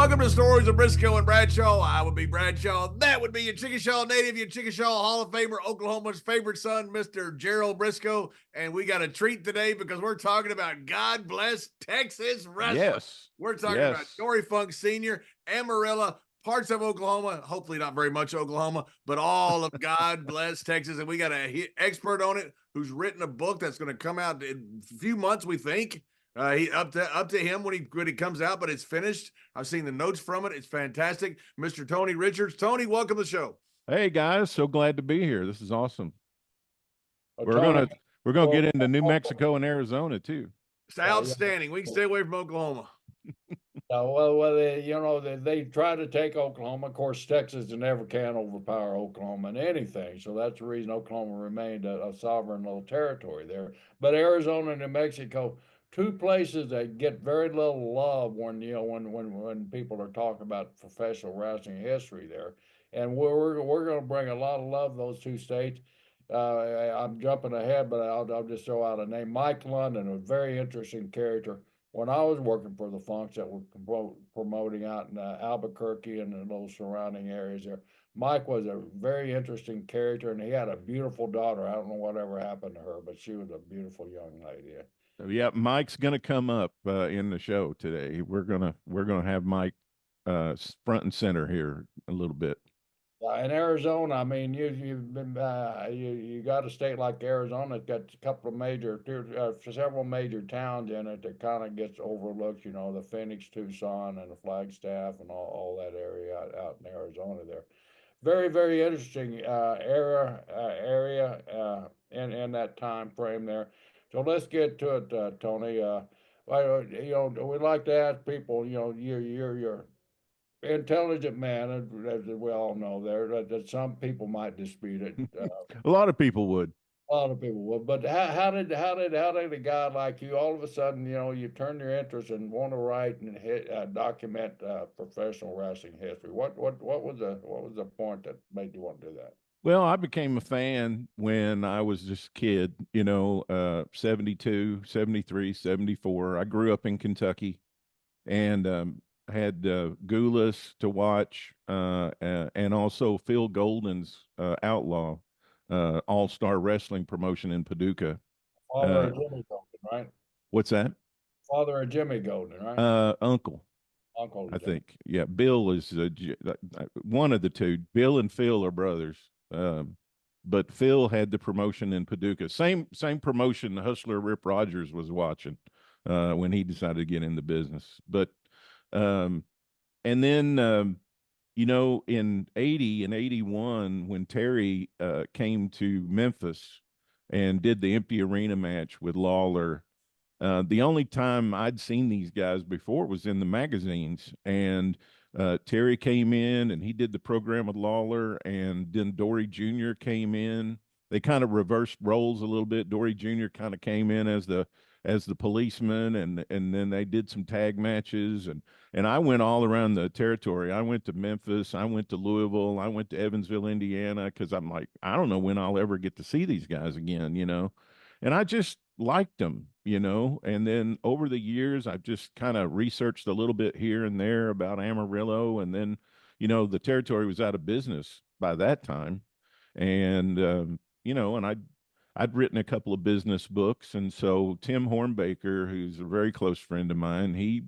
Welcome to Stories of Brisco and Bradshaw. I would be Bradshaw. That would be your Chickashaw native, your Chickashaw Hall of Famer, Oklahoma's favorite son, Mr. Gerald Brisco. And we got a treat today because we're talking about God bless Texas wrestling. Yes. We're talking about Dory Funk Sr., Amarillo, parts of Oklahoma, hopefully not very much Oklahoma, but all of God bless Texas. And we got an expert on it who's written a book that's going to come out in a few months, we think. He up to him when he comes out, but it's finished. I've seen the notes from it. It's fantastic. Mr. Tony Richards. Tony, welcome to the show. Hey guys, so glad to be here. This is awesome. Well, We're gonna get into New Mexico and Arizona too. It's outstanding. We can stay away from Oklahoma. They try to take Oklahoma. Of course, Texas never can overpower Oklahoma in anything. So that's the reason Oklahoma remained a sovereign little territory there. But Arizona and New Mexico, two places that get very little love when people are talking about professional wrestling history there. And we're going to bring a lot of love to those two states. I'm jumping ahead, but I'll just throw out a name. Mike London, a very interesting character. When I was working for the Funks that were promoting out in Albuquerque and the little surrounding areas there, Mike was a very interesting character, and he had a beautiful daughter. I don't know whatever happened to her, but she was a beautiful young lady. Yeah, Mike's gonna come up in the show today. We're gonna have Mike front and center here a little bit. In Arizona, I mean, you got a state like Arizona. It's got a couple of several major towns in it that kind of gets overlooked. You know, the Phoenix, Tucson, and the Flagstaff, and all that area out in Arizona there. Very, very interesting area in that time frame there. So let's get to it, Tony. We like to ask people. You're intelligent man, as we all know, that some people might dispute it. A lot of people would. A lot of people would. But how did a guy like you all of a sudden, you turn your interest and want to write and document professional wrestling history? What was the point that made you want to do that? Well, I became a fan when I was just a kid, 72, 73, 74. I grew up in Kentucky and had Goulas to watch and also Phil Golden's Outlaw all-star wrestling promotion in Paducah. Father of Jimmy Golden, right? What's that? Father of Jimmy Golden, right? Uncle. Uncle. I think. Yeah, Bill is one of the two. Bill and Phil are brothers. But Phil had the promotion in Paducah. Same promotion Hustler Rip Rogers was watching when he decided to get into business. But and then in 80 and 81 when Terry came to Memphis and did the empty arena match with Lawler, the only time I'd seen these guys before was in the magazines. And Terry came in and he did the program with Lawler, and then Dory Jr. came in. They kind of reversed roles a little bit. Dory Jr. kind of came in as the policeman, and then they did some tag matches, and I went all around the territory. I went to Memphis, I went to Louisville, I went to Evansville, Indiana, because I'm like, I don't know when I'll ever get to see these guys again, and I just liked them, and then over the years I've just kind of researched a little bit here and there about Amarillo, and then the territory was out of business by that time, and and I'd written a couple of business books, and so Tim Hornbaker, who's a very close friend of mine, he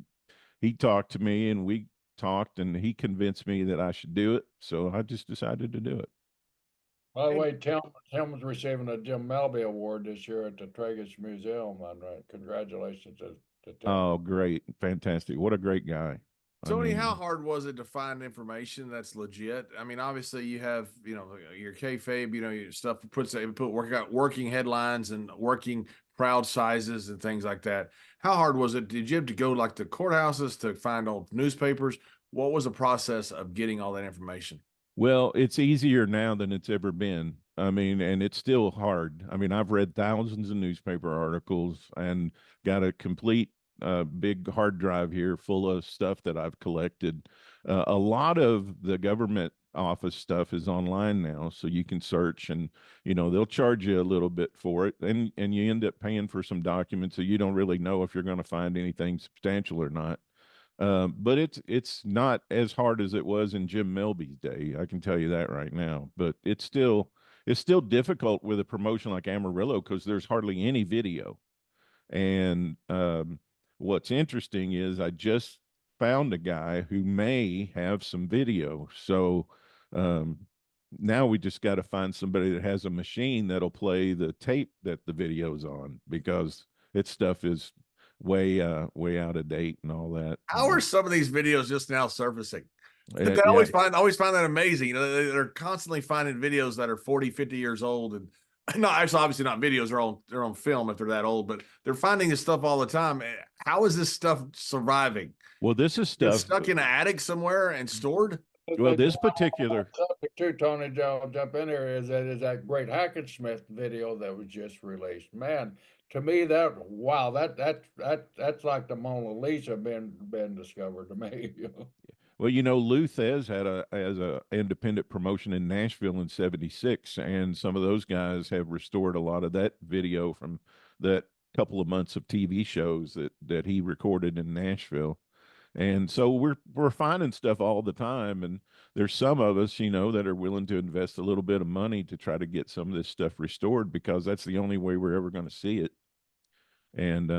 talked to me, and we talked, and he convinced me that I should do it. So I just decided to do it. By the way, Tim was receiving a Jim Melby Award this year at the Tragus Museum. Congratulations to Tim. Oh, great. Fantastic. What a great guy. Tony, how hard was it to find information that's legit? I mean, obviously you have, your kayfabe, your stuff working headlines and working crowd sizes and things like that. How hard was it? Did you have to go like the courthouses to find old newspapers? What was the process of getting all that information? Well, it's easier now than it's ever been. I mean, and it's still hard. I mean, I've read thousands of newspaper articles and got a complete big hard drive here full of stuff that I've collected. A lot of the government office stuff is online now, so you can search, and they'll charge you a little bit for it, and you end up paying for some documents, so you don't really know if you're going to find anything substantial or not. But it's not as hard as it was in Jim Melby's day. I can tell you that right now. But it's still difficult with a promotion like Amarillo because there's hardly any video. And what's interesting is I just found a guy who may have some video. So um, now we just got to find somebody that has a machine that'll play the tape that the video's on, because its stuff is way out of date and all that. How are some of these videos just now surfacing? I Yeah, always find that amazing. You know, they're constantly finding videos that are 40, 50 years old, and no, it's obviously not videos, they're on film if they're that old, but they're finding this stuff all the time. How is this stuff surviving? well, this is It's stuff. stuck in an attic somewhere and stored? Well, this particular Subject too, Tony, I'll jump in here, is that great Hackett-Smith video that was just released. Man, to me, that's like the Mona Lisa been discovered to me. Well, Lou Thez had a independent promotion in Nashville in '76, and some of those guys have restored a lot of that video from that couple of months of TV shows that he recorded in Nashville. And so we're finding stuff all the time, and there's some of us, that are willing to invest a little bit of money to try to get some of this stuff restored, because that's the only way we're ever going to see it. And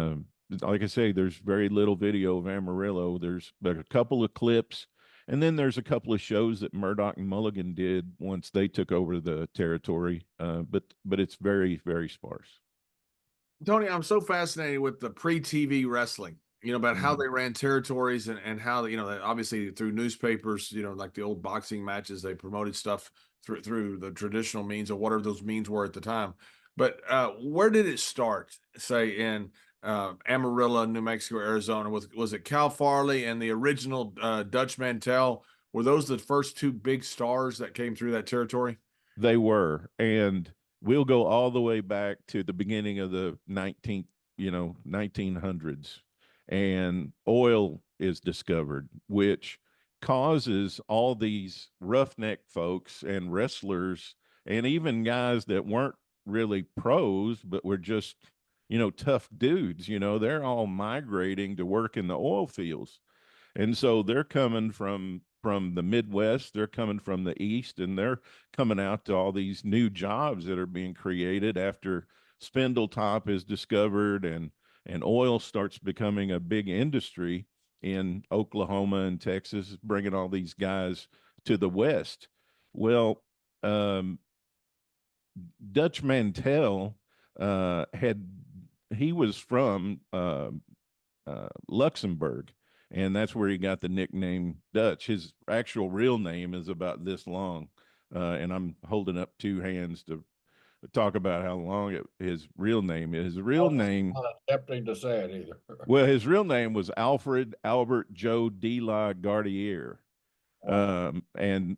like I say, there's very little video of Amarillo. There's a couple of clips, and then there's a couple of shows that Murdoch and Mulligan did once they took over the territory. But it's very, very sparse. Tony, I'm so fascinated with the pre-TV wrestling, about how Mhm. they ran territories and how, obviously through newspapers, like the old boxing matches, they promoted stuff through the traditional means or whatever those means were at the time. But where did it start, say in Amarillo, New Mexico, Arizona? Was it Cal Farley and the original Dutch Mantell? Were those the first two big stars that came through that territory? They were, and we'll go all the way back to the beginning of the 1900s, and oil is discovered, which causes all these roughneck folks and wrestlers, and even guys that weren't really pros but were just tough dudes. They're all migrating to work in the oil fields, and so they're coming from the Midwest, they're coming from the East, and they're coming out to all these new jobs that are being created after Spindletop is discovered, and oil starts becoming a big industry in Oklahoma and Texas, bringing all these guys to the West. Well, um, Dutch Mantell had he was from Luxembourg, and that's where he got the nickname Dutch. His actual real name is about this long, and I'm holding up two hands to talk about how long his real name is. His real name, Not attempting to say it either. well, his real name was Alfred Albert Joe de la Gardière. And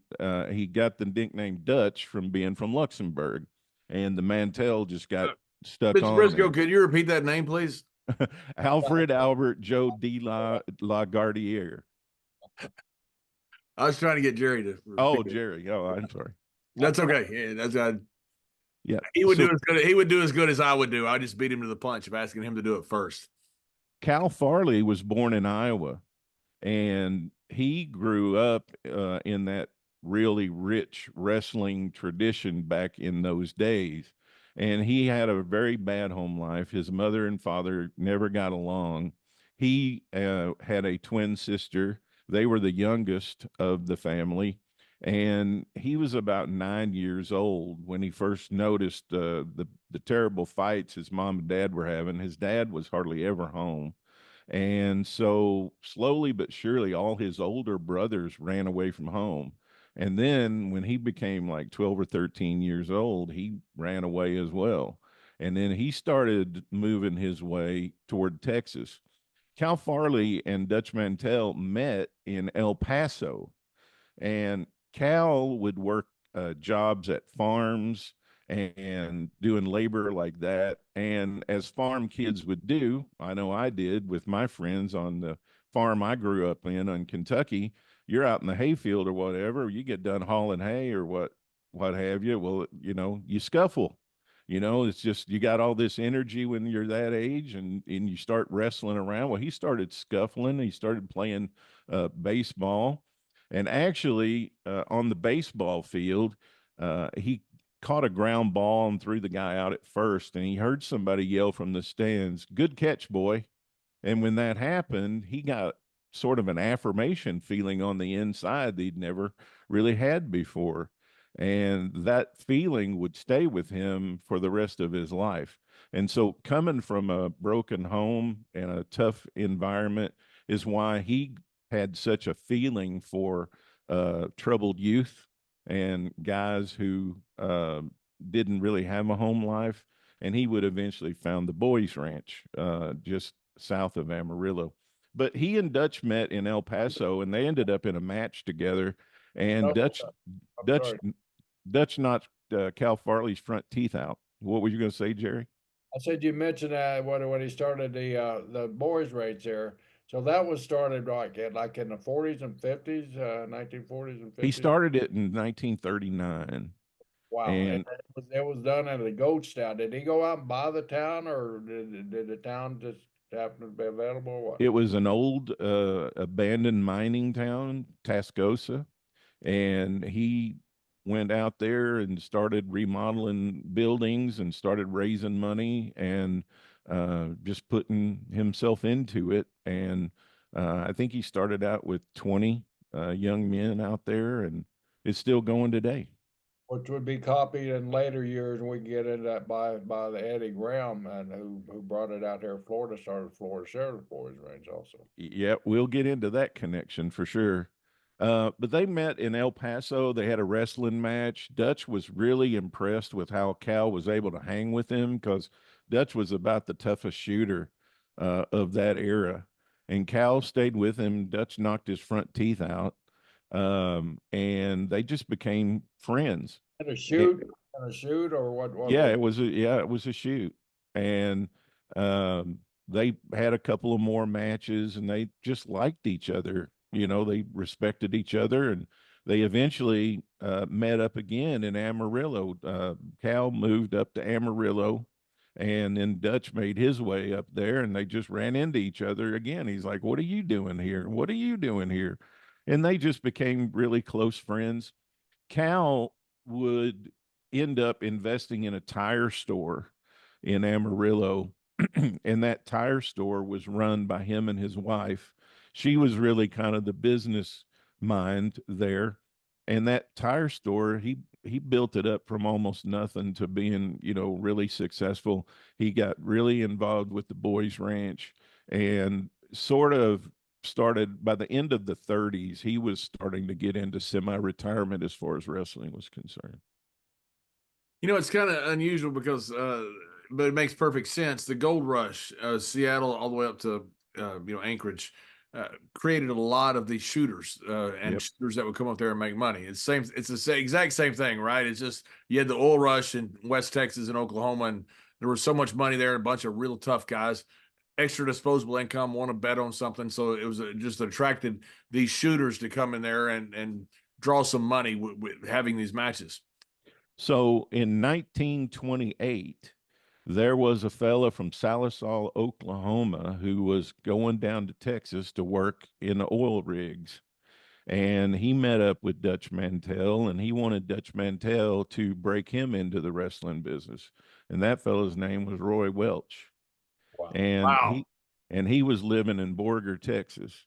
he got the nickname Dutch from being from Luxembourg, and the Mantell just got stuck Mr. on Brisco, there. could you repeat that name, please? Alfred Albert Joe de la Gardière. I was trying to get Jerry to Oh, repeat it. Jerry. Oh, I'm sorry. That's okay. Yeah, that's Yeah. he would do as good. He would do as good as I would do. I just beat him to the punch of asking him to do it first. Cal Farley was born in Iowa, and he grew up in that really rich wrestling tradition back in those days. And he had a very bad home life. His mother and father never got along. He had a twin sister. They were the youngest of the family. And he was about 9 years old when he first noticed the terrible fights his mom and dad were having. His dad was hardly ever home. And so slowly but surely, all his older brothers ran away from home. And then when he became like 12 or 13 years old, he ran away as well. And then he started moving his way toward Texas. Cal Farley and Dutch Mantell met in El Paso, and Cal would work jobs at farms and doing labor like that. And as farm kids would do, I know I did with my friends on the farm I grew up in Kentucky. You're out in the hayfield or whatever, you get done hauling hay or what have you. Well, you scuffle, You know, it's just you got all this energy when you're that age, and you start wrestling around. Well, he started scuffling. He started playing baseball, and actually on the baseball field, he caught a ground ball and threw the guy out at first, and he heard somebody yell from the stands, "Good catch, boy." And when that happened, he got sort of an affirmation feeling on the inside that he'd never really had before. And that feeling would stay with him for the rest of his life. And so, coming from a broken home and a tough environment is why he had such a feeling for troubled youth and guys who didn't really have a home life. And he would eventually found the Boys Ranch just south of Amarillo. But he and Dutch met in El Paso, and they ended up in a match together. And No, I'm Dutch, sorry. Dutch knocked Cal Farley's front teeth out. What were you going to say, Jerry? I said you mentioned that when he started the boys' race there. So that was started like in the 40s and 50s, 1940s and He 50s. started it in 1939, Wow, and and it was done at a goat town. Did he go out and buy the town, or did the town just happen to be available, or what? it was an old abandoned mining town, Tascosa, and he went out there and started remodeling buildings and started raising money and just putting himself into it. And I think he started out with 20 young men out there, and it's still going today. Which would be copied in later years, and we can get into that by the Eddie Graham, and who brought it out here in Florida, started Florida Sheriff Boys Range also. Yeah, we'll get into that connection for sure. But they met in El Paso. They had a wrestling match. Dutch was really impressed with how Cal was able to hang with him because Dutch was about the toughest shooter of that era. And Cal stayed with him. Dutch knocked his front teeth out. And they just became friends. And a And, shoot, and a shoot, or what yeah, was it was a shoot. And they had a couple of more matches and they just liked each other. You know, they respected each other, and they eventually met up again in Amarillo. Cal moved up to Amarillo, and then Dutch made his way up there, and they just ran into each other again. He's like, "What are you doing here? What are you doing here?" And they just became really close friends. Cal would end up investing in a tire store in Amarillo, and that tire store was run by him and his wife. She was really kind of the business mind there. And that tire store, he built it up from almost nothing to being, you know, really successful. He got really involved with the Boys Ranch and sort of started by the end of the 30s, he was starting to get into semi-retirement as far as wrestling was concerned. You know, it's kind of unusual because, but it makes perfect sense. The gold rush, Seattle, all the way up to, Anchorage, created a lot of these shooters and Yep. shooters that would come up there and make money. It's the exact same thing, right? It's just you had the oil rush in West Texas and Oklahoma, and there was so much money there, and a bunch of real tough guys, extra disposable income, want to bet on something. So it was just attracted these shooters to come in there and draw some money with having these matches. So in 1928, there was a fella from Salisal, Oklahoma, who was going down to Texas to work in the oil rigs. And he met up with Dutch Mantell, and he wanted Dutch Mantell to break him into the wrestling business. And that fella's name was Roy Welch. wow. And Wow. he was living in Borger, Texas.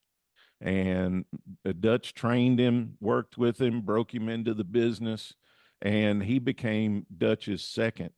And Dutch trained him, worked with him, broke him into the business, and he became Dutch's second.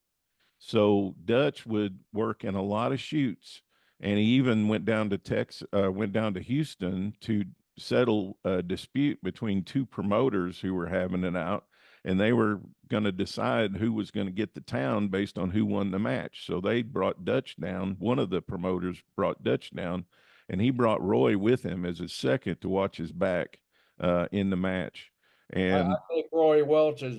So Dutch would work in a lot of shoots, and he even went down to Houston to settle a dispute between two promoters who were having it out, and they were going to decide who was going to get the town based on who won the match. So they brought Dutch down. One of the promoters brought Dutch down, and he brought Roy with him as his second to watch his back in the match. I And think Roy Welch is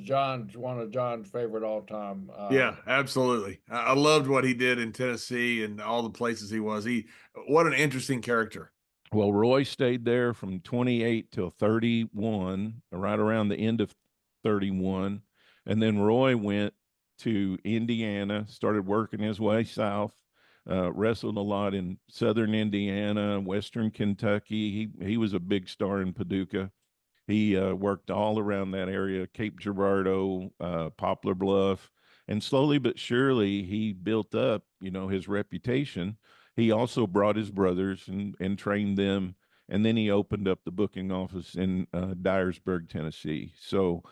one of John's favorite all time. Yeah, absolutely. I loved what he did in Tennessee and all the places he was. What an interesting character. well, Roy stayed there from 28 till 31, right around the end of 31. And then Roy went to Indiana, started working his way south, wrestled a lot in southern Indiana, western Kentucky. He was a big star in Paducah. He worked all around that area, Cape Girardeau, Poplar Bluff, and slowly but surely he built up, his reputation. He also brought his brothers and trained them, and then he opened up the booking office in Dyersburg, Tennessee. So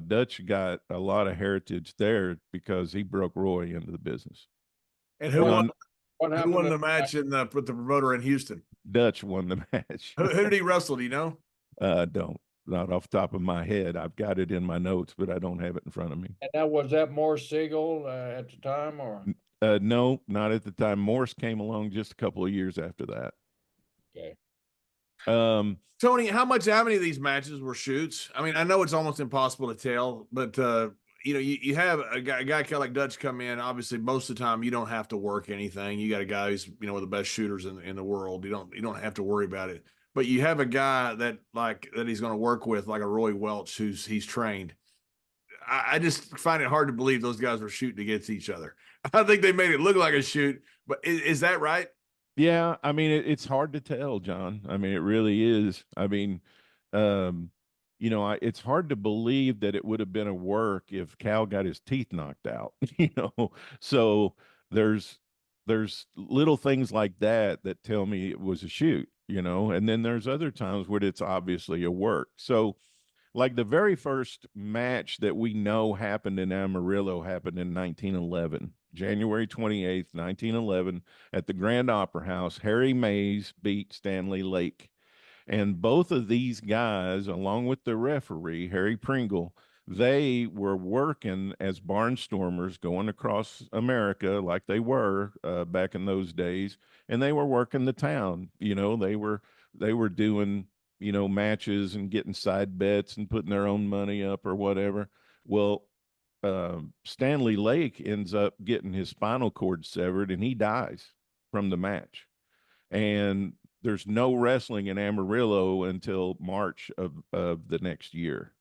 Dutch got a lot of heritage there because he broke Roy into the business. And who won? What Who happened won to the match with the promoter in Houston? Dutch won the match. Who did he wrestle? Do you know? Don't. Not off the top of my head. I've got it in my notes, but I don't have it in front of me. And was that Morse Siegel at the time, or? No, not at the time. Morse came along just a couple of years after that. Okay. Tony, how many of these matches were shoots? I mean, I know it's almost impossible to tell, but you have a guy kind of like Dutch come in. Obviously, most of the time you don't have to work anything. You got a guy who's one of the best shooters in the world. You don't have to worry about it. But you have a guy that he's going to work with, like a Roy Welch, he's trained. I just find it hard to believe those guys were shooting against each other. I think they made it look like a shoot, but is that right? Yeah, I mean it's hard to tell, John. I mean it really is. I mean, it's hard to believe that it would have been a work if Cal got his teeth knocked out. So there's little things like that that tell me it was a shoot. And then there's other times where it's obviously a work. So like the very first match that we know happened in Amarillo happened in 1911, January 28th, 1911, at the Grand Opera House. Harry Mays beat Stanley Lake. And both of these guys, along with the referee, Harry Pringle, they were working as barnstormers going across America like they were back in those days. And they were working the town. They were doing matches and getting side bets and putting their own money up or whatever. Well, Stanley Lake ends up getting his spinal cord severed and he dies from the match. And there's no wrestling in Amarillo until March of the next year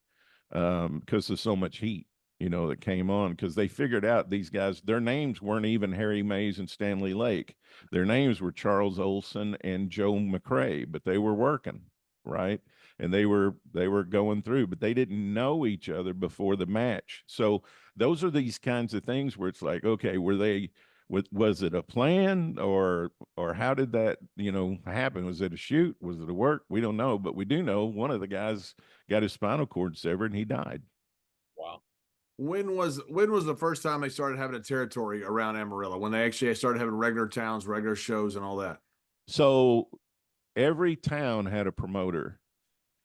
because there's so much heat, that came on because they figured out these guys, their names weren't even Harry Mays and Stanley Lake. Their names were Charles Olson and Joe McRae, but they were working, right? And they were going through, but they didn't know each other before the match. So those are these kinds of things where it's like, okay, was it a plan or how did that happen? Was it a shoot? Was it a work? We don't know, but we do know one of the guys got his spinal cord severed and he died. Wow. When was the first time they started having a territory around Amarillo? When they actually started having regular towns, regular shows, and all that? So every town had a promoter,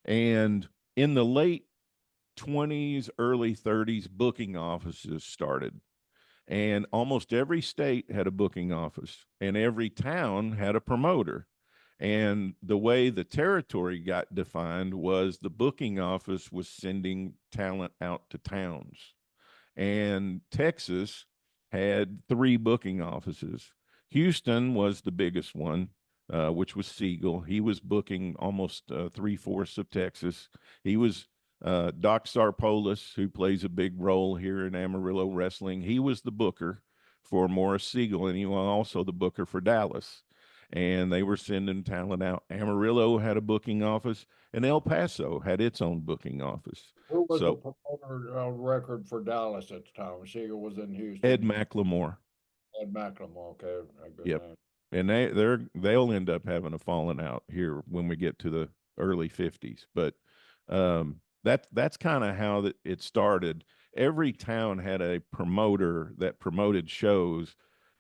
and in the late 20s, early 30s, booking offices started. And almost every state had a booking office, and every town had a promoter. And the way the territory got defined was the booking office was sending talent out to towns. And Texas had 3 booking offices. Houston was the biggest one, which was Siegel. He was booking almost 3/4 of Texas. He was Doc Sarpolis, who plays a big role here in Amarillo wrestling. He was the booker for Morris Siegel, and he was also the booker for Dallas. And they were sending talent out. Amarillo had a booking office, and El Paso had its own booking office. Who was the promoter record for Dallas at the time? Siegel was in Houston. Ed McLemore. Ed McLemore, okay. Yep. Name. And they'll end up having a falling out here when we get to the early 50s. But that's kind of how it started. Every town had a promoter that promoted shows,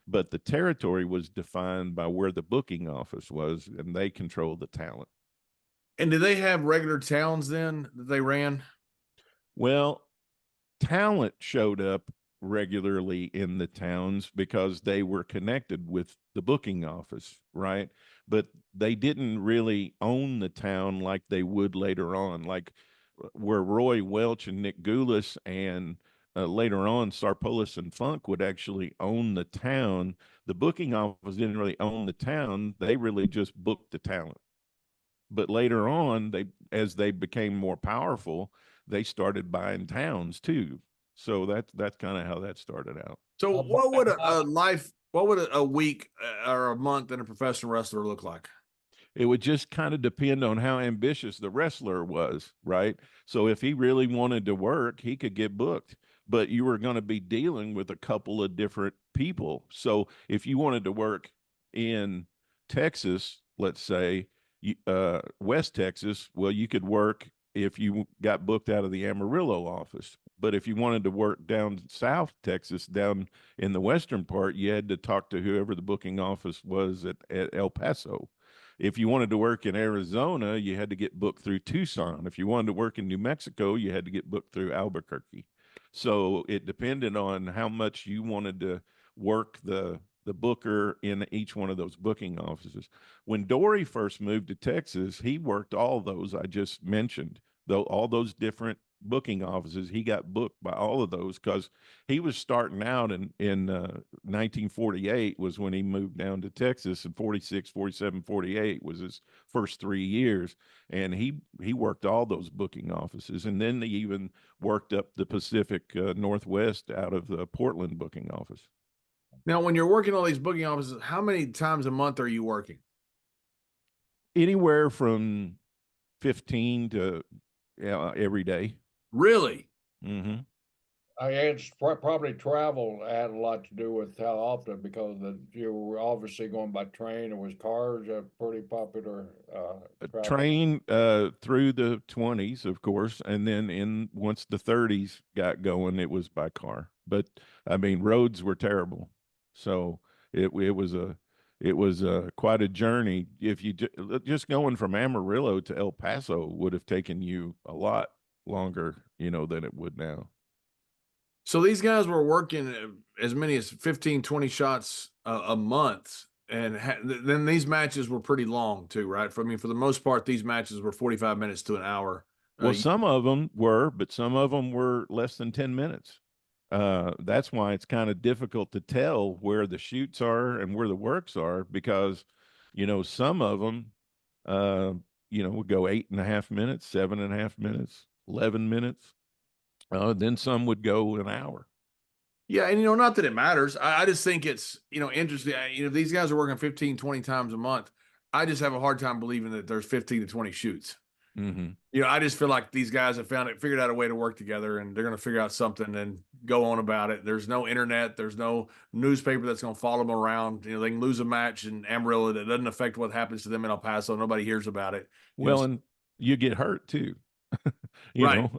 but the territory was defined by where the booking office was, and they controlled the talent. And did they have regular towns then that they ran? Well, talent showed up regularly in the towns because they were connected with the booking office, right? But they didn't really own the town like they would later on, like where Roy Welch and Nick Goulas and later on Sarpolis and Funk would actually own the town. The booking office didn't really own the town. They really just booked the talent. But later on, as they became more powerful, they started buying towns too. So that's kind of how that started out. So Uh, what would but- what would a week or a month in a professional wrestler look like? It would just kind of depend on how ambitious the wrestler was, right? So if he really wanted to work, he could get booked, but you were going to be dealing with a couple of different people. So if you wanted to work in Texas, let's say, West Texas, well, you could work if you got booked out of the Amarillo office. But if you wanted to work down South Texas, down in the western part, you had to talk to whoever the booking office was at El Paso. If you wanted to work in Arizona, you had to get booked through Tucson. If you wanted to work in New Mexico, you had to get booked through Albuquerque. So it depended on how much you wanted to work the booker in each one of those booking offices. When Dory first moved to Texas, he worked all those I just mentioned, though all those different booking offices. He got booked by all of those because he was starting out in 1948 was when he moved down to Texas, and 46, 47, 48 was his first 3 years, and he worked all those booking offices, and then he even worked up the Pacific Northwest out of the Portland booking office. Now, when you're working all these booking offices, how many times a month are you working? Anywhere from 15 to every day. Really? Mm-hmm. I it's probably travel had a lot to do with how often, because you were obviously going by train. It was cars a pretty popular travel. Train through the 20s, of course, and then in once the 30s got going, it was by car. But I mean, roads were terrible, so it was quite a journey. If you just going from Amarillo to El Paso would have taken you a lot longer, than it would now. So these guys were working as many as 15, 20 shots a month. And then these matches were pretty long too, right? I mean, for the most part, these matches were 45 minutes to an hour. Well, some of them were, but some of them were less than 10 minutes. That's why it's kind of difficult to tell where the shoots are and where the works are, because, some of them, would go 8.5 minutes, 7.5 minutes, 11 minutes. Then some would go an hour. Yeah, and not that it matters. I just think it's, interesting. These guys are working 15, 20 times a month. I just have a hard time believing that there's 15 to 20 shoots. Mm-hmm. I just feel like these guys have figured out a way to work together, and they're going to figure out something and go on about it. There's no internet. There's no newspaper that's going to follow them around. They can lose a match in Amarillo. That doesn't affect what happens to them in El Paso. Nobody hears about it. Well, and you get hurt too. Right.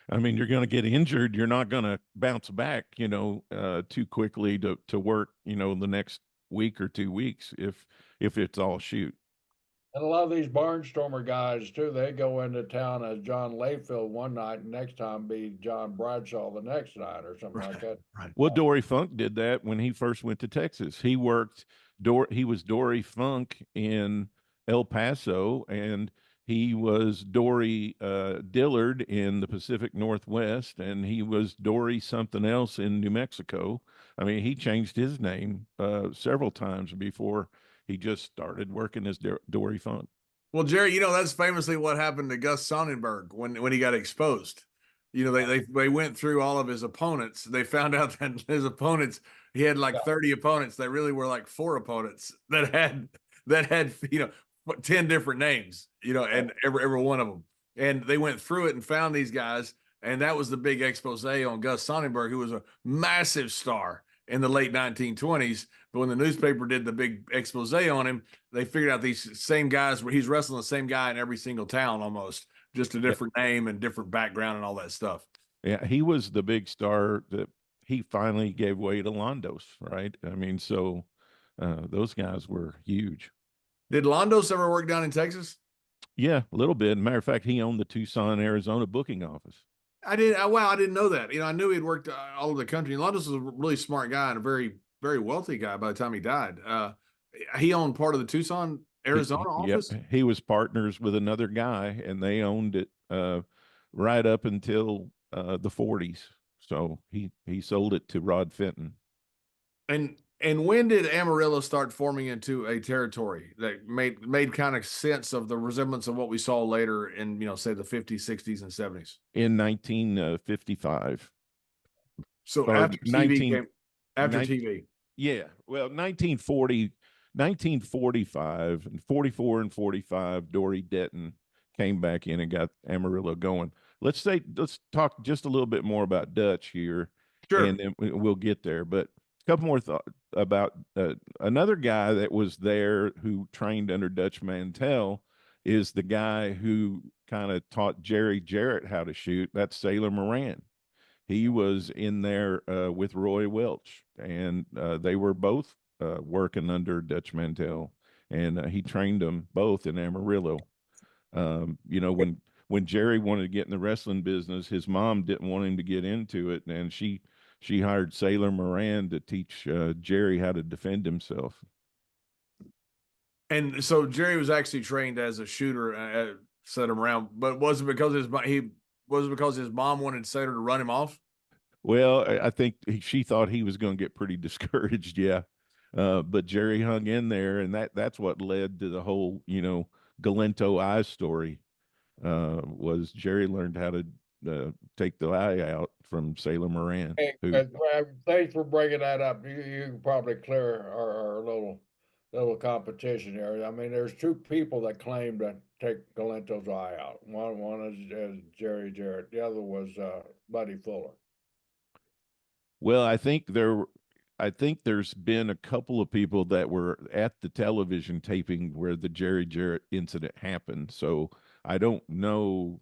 I mean, you're going to get injured. You're not going to bounce back, too quickly to work, the next week or 2 weeks if it's all shoot. And a lot of these barnstormer guys too, they go into town as John Layfield one night, and next time be John Bradshaw the next night or something like that. Right. Well, Dory Funk did that when he first went to Texas. He was Dory Funk in El Paso, and he was Dory Dillard in the Pacific Northwest, and he was Dory something else in New Mexico. I mean, he changed his name several times before he just started working as Dory Funk. Well, Jerry, that's famously what happened to Gus Sonnenberg when he got exposed. They went through all of his opponents. They found out that his opponents, he had like 30 opponents. They really were like 4 opponents that had 10 different names, and every one of them. And they went through it and found these guys, and that was the big expose on Gus Sonnenberg, who was a massive star in the late 1920s. But when the newspaper did the big expose on him, they figured out these same guys where he's wrestling the same guy in every single town, almost just a different name and different background and all that stuff. Yeah, he was the big star that he finally gave way to Londos, right? I mean, so those guys were huge. Did Londos ever work down in Texas? Yeah, a little bit. Matter of fact, he owned the Tucson, Arizona booking office. I didn't know that. I knew he'd worked all over the country. Londos was a really smart guy and a very, very wealthy guy by the time he died. He owned part of the Tucson, Arizona office. Yep. He was partners with another guy, and they owned it right up until the 40s. So he sold it to Rod Fenton. And when did Amarillo start forming into a territory that made kind of sense of the resemblance of what we saw later in, say the 50s, 60s, and 70s? In 1955. So or after TV 19, came, after 19 TV. yeah, well, 1940, 1945 and 44 and 45, Dory Denton came back in and got Amarillo going. Let's talk just a little bit more about Dutch here, Sure. and then we'll get there. But a couple more thoughts about another guy that was there who trained under Dutch Mantell is the guy who kind of taught Jerry Jarrett how to shoot. That's Sailor Moran. He was in there with Roy Welch, and they were both working under Dutch Mantell, and he trained them both in Amarillo. You know, when Jerry wanted to get in the wrestling business, his mom didn't want him to get into it, and she hired Sailor Moran to teach Jerry how to defend himself. And so Jerry was actually trained as a shooter, set him around, but was it because his mom wanted Sailor to run him off? Well, I think she thought he was going to get pretty discouraged, yeah. But Jerry hung in there, and that's what led to the whole, Galento eye story. Was Jerry learned how to take the eye out from Sailor Moran, Hey, who thanks for bringing that up. You can probably clear our little competition here. I mean, there's two people that claim to take Galento's eye out. One is Jerry Jarrett. The other was Buddy Fuller. well, I think there's been a couple of people that were at the television taping where the Jerry Jarrett incident happened. So I don't know.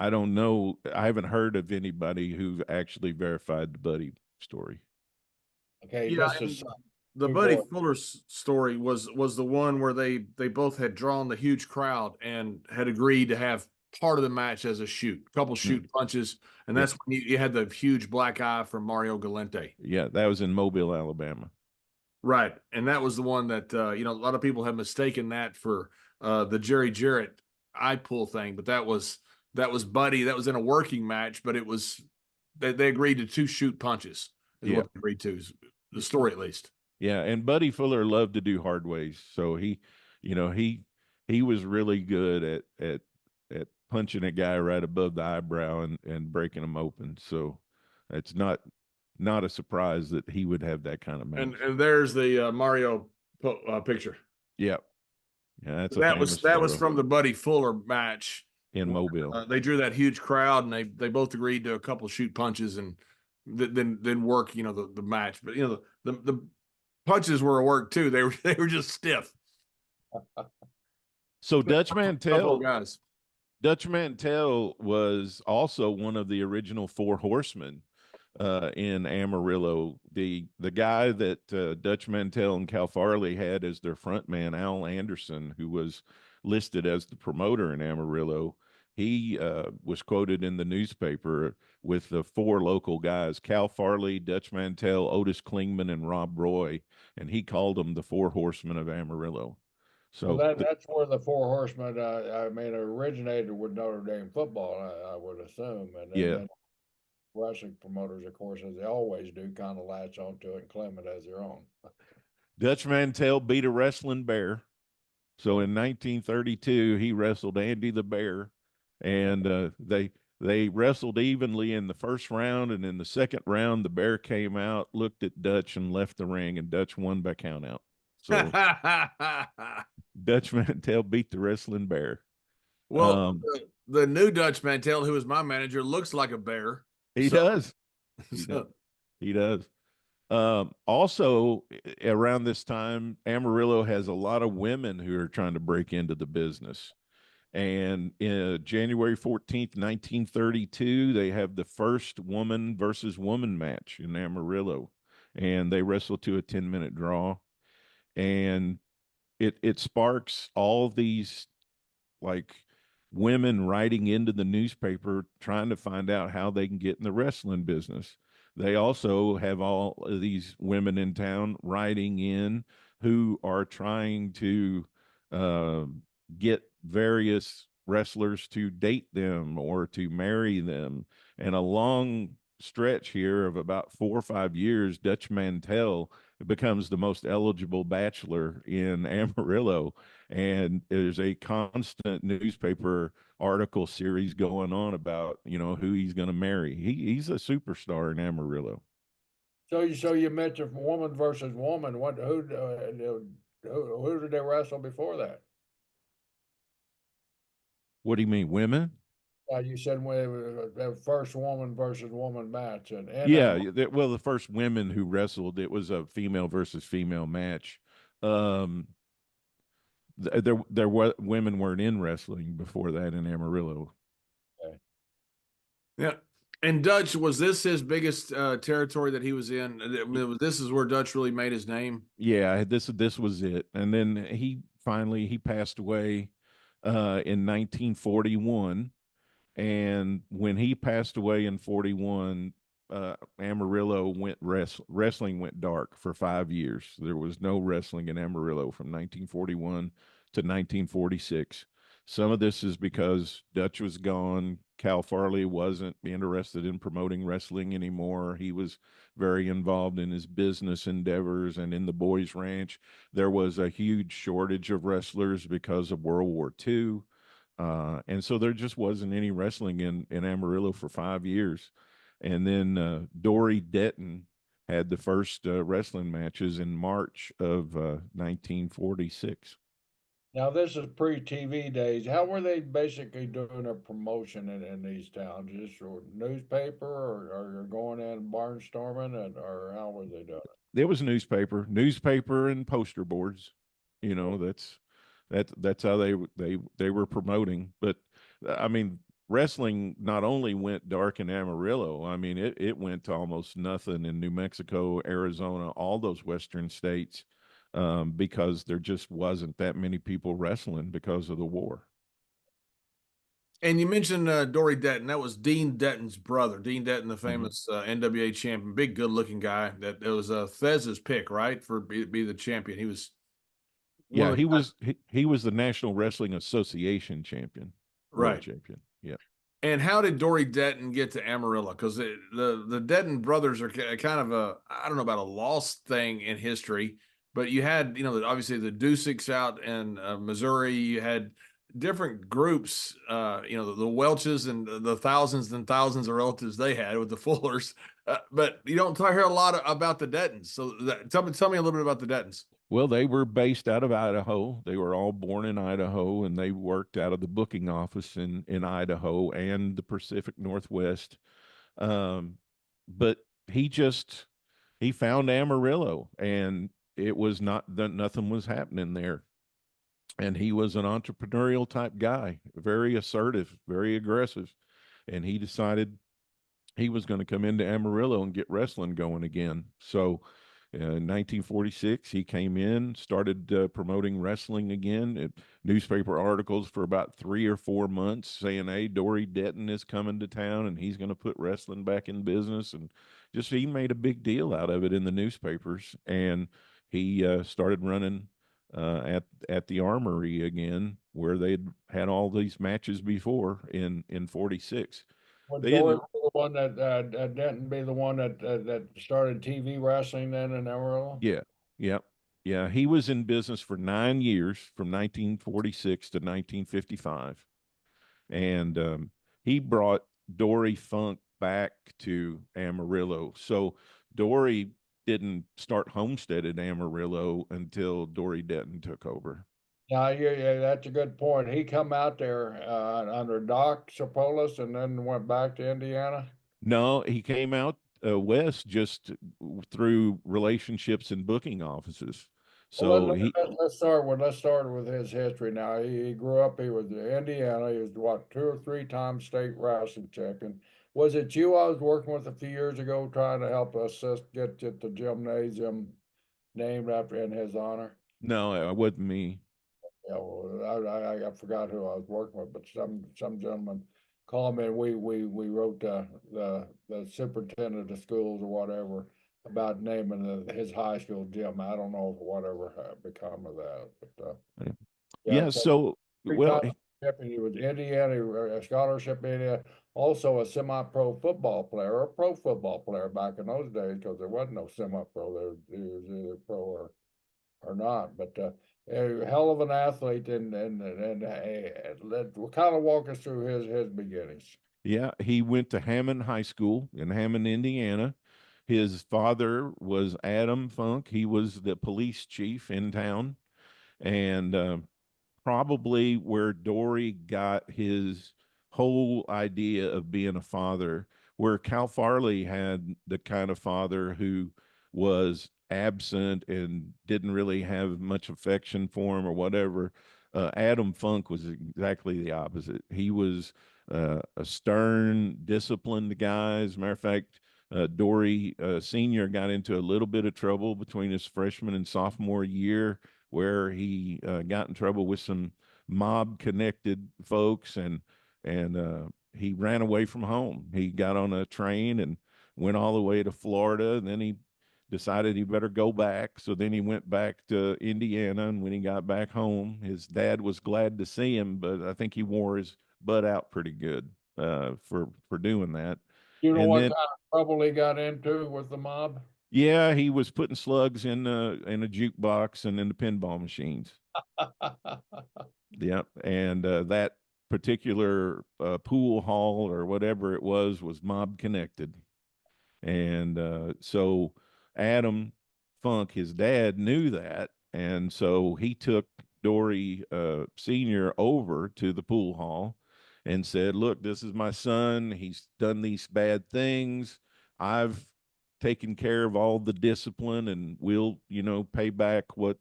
I don't know. I haven't heard of anybody who actually verified the Buddy story. Okay, Yeah, this and is the two Buddy boys. Fuller story was the one where they both had drawn the huge crowd and had agreed to have part of the match as a couple shoot punches, and Yeah. that's when you had the huge black eye from Mario Galante. Yeah, that was in Mobile, Alabama. Right, and that was the one that a lot of people have mistaken that for the Jerry Jarrett eye pull thing, but that was Buddy. That was in a working match, but it was they agreed to two shoot punches is Yeah. what they agreed to. Is the story at least. Yeah, and Buddy Fuller loved to do hard ways, so he was really good at punching a guy right above the eyebrow and breaking him open. So it's not a surprise that he would have that kind of match. And there's the Mario picture. Yeah, yeah, that's a That famous was photo from the Buddy Fuller match. in Mobile. They drew that huge crowd, and they both agreed to a couple shoot punches, and then work the match. But the punches were a work too. They were just stiff. So Couple guys. Dutch Mantell was also one of the original Four Horsemen in Amarillo. The guy that Dutch Mantell and Cal Farley had as their front man, Al Anderson, who was listed as the promoter in Amarillo, he was quoted in the newspaper with the four local guys: Cal Farley, Dutch Mantell, Otis Klingman, and Rob Roy, and he called them the Four Horsemen of Amarillo. So Well, that's where the Four Horsemen, I mean, originated with Notre Dame football, I would assume, and yeah, then wrestling promoters, of course, as they always do, kind of latch onto it and claim it as their own. Dutch Mantell beat a wrestling bear. So in 1932, he wrestled Andy the Bear, and they wrestled evenly in the first round, and in the second round, the bear came out, looked at Dutch, and left the ring, and Dutch won by count out. So Dutch Mantell beat the wrestling bear. Well, the new Dutch Mantell, who is my manager, looks like a bear. He does. He does. Also, around this time, Amarillo has a lot of women who are trying to break into the business. And January 14th, 1932, they have the first woman versus woman match in Amarillo. And they wrestle to a 10-minute draw. And it sparks all these like women writing into the newspaper trying to find out how they can get in the wrestling business. They also have all of these women in town writing in who are trying to get various wrestlers to date them or to marry them. And a long stretch here of about 4 or 5 years, Dutch Mantell becomes the most eligible bachelor in Amarillo. And there's a constant newspaper article series going on about, who he's going to marry. He's a superstar in Amarillo. So you mentioned woman versus woman. Who did they wrestle before that? What do you mean, women? You said the first woman versus woman match, and Yeah, well, the first women who wrestled, it was a female versus female match. Um, there were women weren't in wrestling before that in Amarillo. okay. Yeah. And Dutch, was this his biggest territory that he was in? This is where Dutch really made his name. Yeah, this was it. And then he passed away in 1941. And when he passed away in 41, Amarillo wrestling went dark for 5 years. There was no wrestling in Amarillo from 1941 to 1946. Some of this is because Dutch was gone. Cal Farley wasn't interested in promoting wrestling anymore. He was very involved in his business endeavors and in the boys' ranch. There was a huge shortage of wrestlers because of World War II. And so there just wasn't any wrestling in Amarillo for 5 years. And then Dory Denton had the first wrestling matches in March of 1946. Now this is pre-TV days. How were they basically doing their promotion in these towns? Just a newspaper, or going in barnstorming, or how were they doing it? There was newspaper and poster boards. That's how they were promoting. But I mean, wrestling not only went dark in Amarillo. I mean, it went to almost nothing in New Mexico, Arizona, all those western states, because there just wasn't that many people wrestling because of the war. And you mentioned Dory Denton. That was Dean Denton's brother. Dean Denton, the Mm-hmm. famous NWA champion, big, good-looking guy. That it was Thez's pick, right, for be the champion. He was one Yeah, of the guys, he was the National Wrestling Association champion, world right. champion. Yeah. And how did Dory Denton get to Amarillo? Because the Denton brothers are kind of I don't know about a lost thing in history, but you had, obviously the Duseks out in Missouri. You had different groups, the Welches and the thousands and thousands of relatives they had with the Fullers. But you don't hear a lot about the Dentons. So tell me a little bit about the Dentons. Well, they were based out of Idaho. They were all born in Idaho, and they worked out of the booking office in Idaho and the Pacific Northwest. Um, but he found Amarillo, and it was not that nothing was happening there. And he was an entrepreneurial type guy, very assertive, very aggressive, and he decided he was going to come into Amarillo and get wrestling going again. So in 1946, he came in, started promoting wrestling again. Newspaper articles for about 3 or 4 months saying, "Hey, Dory Denton is coming to town, and he's going to put wrestling back in business." And just he made a big deal out of it in the newspapers, and he started running at the Armory again, where they'd had all these matches before in '46. Would They Dory didn't. be the one Denton be the one that started TV wrestling then in Amarillo? Yeah, yeah, yeah. He was in business for 9 years, from 1946 to 1955, and he brought Dory Funk back to Amarillo. So Dory didn't start homestead at Amarillo until Dory Denton took over. Yeah, that's a good point. He come out there under Doc Sapolis and then went back to Indiana. No, he came out west just through relationships and booking offices. Well, So he let's start with his history now. He grew up. He was in Indiana. He was what, 2 or 3 times state wrestling champion. Was it you I was working with a few years ago trying to help assist get the gymnasium named after in his honor? No, it wasn't me. Yeah, well, I forgot who I was working with, but some gentleman called me and we wrote the superintendent of schools or whatever about naming his high school gym. I don't know if whatever become of that, but yeah, Yeah, so so three well, times and he was Indiana, a scholarship Indiana, also a semi-pro football player, or a pro football player back in those days, because there was no semi-pro. There was either pro or not. But a hell of an athlete, and kind of walk us through his beginnings. Yeah, he went to Hammond High School in Hammond, Indiana. His father was Adam Funk. He was the police chief in town, and probably where Dory got his whole idea of being a father, where Cal Farley had the kind of father who was absent and didn't really have much affection for him or whatever. Adam Funk was exactly the opposite. He was a stern, disciplined guy. As a matter of fact, Dory Sr. got into a little bit of trouble between his freshman and sophomore year where he got in trouble with some mob connected folks and he ran away from home. He got on a train and went all the way to Florida, and then he decided he better go back. So then he went back to Indiana, and when he got back home, his dad was glad to see him, but I think he wore his butt out pretty good for doing that. You know And what then kind of trouble he got into with the mob? yeah, he was putting slugs in a jukebox and in the pinball machines. Yep. And that particular pool hall or whatever it was mob connected. And so Adam Funk, his dad, knew that. And so he took Dory Sr. over to the pool hall and said, look, this is my son. He's done these bad things. I've taken care of all the discipline and we'll, pay back what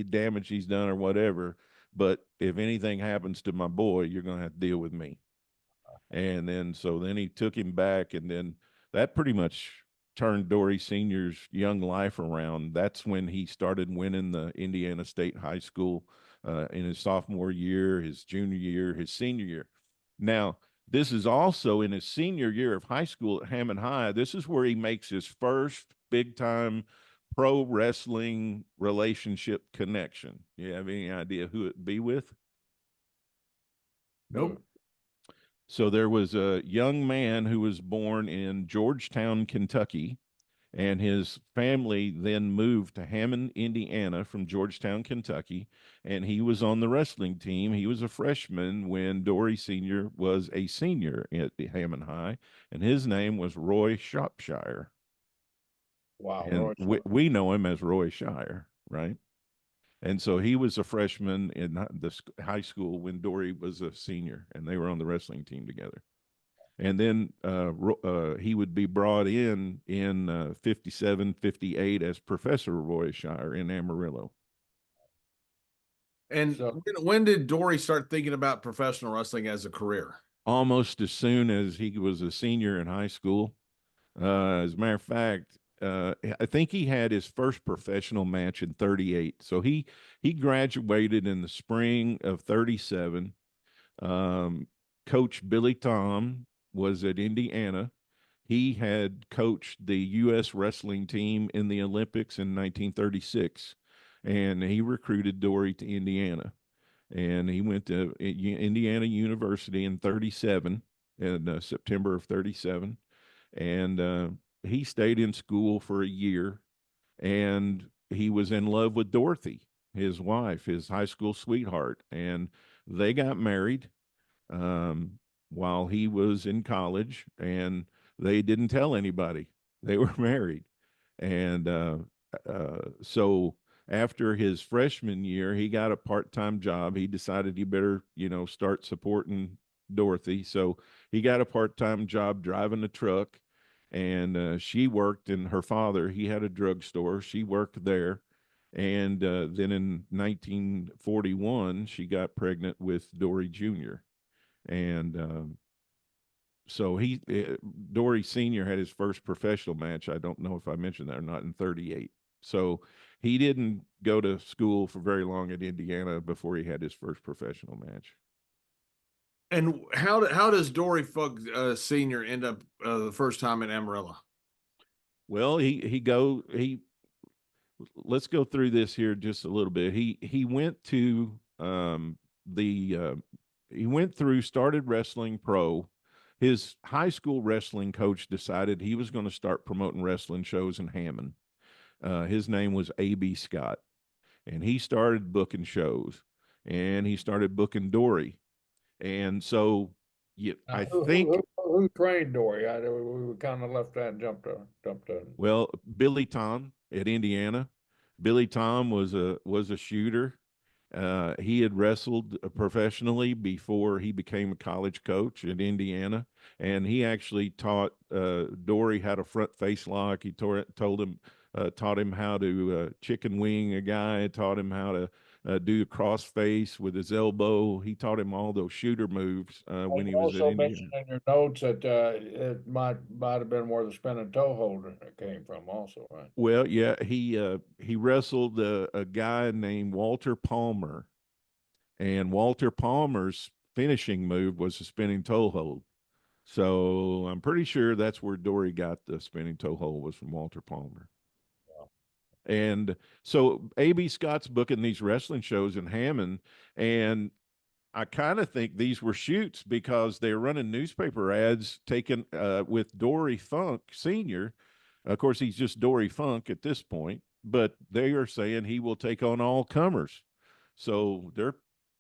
damage he's done or whatever. But if anything happens to my boy, you're going to have to deal with me. And then he took him back, and then that pretty much turned Dory Sr.'s young life around. That's when he started winning the Indiana State High School in his sophomore year, his junior year, his senior year. Now, this is also in his senior year of high school at Hammond High. This is where he makes his first big time pro wrestling relationship connection. You have any idea who it'd be with? Nope. So there was a young man who was born in Georgetown, Kentucky, and his family then moved to Hammond, Indiana from Georgetown, Kentucky, and he was on the wrestling team. He was a freshman when Dory Sr. was a senior at the Hammond High, and his name was Roy Shropshire. Wow, And we know him as Roy Shire, right? And so he was a freshman in the high school when Dory was a senior, and they were on the wrestling team together. And then he would be brought in 57, 58 as Professor Roy Shire in Amarillo. And So, when did Dory start thinking about professional wrestling as a career? Almost as soon as he was a senior in high school. As a matter of fact, I think he had his first professional match in 38. So he graduated in the spring of 37. Coach Billy Tom was at Indiana. He had coached the U.S. wrestling team in the Olympics in 1936, and he recruited Dory to Indiana. And he went to Indiana University in 37, in September of 37. And he stayed in school for a year, and he was in love with Dorothy, his wife, his high school sweetheart. And they got married um, while he was in college, and they didn't tell anybody they were married. And so after his freshman year, he got a part-time job. He decided he better, start supporting Dorothy. So he got a part-time job driving a truck, and she worked in her father. He had a drugstore. She worked there. And then in 1941, she got pregnant with Dory Jr. And so Dory Sr. had his first professional match. I don't know if I mentioned that or not, in 38. So he didn't go to school for very long at Indiana before he had his first professional match. And how does Dory Funk Senior end up the first time in Amarillo? Well, let's go through this here just a little bit. He went to the he went through, started wrestling pro. His high school wrestling coach decided he was going to start promoting wrestling shows in Hammond. His name was A.B. Scott, and he started booking shows, and he started booking Dory. And so, yeah, Now, I think, who trained Dory? We kind of left that and jumped in. well, Billy Tom at Indiana. Billy Tom was a shooter. He had wrestled professionally before he became a college coach at Indiana, and he actually taught Dory how to front face lock. He told him, taught him how to chicken wing a guy. Taught him how to do a cross face with his elbow. He taught him all those shooter moves when You he was at also Indiana. mentioned in your notes that it might have been where the spinning toe holder came from, also, right? Well, yeah, he wrestled a guy named Walter Palmer, and Walter Palmer's finishing move was a spinning toe hold. So I'm pretty sure that's where Dory got the spinning toe hold, was from Walter Palmer. And so A.B. Scott's booking these wrestling shows in Hammond, and I kind of think these were shoots because they're running newspaper ads taken with Dory Funk Sr. Of course, he's just Dory Funk at this point, but they are saying he will take on all comers. So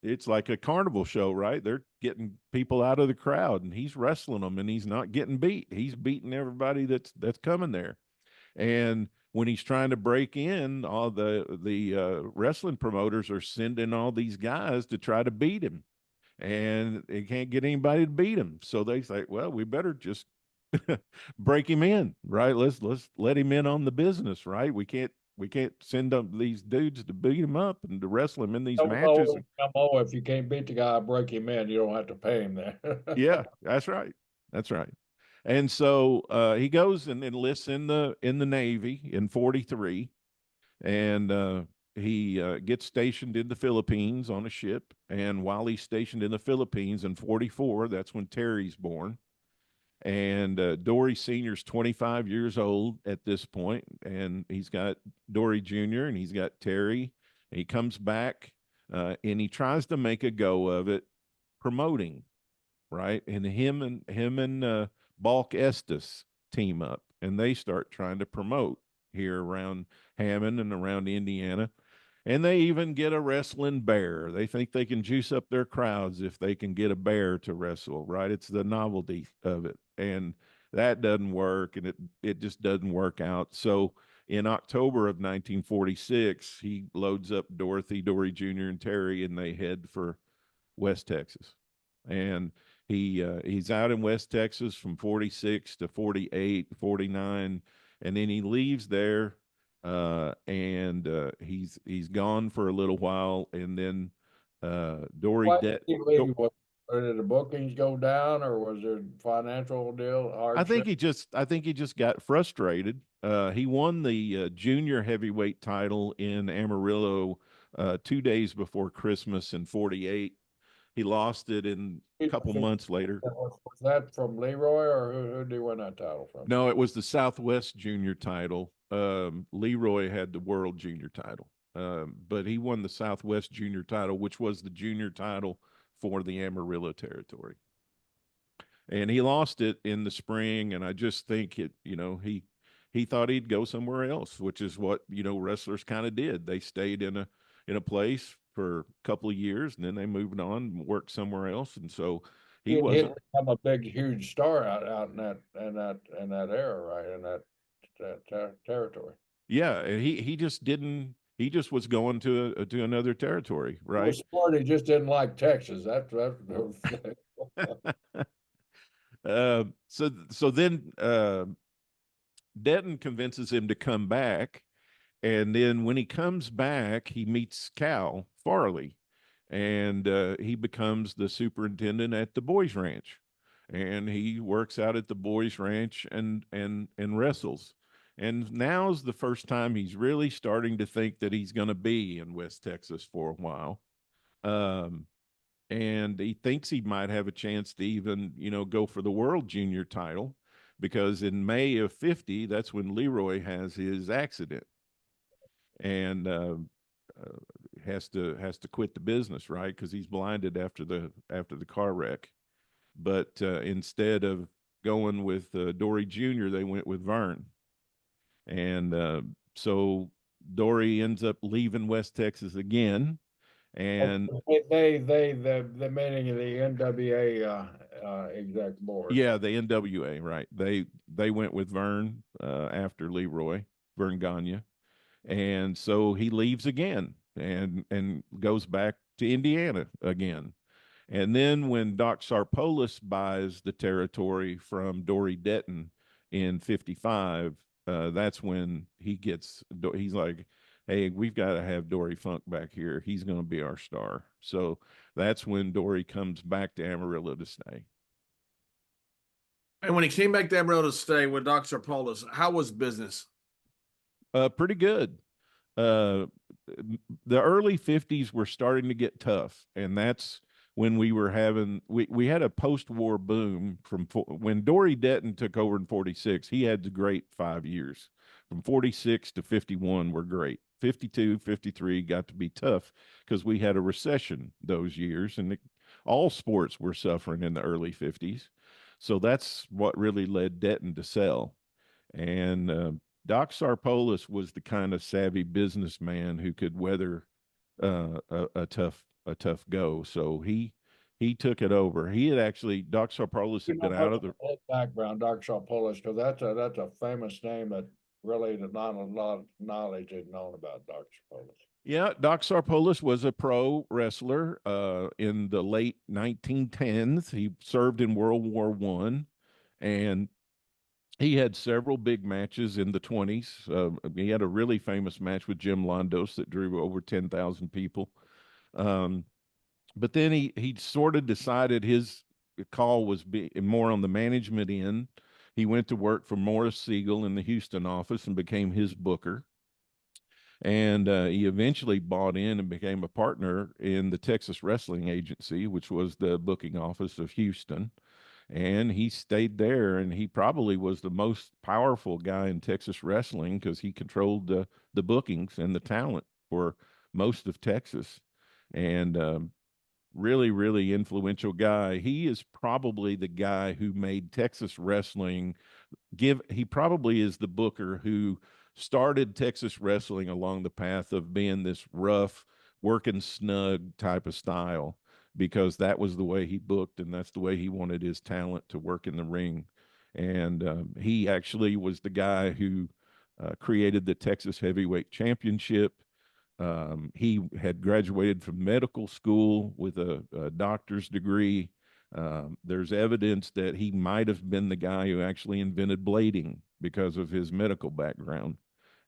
it's like a carnival show, right? They're getting people out of the crowd, and he's wrestling them, and he's not getting beat. He's beating everybody that's coming there. And when he's trying to break in, all the wrestling promoters are sending all these guys to try to beat him, and they can't get anybody to beat him. So they say, well, we better just break him in, right? Let's let him in on the business, right? We can't send up these dudes to beat him up and to wrestle him in these matches. If you can't beat the guy, break him in. You don't have to pay him there. Yeah, that's right. That's right. And so he goes and enlists in the Navy in 43, and he gets stationed in the Philippines on a ship. And while he's stationed in the Philippines in 44, that's when Terry's born. And Dory Sr.'s 25 years old at this point, and he's got Dory Jr. and he's got Terry. And he comes back and he tries to make a go of it promoting, right? And him and Balk Estes team up, and they start trying to promote here around Hammond and around Indiana. And they even get a wrestling bear. They think they can juice up their crowds if they can get a bear to wrestle, right? It's the novelty of it. And that doesn't work, and it just doesn't work out. So in October of 1946, he loads up Dorothy, Dory Jr., and Terry, and they head for West Texas. And he's out in West Texas from 46 to 48, 49, and then he leaves there, and he's gone for a little while, and then Dory Why did he leave? Did the bookings go down, or was there financial deal hardship? I think he just got frustrated. He won the junior heavyweight title in Amarillo 2 days before Christmas in 48. He lost it in a couple months later. Was that from Leroy, or who did he win that title from? No, it was the Southwest junior title. Leroy had the world junior title, but he won the Southwest junior title, which was the junior title for the Amarillo territory. And he lost it in the spring, and I just think he thought he'd go somewhere else, which is what wrestlers kind of did. They stayed in a place for a couple of years, and then they moved on and worked somewhere else. And so he wasn't become a big, huge star out in that era, right? In that territory. Yeah, and he just didn't. He just was going to another territory, right? He was smart. He just didn't like Texas. That's so then Denton convinces him to come back, and then when he comes back, he meets Cal Farley, and he becomes the superintendent at the Boys Ranch, and he works out at the Boys Ranch and wrestles. And now's the first time he's really starting to think that he's going to be in West Texas for a while. And he thinks he might have a chance to even, go for the world junior title, because in May of 50, that's when Leroy has his accident and has to quit the business, right? Because he's blinded after the car wreck. But instead of going with Dory Jr., they went with Vern, and so Dory ends up leaving West Texas again, and the meaning of the NWA exec board. yeah, the NWA, right? They went with Vern after Leroy, Vern Gagne, and so he leaves again and goes back to Indiana again. And then when Doc Sarpolis buys the territory from Dory Denton in 55, that's when he's like, hey, we've got to have Dory Funk back here. He's going to be our star. So that's when Dory comes back to Amarillo to stay. And when he came back to Amarillo to stay with Dr. Paulus, how was business? Pretty good. Uh, the early 50s were starting to get tough, and that's when we had a post-war boom from when Dory Denton took over in 46. He had the great 5 years from 46 to 51 were great. 52, 53 got to be tough because we had a recession those years, and all sports were suffering in the early 50s. So that's what really led Denton to sell. And Doc Sarpolis was the kind of savvy businessman who could weather a tough go. So he took it over. He had actually Doc Sarpolis had been out of the background, Dr. Sarpolis, because that's a famous name that really not a lot of knowledge is known about Dr. Sarpolis. Yeah, Doc Sarpolis was a pro wrestler in the late 1910s. He served in World War I, and he had several big matches in the 20s. He had a really famous match with Jim Londos that drew over 10,000 people. But then he sort of decided his call was more on the management end. He went to work for Morris Siegel in the Houston office and became his booker. And he eventually bought in and became a partner in the Texas Wrestling Agency, which was the booking office of Houston. And he stayed there, and he probably was the most powerful guy in Texas wrestling because he controlled the bookings and the talent for most of Texas. And really, really influential guy. He is probably the guy who made Texas wrestling he probably is the booker who started Texas wrestling along the path of being this rough, working snug type of style because that was the way he booked and that's the way he wanted his talent to work in the ring. And he actually was the guy who created the Texas Heavyweight Championship. He had graduated from medical school with a doctor's degree. There's evidence that he might have been the guy who actually invented blading because of his medical background.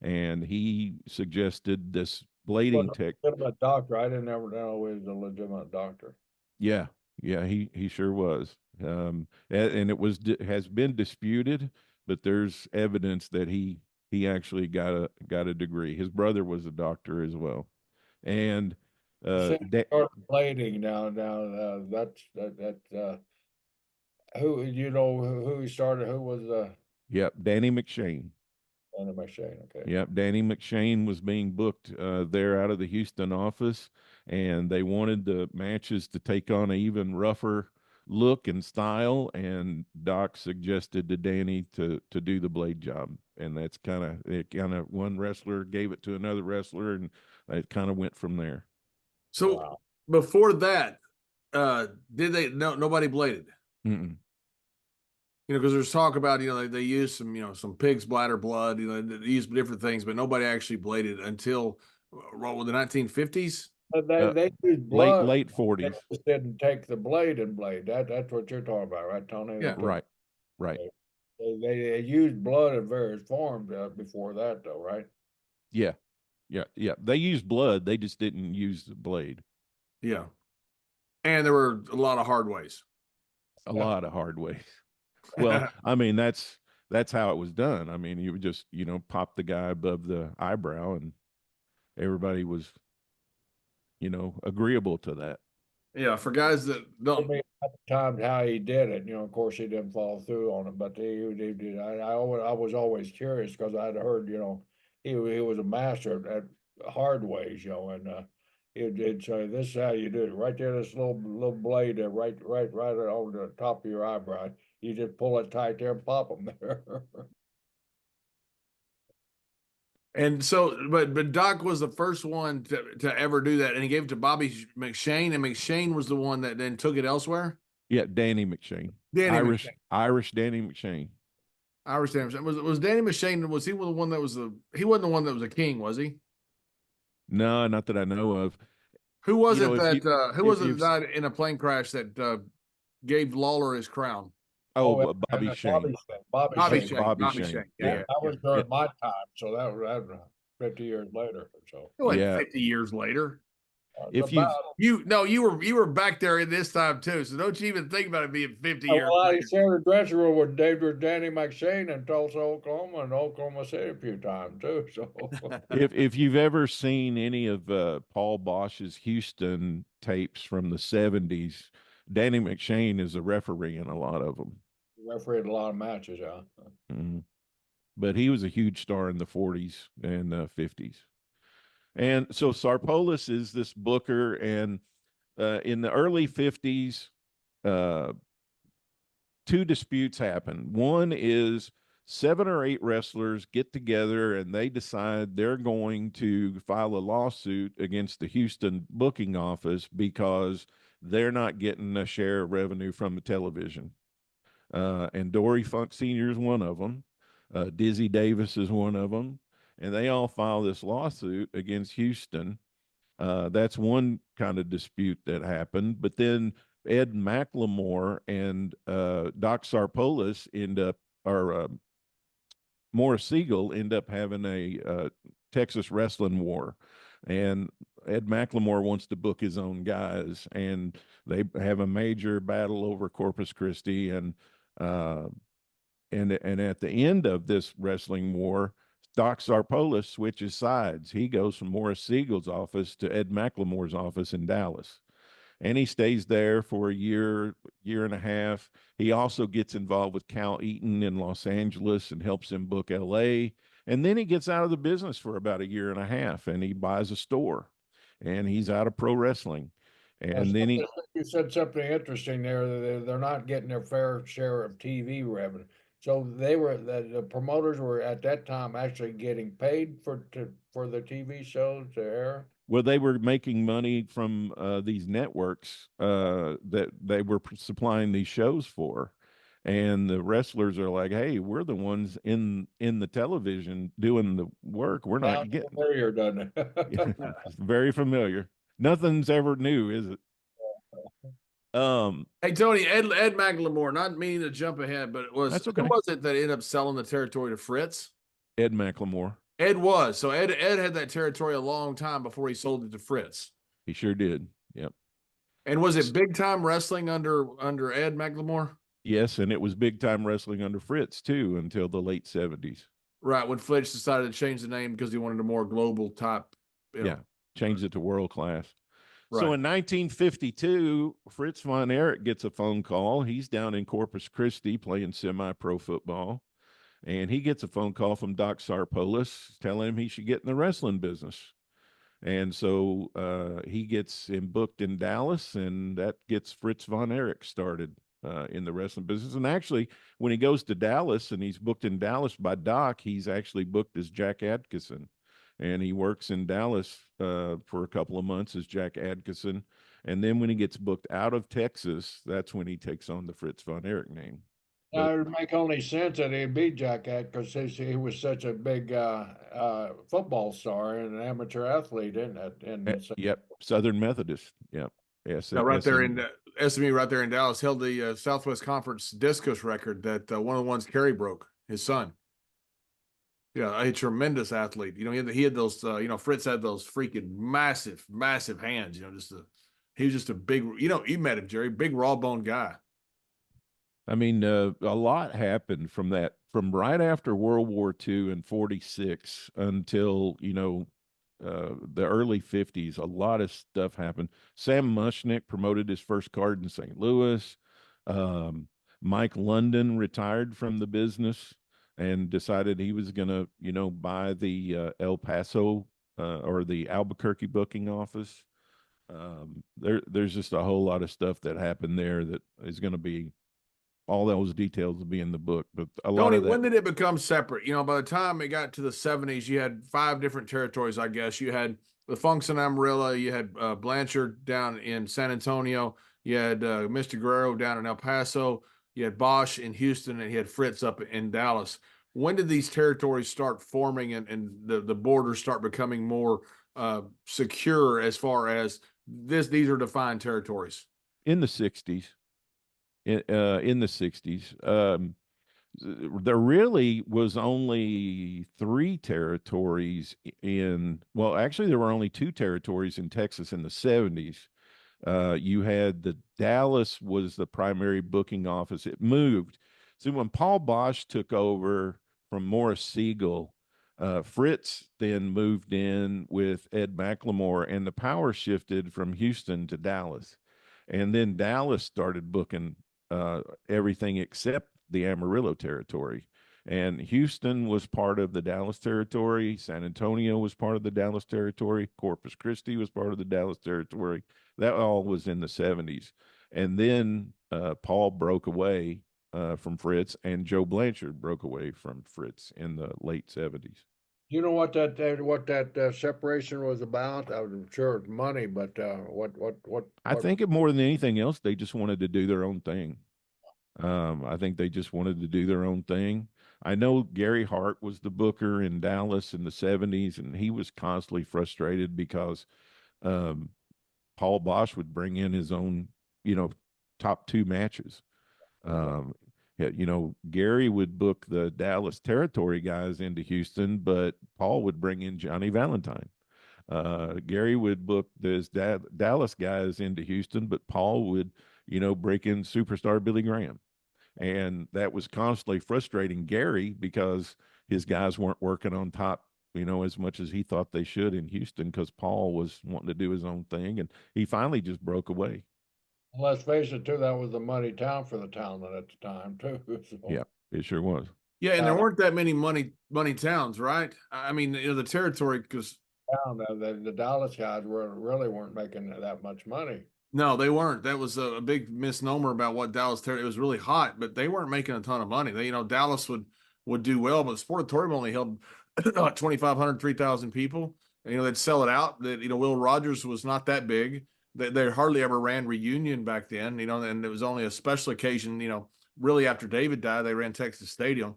And he suggested this blading tech. Legitimate doctor. I didn't ever know he was a legitimate doctor. Yeah, yeah, he sure was. And it has been disputed, but there's evidence that he actually got a degree. His brother was a doctor as well, and blading now. Who who he started? Who was yep, Danny McShane. Danny McShane? Okay. Yep, Danny McShane was being booked there out of the Houston office, and they wanted the matches to take on an even rougher look and style. And Doc suggested to Danny to do the blade job, and that's kind of one wrestler gave it to another wrestler, and it kind of went from there. So before that, did they nobody bladed? Mm-mm. You know, because there's talk about, you know, they used some pig's bladder blood, you know, they used different things, but nobody actually bladed until the 1950s. They used blood. Late 40s. They just didn't take the blade and blade. That's what you're talking about, right, Tony? Yeah, right. They used blood in various forms before that, though, right? Yeah. They used blood. They just didn't use the blade. Yeah, and there were a lot of hard ways. A lot of hard ways. Well, I mean, that's how it was done. I mean, you would just, pop the guy above the eyebrow and everybody was, agreeable to that. Yeah, for guys that don't. At the time, how he did it, of course, he didn't follow through on it, but he did. I was always curious because I'd heard, he was a master at hard ways, and it'd say, "This is how you do it." Right there, this little blade there, right on the top of your eyebrow. You just pull it tight there and pop them there. And so, but Doc was the first one to ever do that, and he gave it to Bobby McShane, and McShane was the one that then took it elsewhere. Yeah, Danny McShane. Danny Irish McShane. Irish Danny McShane. Irish Danny McShane. Was Danny McShane? Was he the one that was the? He wasn't the one that was a king, was he? No, not that I know of. Who was You it know, that? Who if was it you've that died in a plane crash that gave Lawler his crown? oh, And Bobby then Shane. Bobby Bobby Shane. Shane. Bobby Bobby Shane. Shane. Yeah, Yeah. that was Yeah. during my time, so that was 50 years later or so. It wasn't Yeah. 50 years later. If About, you You were back there in this time too, so don't you even think about it being 50 years well, I later. shared a dressing room with Danny McShane in Tulsa, Oklahoma, and Oklahoma City a few times too. So if you've ever seen any of Paul Bosch's Houston tapes from the 70s, Danny McShane is a referee in a lot of them. refereed a lot of matches, yeah. Mhm. But he was a huge star in the 40s and 50s. And so Sarpolis is this booker, and in the early 50s, uh, two disputes happen. One is 7 or 8 wrestlers get together and they decide they're going to file a lawsuit against the Houston booking office because they're not getting a share of revenue from the television. And Dory Funk Sr. is one of them. Dizzy Davis is one of them. And they all file this lawsuit against Houston. That's one kind of dispute that happened. But then Ed McLemore and Doc Sarpolis end up, or Morris Siegel end up having a Texas wrestling war. And Ed McLemore wants to book his own guys, and they have a major battle over Corpus Christi. Uh, and at the end of this wrestling war, Doc Sarpolis switches sides. He goes from Morris Siegel's office to Ed McLemore's office in Dallas. And he stays there for a year and a half. He also gets involved with Cal Eaton in Los Angeles and helps him book LA. And then he gets out of the business for about a year and a half, and he buys a store, and he's out of pro wrestling. And then You said something interesting there. They're not getting their fair share of TV revenue. So the promoters were at that time actually getting paid for the TV shows to air. well, they were making money from these networks that they were supplying these shows for, and the wrestlers are like, "Hey, we're the ones in the television doing the work. We're not Sounds getting." familiar, doesn't it? It's very familiar. Nothing's ever new, is it? Hey Tony, Ed McLemore, not meaning to jump ahead, but That's who okay. was it that ended up selling the territory to Fritz? Ed McLemore. Ed was. So Ed had that territory a long time before he sold it to Fritz. He sure did. Yep. And was it big time wrestling under Ed McLemore? Yes, and it was big time wrestling under Fritz too until the late 70s. Right, when Fritz decided to change the name because he wanted a more global type. Yeah, changed it to world class. Right. So in 1952, Fritz von Erich gets a phone call. He's down in Corpus Christi playing semi-pro football, and he gets a phone call from Doc Sarpolis telling him he should get in the wrestling business. And so he gets him booked in Dallas, and that gets Fritz von Erich started in the wrestling business. And actually, when he goes to Dallas and he's booked in Dallas by Doc, he's actually booked as Jack Adkisson. And he works in Dallas for a couple of months as Jack Adkisson. And then when he gets booked out of Texas, that's when he takes on the Fritz von Erich name. Now, it would make only sense that he'd be Jack Cat because he was such a big football star and an amateur athlete, isn't it? And Yep, Southern Methodist. Yep. Yes, no, right there in SMU, right there in Dallas, held the Southwest Conference discus record that one of the ones Kerry broke, his son. Yeah, a tremendous athlete. You know, he had those. Fritz had those freaking massive hands. You know, he was just a big. You know, you met him, Jerry, big raw bone guy. I mean, a lot happened from right after World War II in 46 until, the early 50s. A lot of stuff happened. Sam Mushnick promoted his first card in St. Louis. Mike London retired from the business and decided he was going to, buy the El Paso or the Albuquerque booking office. There's just a whole lot of stuff that happened there that is going to be, all those details will be in the book, but a lot Tony, of that. when did it become separate? By the time it got to the 70s, you had 5 different territories, I guess. You had the Funks in Amarillo, you had Blanchard down in San Antonio, you had Mr. Guerrero down in El Paso, you had Bosch in Houston, and you had Fritz up in Dallas. When did these territories start forming and the borders start becoming more secure as far as these are defined territories? In the 60s. In the 60s. There really was only 3 territories well, actually, there were only 2 territories in Texas in the 70s. You had Dallas was the primary booking office. It moved. So when Paul Bosch took over from Morris Siegel, Fritz then moved in with Ed McLemore, and the power shifted from Houston to Dallas. And then Dallas started booking everything except the Amarillo territory. And Houston was part of the Dallas territory. San Antonio was part of the Dallas territory. Corpus Christi was part of the Dallas territory. That all was in the 70s. And then Paul broke away from Fritz, and Joe Blanchard broke away from Fritz in the late 70s. You know what that separation was about? I'm sure it's money, but I think it more than anything else, they just wanted to do their own thing. I think they just wanted to do their own thing. I know Gary Hart was the booker in Dallas in the 70s, and he was constantly frustrated because um, Paul Bosch would bring in his own, top 2 matches. Gary would book the Dallas territory guys into Houston, but Paul would bring in Johnny Valentine. Gary would book those Dallas guys into Houston, but Paul would, break in superstar Billy Graham. And that was constantly frustrating Gary because his guys weren't working on top, as much as he thought they should in Houston, because Paul was wanting to do his own thing. And he finally just broke away. let's face it, too, that was the money town for the town at the time, too. So. Yeah, it sure was. Yeah, and there weren't that many money towns, right? I mean, the territory, because the Dallas guys really weren't making that much money. no, they weren't. That was a big misnomer about what Dallas territory. It was really hot, but they weren't making a ton of money. Dallas would do well, but the Sportatorium only held 2,500, 3,000 people. And, they'd sell it out. That Will Rogers was not that big. They hardly ever ran Reunion back then. And it was only a special occasion. Really after David died, they ran Texas Stadium.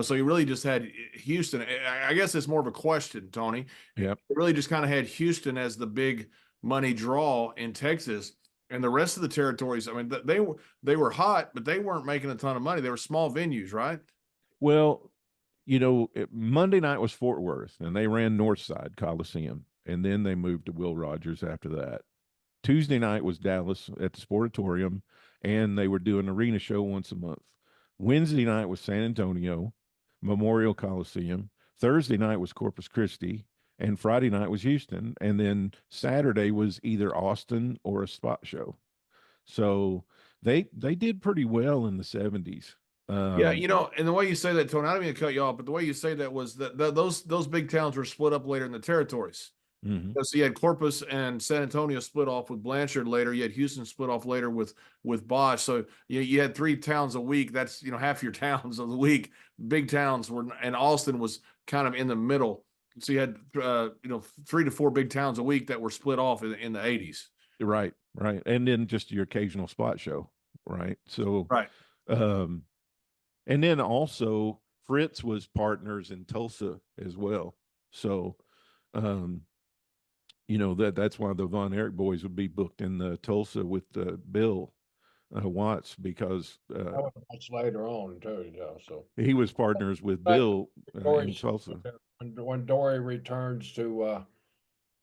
So you really just had Houston. I guess it's more of a question, Tony. Yep. It really just kind of had Houston as the big money draw in Texas, and the rest of the territories. I mean, they were hot, but they weren't making a ton of money. They were small venues, right? Well, Monday night was Fort Worth, and they ran Northside Coliseum, and then they moved to Will Rogers after that. Tuesday night was Dallas at the Sportatorium, and they were doing an arena show once a month. Wednesday night was San Antonio, Memorial Coliseum. Thursday night was Corpus Christi, and Friday night was Houston, and then Saturday was either Austin or a spot show. So they did pretty well in the 70s. Yeah, and the way you say that, Tony, I don't mean to cut you off, but the way you say that was that those big towns were split up later in the territories. Mm-hmm. So you had Corpus and San Antonio split off with Blanchard later. You had Houston split off later with Bosch. So you had 3 towns a week. That's half your towns of the week. Big towns were, and Austin was kind of in the middle. So you had 3 to 4 big towns a week that were split off in the 80s. Right, and then just your occasional spot show, right? So right. And then also Fritz was partners in Tulsa as well. So that's why the Von Erich boys would be booked in the Tulsa with Bill Watts, because that was much later on too. Yeah, so he was partners with Bill in Tulsa. When Dory returns to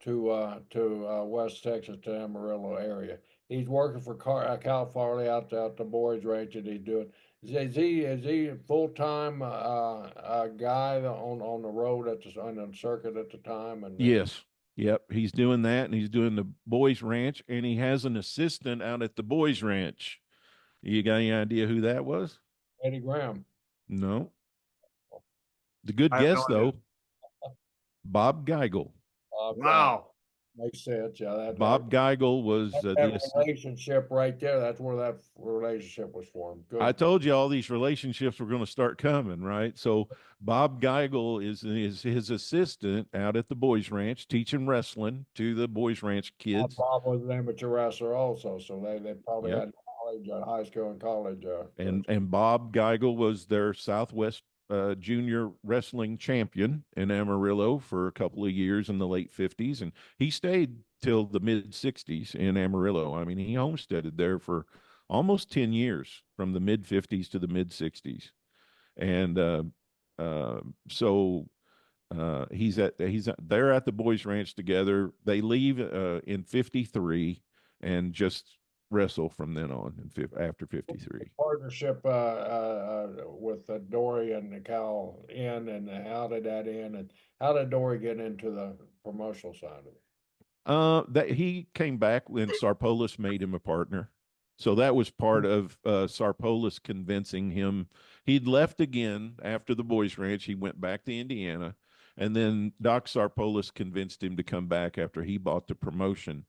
West Texas, to Amarillo area, he's working for Cal Farley out the boys' ranch that he's doing. Is he a full-time guy on the road on the circuit at the time? And yes. Yep, he's doing that, and he's doing the boys' ranch, and he has an assistant out at the boys' ranch. You got any idea who that was? Eddie Graham. No. The good guess, though, Bob Geigel. Wow. Makes sense. Yeah, Bob Geigel was that relationship right there. That's where that relationship was formed. Good. I told you all these relationships were going to start coming, right? So Bob Geigel is his assistant out at the boys ranch teaching wrestling to the boys ranch kids. Bob was an amateur wrestler also, so they probably Yep. had college, high school and college. And Bob Geigel was their Southwest junior wrestling champion in Amarillo for a couple of years in the late 50s, and he stayed till the mid 60s in Amarillo. I mean, he homesteaded there for almost 10 years from the mid 50s to the mid 60s. And uh, so they're at the boys ranch together. They leave in 53 and just wrestle from then on after 53. Partnership with Dory and Cal in, and how did that end, and how did Dory get into the promotional side of it? That he came back when Sarpolis made him a partner. So that was part of Sarpolis convincing him. He'd left again after the boys ranch. He went back to Indiana, and then Doc Sarpolis convinced him to come back after he bought the promotion.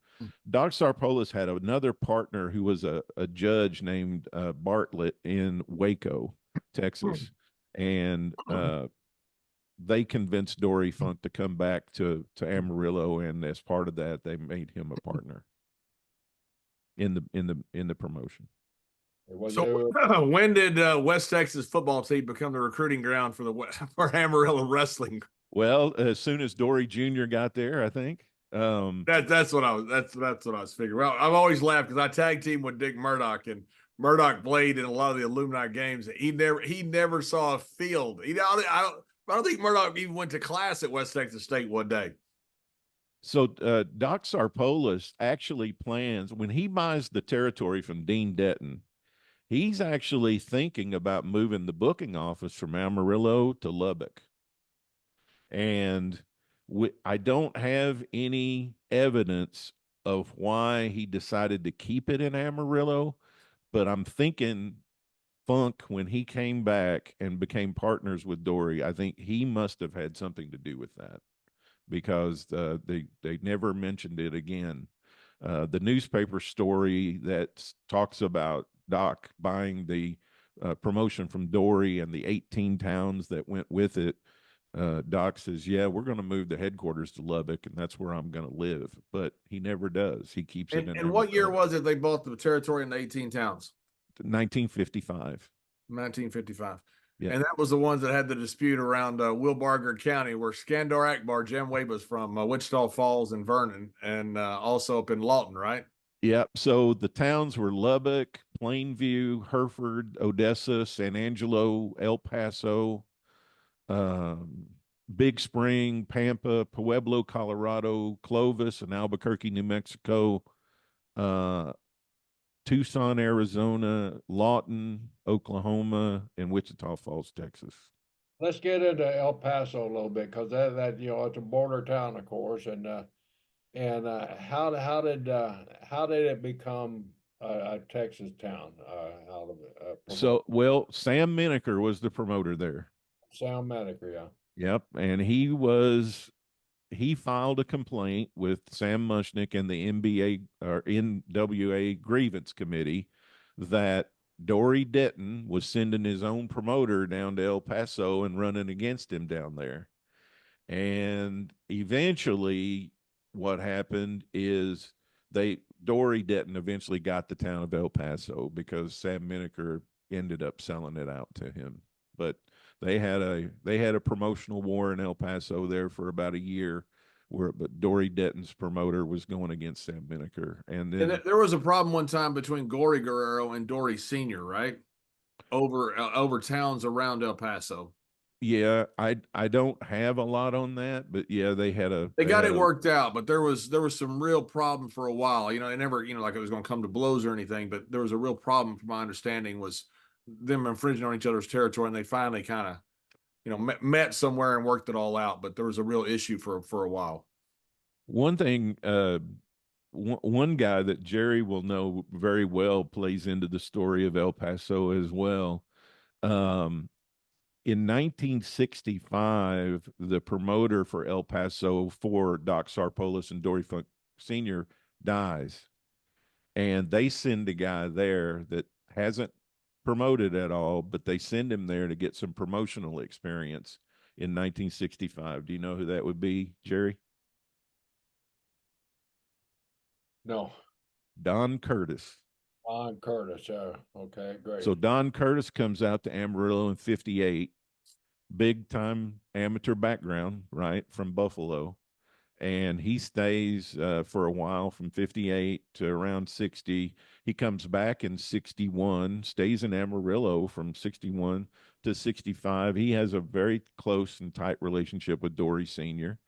Doc Sarpolis had another partner who was a judge named Bartlett in Waco, Texas, and they convinced Dory Funk to come back to Amarillo, and as part of that, they made him a partner in the promotion. So when did West Texas football team become the recruiting ground for Amarillo wrestling? Well, as soon as Dory Jr. got there, I think. That's what I was figuring. Well, I've always laughed because I tag team with Dick Murdoch, and Murdoch played in a lot of the alumni games. He never saw a field. I don't think Murdoch even went to class at West Texas State one day. So Doc Sarpolis actually plans, when he buys the territory from Dean Detton, he's actually thinking about moving the booking office from Amarillo to Lubbock. And I don't have any evidence of why he decided to keep it in Amarillo, but I'm thinking Funk, when he came back and became partners with Dory, I think he must have had something to do with that, because they never mentioned it again. The newspaper story that talks about Doc buying the promotion from Dory and the 18 towns that went with it, Doc says, yeah, we're going to move the headquarters to Lubbock, and that's where I'm going to live. But he never does. He keeps it in. And what year was it they bought the territory in the 18 towns? 1955. 1955. Yeah. And that was the ones that had the dispute around Wilbarger County, where Skandar Akbar, Jim Wade, was from Wichita Falls and Vernon, and also up in Lawton, right? Yeah. So the towns were Lubbock, Plainview, Hereford, Odessa, San Angelo, El Paso, Big Spring, Pampa, Pueblo, Colorado, Clovis, and Albuquerque, New Mexico, Tucson, Arizona, Lawton, Oklahoma, and Wichita Falls, Texas. Let's get into El Paso a little bit, because that it's a border town, of course, and how did it become a Texas town out of it? So, well, Sam Menaker was the promoter there. Sam Menaker, yeah. Yep, and he filed a complaint with Sam Mushnick and the NWA grievance committee that Dory Detton was sending his own promoter down to El Paso and running against him down there. And eventually what happened is Dory Detton eventually got the town of El Paso because Sam Menaker ended up selling it out to him. But they had a promotional war in El Paso there for about a year, but Dory Detton's promoter was going against Sam Menaker, and then there was a problem one time between Gory Guerrero and Dory Senior, right? Over towns around El Paso. Yeah, I don't have a lot on that, but yeah, they got it worked out, but there was some real problem for a while. It never, like it was going to come to blows or anything, but there was a real problem, from my understanding, was them infringing on each other's territory, and they finally kind of, met somewhere and worked it all out. But there was a real issue for a while. One thing, one guy that Jerry will know very well plays into the story of El Paso as well. In 1965, the promoter for El Paso for Doc Sarpolis and Dory Funk Sr. dies, and they send a guy there that hasn't promoted at all, but they send him there to get some promotional experience in 1965. Do you know who that would be, Jerry? No. Don Curtis. Don Curtis. Okay, great. So Don Curtis comes out to Amarillo in 58, big time amateur background, right, from Buffalo. And he stays for a while from 58 to around 60. He comes back in 61, stays in Amarillo from 61 to 65. He has a very close and tight relationship with Dory Sr.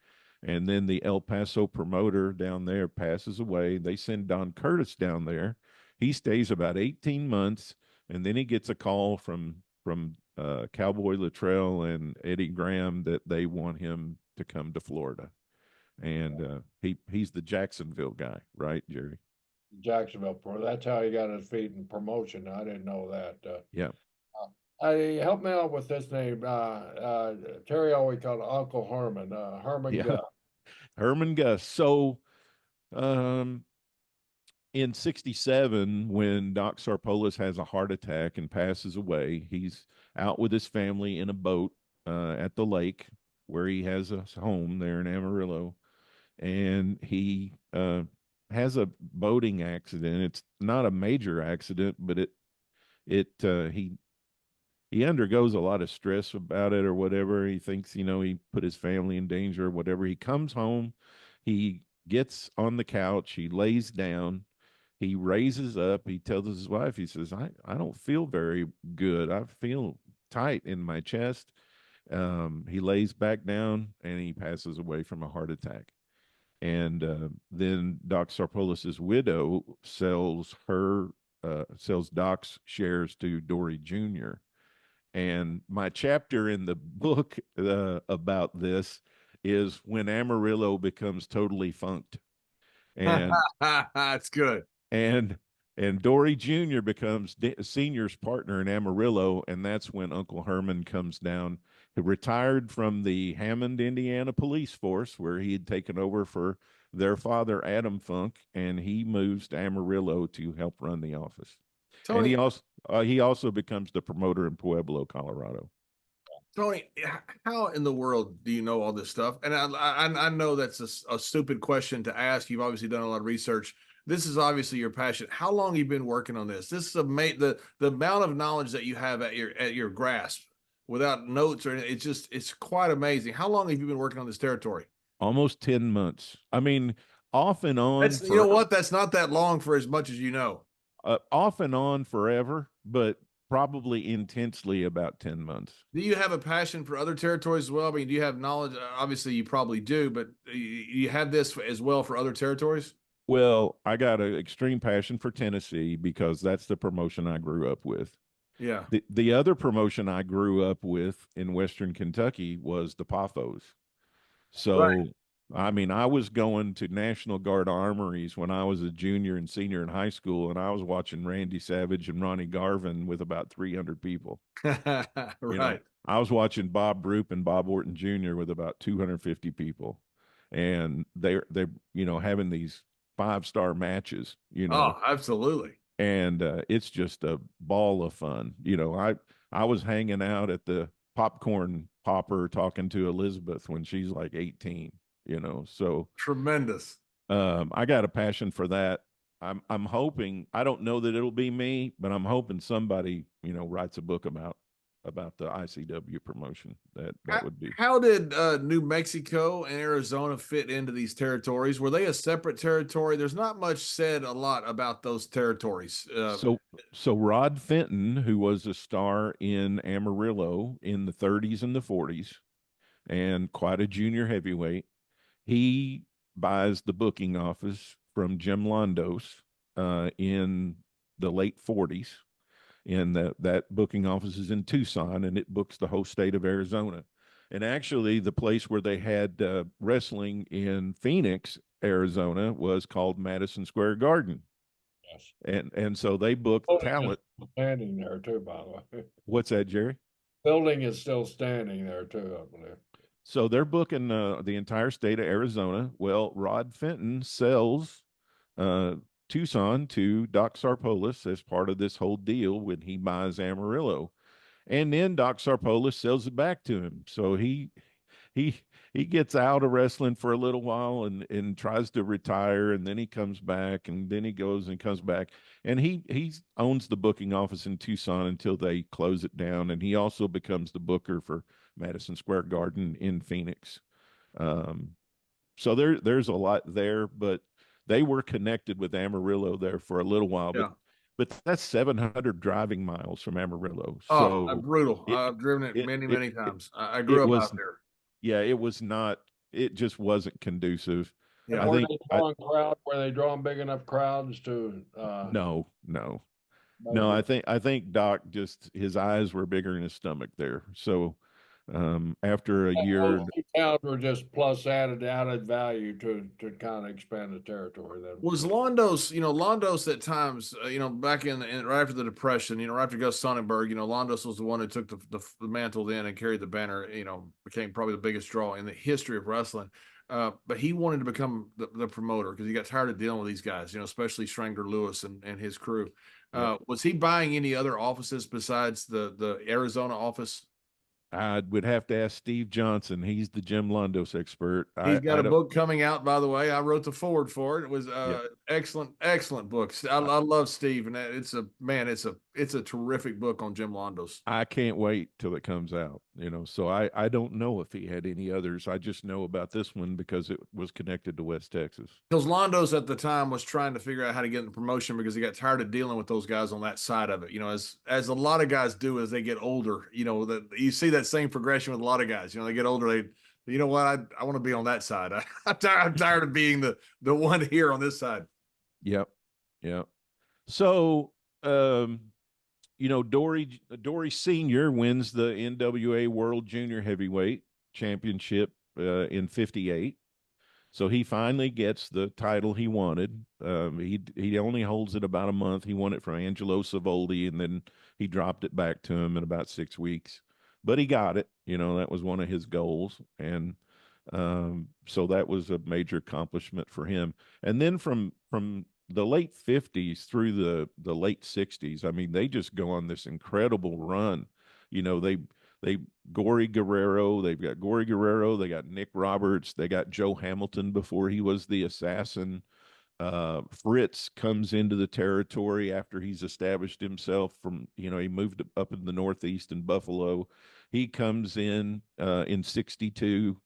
And then the El Paso promoter down there passes away. They send Don Curtis down there. He stays about 18 months, and then he gets a call from Cowboy Luttrell and Eddie Graham that they want him to come to Florida. And he's the Jacksonville guy, right, Jerry? Jacksonville. That's how he got his feet in promotion. I didn't know that. Yeah. Help me out with this name. Terry always called Uncle Herman. Herman Gus. Herman Gus. So in 67, when Doc Sarpolis has a heart attack and passes away, he's out with his family in a boat at the lake where he has a home there in Amarillo. And he has a boating accident. It's not a major accident, but he undergoes a lot of stress about it or whatever. He thinks, he put his family in danger or whatever. He comes home, he gets on the couch, he lays down, he raises up, he tells his wife, he says, I don't feel very good. I feel tight in my chest. He lays back down and he passes away from a heart attack. And then Doc Sarpolis's widow sells Doc's shares to Dory Jr. And my chapter in the book about this is when Amarillo becomes totally funked, and that's good. And Dory Jr. becomes Senior's partner in Amarillo, and that's when Uncle Herman comes down. He retired from the Hammond, Indiana police force, where he had taken over for their father, Adam Funk, and he moves to Amarillo to help run the office. Tony, And he also becomes the promoter in Pueblo, Colorado. Tony, how in the world do you know all this stuff? And I know that's a stupid question to ask. You've obviously done a lot of research. This is obviously your passion. How long have you been working on this? This is the amount of knowledge that you have at your grasp without notes or it's quite amazing. How long have you been working on this territory? Almost 10 months. I mean, off and on. You know what? That's not that long for as much as you know. Off and on forever, but probably intensely about 10 months. Do you have a passion for other territories as well? I mean, do you have knowledge? Obviously, you probably do, but you have this as well for other territories? Well, I got an extreme passion for Tennessee because that's the promotion I grew up with. Yeah. The other promotion I grew up with in Western Kentucky was the Paphos. So, right. I mean, I was going to National Guard armories when I was a junior and senior in high school, and I was watching Randy Savage and Ronnie Garvin with about 300 people. Right. I was watching Bob Roop and Bob Orton Jr. with about 250 people, and they're having these 5-star matches. Oh, absolutely. And it's just a ball of fun. I was hanging out at the popcorn popper talking to Elizabeth when she's like 18. So tremendous. I got a passion for that. I'm hoping, I don't know that it'll be me, but I'm hoping somebody, writes a book about the ICW promotion. That would be. How did New Mexico and Arizona fit into these territories? Were they a separate territory? There's not much said a lot about those territories. So Rod Fenton, who was a star in Amarillo in the 30s and the 40s, and quite a junior heavyweight, he buys the booking office from Jim Londos in the late 40s. And that booking office is in Tucson, and it books the whole state of Arizona. And actually, the place where they had wrestling in Phoenix, Arizona, was called Madison Square Garden. Yes. And so they booked talent. Standing there too, by the way. What's that, Jerry? Building is still standing there too, I believe. So they're booking the entire state of Arizona. Well, Rod Fenton sells uh, Tucson to Doc Sarpolis as part of this whole deal when he buys Amarillo. And then Doc Sarpolis sells it back to him. So he he gets out of wrestling for a little while and tries to retire, and then he comes back, and then he goes and comes back, and he owns the booking office in Tucson until they close it down, and he also becomes the booker for Madison Square Garden in Phoenix. um so there's a lot there, but they were connected with Amarillo there for a little while, Yeah. but that's 700 driving miles from Amarillo. Oh, So brutal. it I've driven it it many, it many it, times. I it grew up was, out there. yeah, it was not, it just wasn't conducive. And Yeah. I were think they drawing crowd? Were they drawing big enough crowds to no, no, make no. it? I think Doc just, his eyes were bigger than his stomach there. So after a Those year, two towns were just plus added value to kind of expand the territory. Then Was Londos, Londos at times, back right after the Depression, right after Gus Sonnenberg, Londos was the one who took the mantle then and carried the banner, became probably the biggest draw in the history of wrestling. But he wanted to become the promoter because he got tired of dealing with these guys, especially Strangler Lewis and his crew. yep. Was he buying any other offices besides the Arizona office? I would have to ask Steve Johnson. He's the Jim Londos expert. He's got I a don't. book coming out, by the way. I wrote the forward for it. It was Yep. excellent, excellent book. I love Steve, and it's a terrific book on Jim Londos. I can't wait till it comes out, So I don't know if he had any others. I just know about this one because it was connected to West Texas. Because Londos at the time was trying to figure out how to get in the promotion because he got tired of dealing with those guys on that side of it. As a lot of guys do as they get older. That you see that same progression with a lot of guys. They get older. You know what? I want to be on that side. I'm tired of being the one here on this side. Yep. Yep. So, Dory Senior wins the NWA World Junior Heavyweight Championship in '58. So he finally gets the title he wanted. He only holds it about a month. He won it from Angelo Savoldi, and then he dropped it back to him in about 6 weeks. But he got it. That was one of his goals, and so that was a major accomplishment for him. And then from the late '50s through the late '60s, I mean, they just go on this incredible run. They Gory Guerrero, they've got Gory Guerrero, they got Nick Roberts, they got Joe Hamilton before he was the assassin. Fritz comes into the territory after he's established himself he moved up in the Northeast in Buffalo. He comes in '62.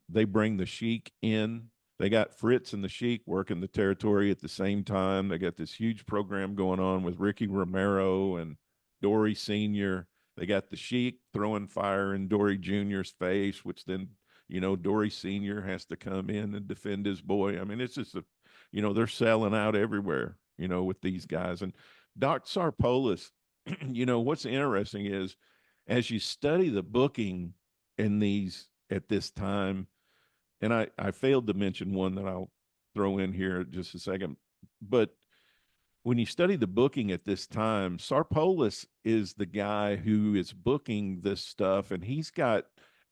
They bring the Sheik in. They got Fritz and the Sheik working the territory at the same time. They got this huge program going on with Ricky Romero and Dory Sr. They got the Sheik throwing fire in Dory Jr.'s face, which then, Dory Sr. has to come in and defend his boy. I mean, it's just they're selling out everywhere, with these guys. And Doc Sarpolis, what's interesting is as you study the booking in these at this time, and I failed to mention one that I'll throw in here in just a second, but when you study the booking at this time, Sarpolis is the guy who is booking this stuff, and he's got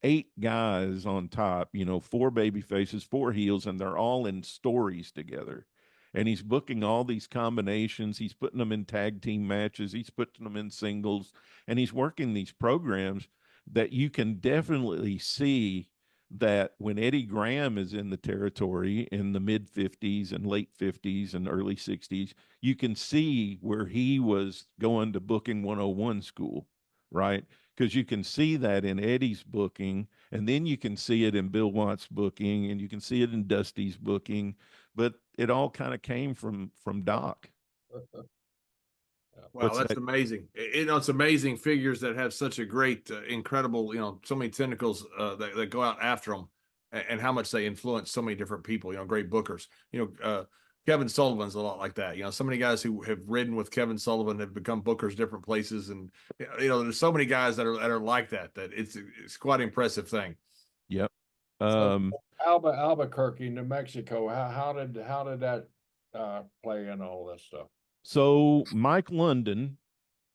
8 guys on top, 4 baby faces, 4 heels, and they're all in stories together. And he's booking all these combinations. He's putting them in tag team matches. He's putting them in singles, and he's working these programs that you can definitely see that when Eddie Graham is in the territory in the mid '50s and late '50s and early '60s, you can see where he was going to booking 101 school, right? Because you can see that in Eddie's booking, and then you can see it in Bill Watts' booking, and you can see it in Dusty's booking, but it all kind of came from Doc. Wow, What's that's that? amazing. It's amazing figures that have such a great, incredible, so many tentacles that go out after them, and how much they influence so many different people. Great bookers. Kevin Sullivan's a lot like that. So many guys who have ridden with Kevin Sullivan have become bookers different places, and there's so many guys that are like that. That it's quite an impressive thing. Yep. So Albuquerque, New Mexico. How did that play in all this stuff? So Mike London,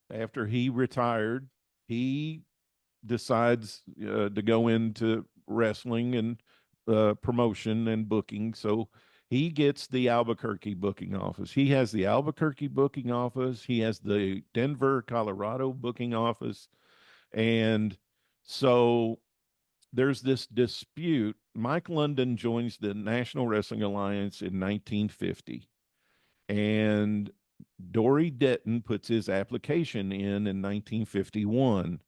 after he retired, he decides to go into wrestling and promotion and booking. So he gets the Albuquerque booking office. He has the Albuquerque booking office. He has the Denver, Colorado booking office. And so there's this dispute. Mike London joins the National Wrestling Alliance in 1950. And Dory Denton puts his application in 1951.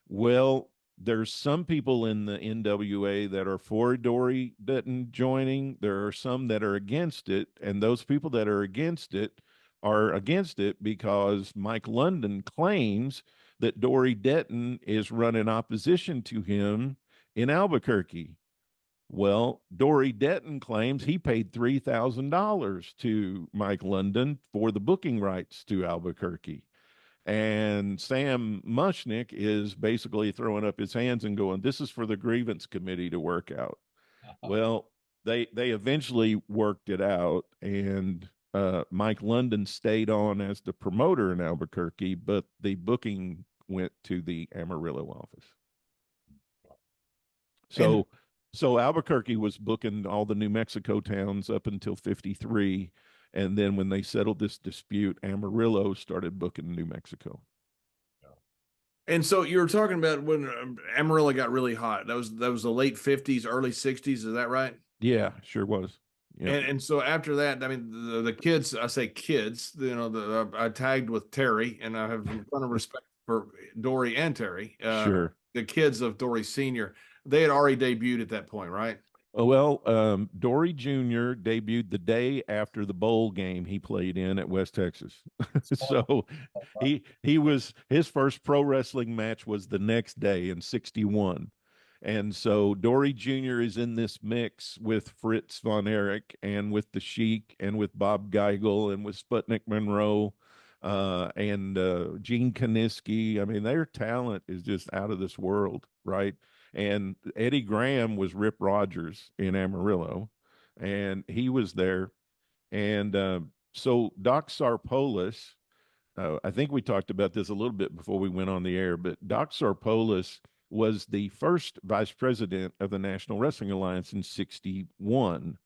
Well, there's some people in the NWA that are for Dory Denton joining. There are some that are against it, and those people that are against it because Mike London claims that Dory Denton is running opposition to him in Albuquerque. Well, Dory Denton claims he paid $3,000 to Mike London for the booking rights to Albuquerque. And Sam Mushnick is basically throwing up his hands and going, "This is for the grievance committee to work out." Well, they eventually worked it out, and Mike London stayed on as the promoter in Albuquerque, but the booking went to the Amarillo office. So Albuquerque was booking all the New Mexico towns up until 53. And then when they settled this dispute, Amarillo started booking New Mexico. And so you were talking about when Amarillo got really hot. That was the late 50s, early 60s. Is that right? Yeah, sure was. Yeah. And so after that, I mean, the kids, I say kids, I tagged with Terry, and I have a ton of respect for Dory and Terry. Sure. The kids of Dory Sr., they had already debuted at that point, right? Oh, well, Dory Jr. debuted the day after the bowl game he played in at West Texas. So his first pro wrestling match was the next day in 61. And so Dory Jr. is in this mix with Fritz von Erich and with the Sheik and with Bob Geigel and with Sputnik Monroe and Gene Kaniski. I mean, their talent is just out of this world, right? And Eddie Graham was Rip Rogers in Amarillo, and he was there. And so Doc Sarpolis, I think we talked about this a little bit before we went on the air, but Doc Sarpolis was the first vice president of the National Wrestling Alliance in 61.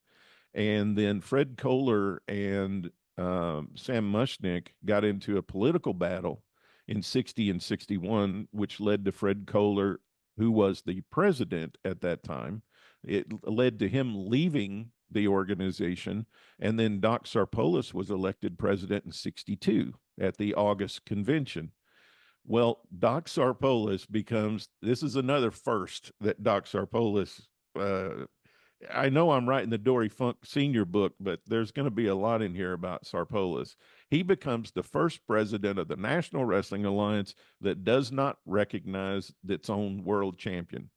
And then Fred Kohler and Sam Mushnick got into a political battle in 60 and 61, which led to Fred Kohler, who was the president at that time. It led to him leaving the organization. And then Doc Sarpolis was elected president in 62 at the August convention. Well, Doc Sarpolis this is another first that Doc Sarpolis, I know I'm writing the Dory Funk Sr. book, but there's going to be a lot in here about Sarpolis. He becomes the first president of the National Wrestling Alliance that does not recognize its own world champion.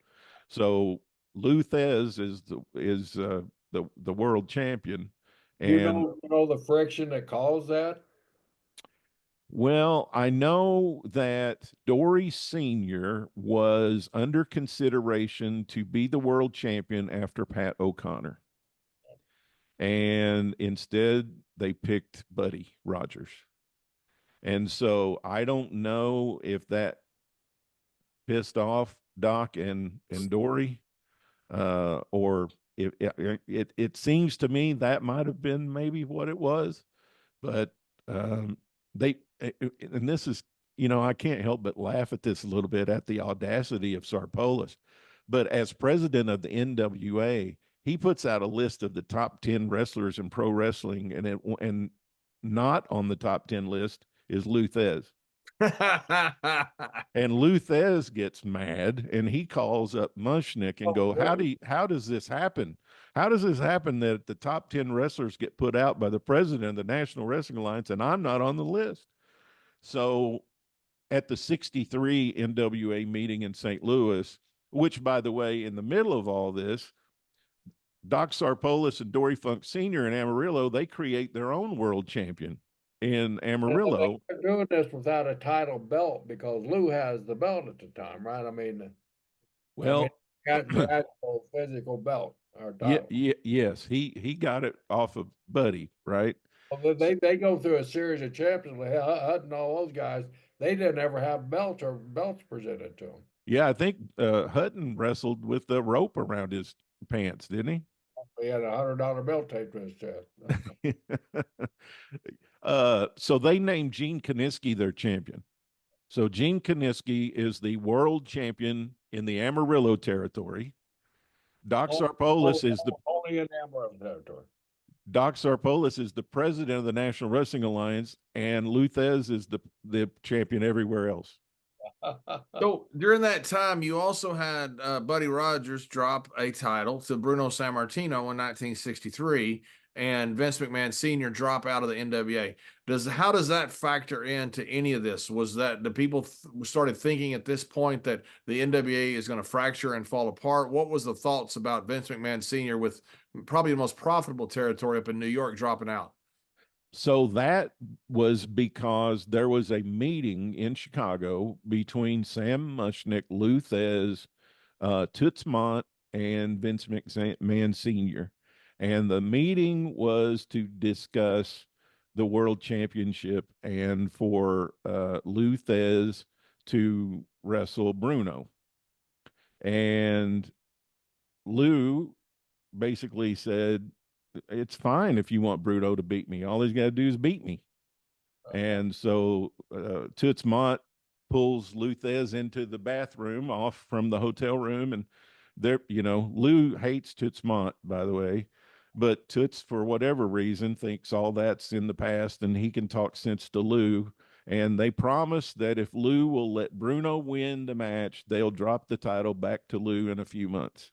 So Lou Thez is the world champion. And you know the friction that caused that? Well, I know that Dory Sr. was under consideration to be the world champion after Pat O'Connor. And instead, they picked Buddy Rogers. And so I don't know if that pissed off Doc and Dory, or if it seems to me that might have been maybe what it was. But and this is, I can't help but laugh at this a little bit at the audacity of Sarpolis. But as president of the NWA, he puts out a list of the top 10 wrestlers in pro wrestling, and not on the top 10 list is Lou Thez. And Lou Thez gets mad, and he calls up Mushnick and how does this happen? How does this happen that the top 10 wrestlers get put out by the president of the National Wrestling Alliance and I'm not on the list? So at the 63 NWA meeting in St. Louis, which, by the way, in the middle of all this, Doc Sarpolis and Dory Funk Sr. in Amarillo, they create their own world champion in Amarillo. They're doing this without a title belt because Lou has the belt at the time, right? I mean, got the actual physical belt. Yes, he got it off of Buddy, right? Well, they go through a series of champions with Hud and all those guys. They didn't ever have belts presented to them. Yeah, I think Hutton wrestled with the rope around his pants, didn't he? He had $100 belt taped to his chest. So they named Gene Kiniski their champion. So Gene Kiniski is the world champion in the Amarillo territory. Doc Sarpolis is the Only in Amarillo territory. Doc Sarpolis is the president of the National Wrestling Alliance, and Luthez is the champion everywhere else. So during that time, you also had Buddy Rogers drop a title to Bruno Sammartino in 1963, and Vince McMahon Sr. drop out of the NWA. How does that factor into any of this? Was that the people started thinking at this point that the NWA is going to fracture and fall apart? What was the thoughts about Vince McMahon Sr. with probably the most profitable territory up in New York dropping out? So that was because there was a meeting in Chicago between Sam Mushnick, Luthez, Toots Mondt, and Vince McMahon Sr. And the meeting was to discuss the world championship and for Luthez to wrestle Bruno. And Lou basically said, it's fine if you want Bruno to beat me. All he's got to do is beat me. And so Toots Mondt pulls Luthez into the bathroom off from the hotel room. And there, Lou hates Toots Mondt, by the way, but Toots, for whatever reason, thinks all that's in the past and he can talk sense to Lou. And they promise that if Lou will let Bruno win the match, they'll drop the title back to Lou in a few months.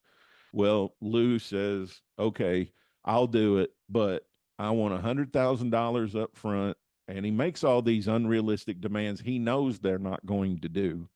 Well, Lou says, okay, I'll do it, but I want $100,000 up front. And he makes all these unrealistic demands he knows they're not going to do.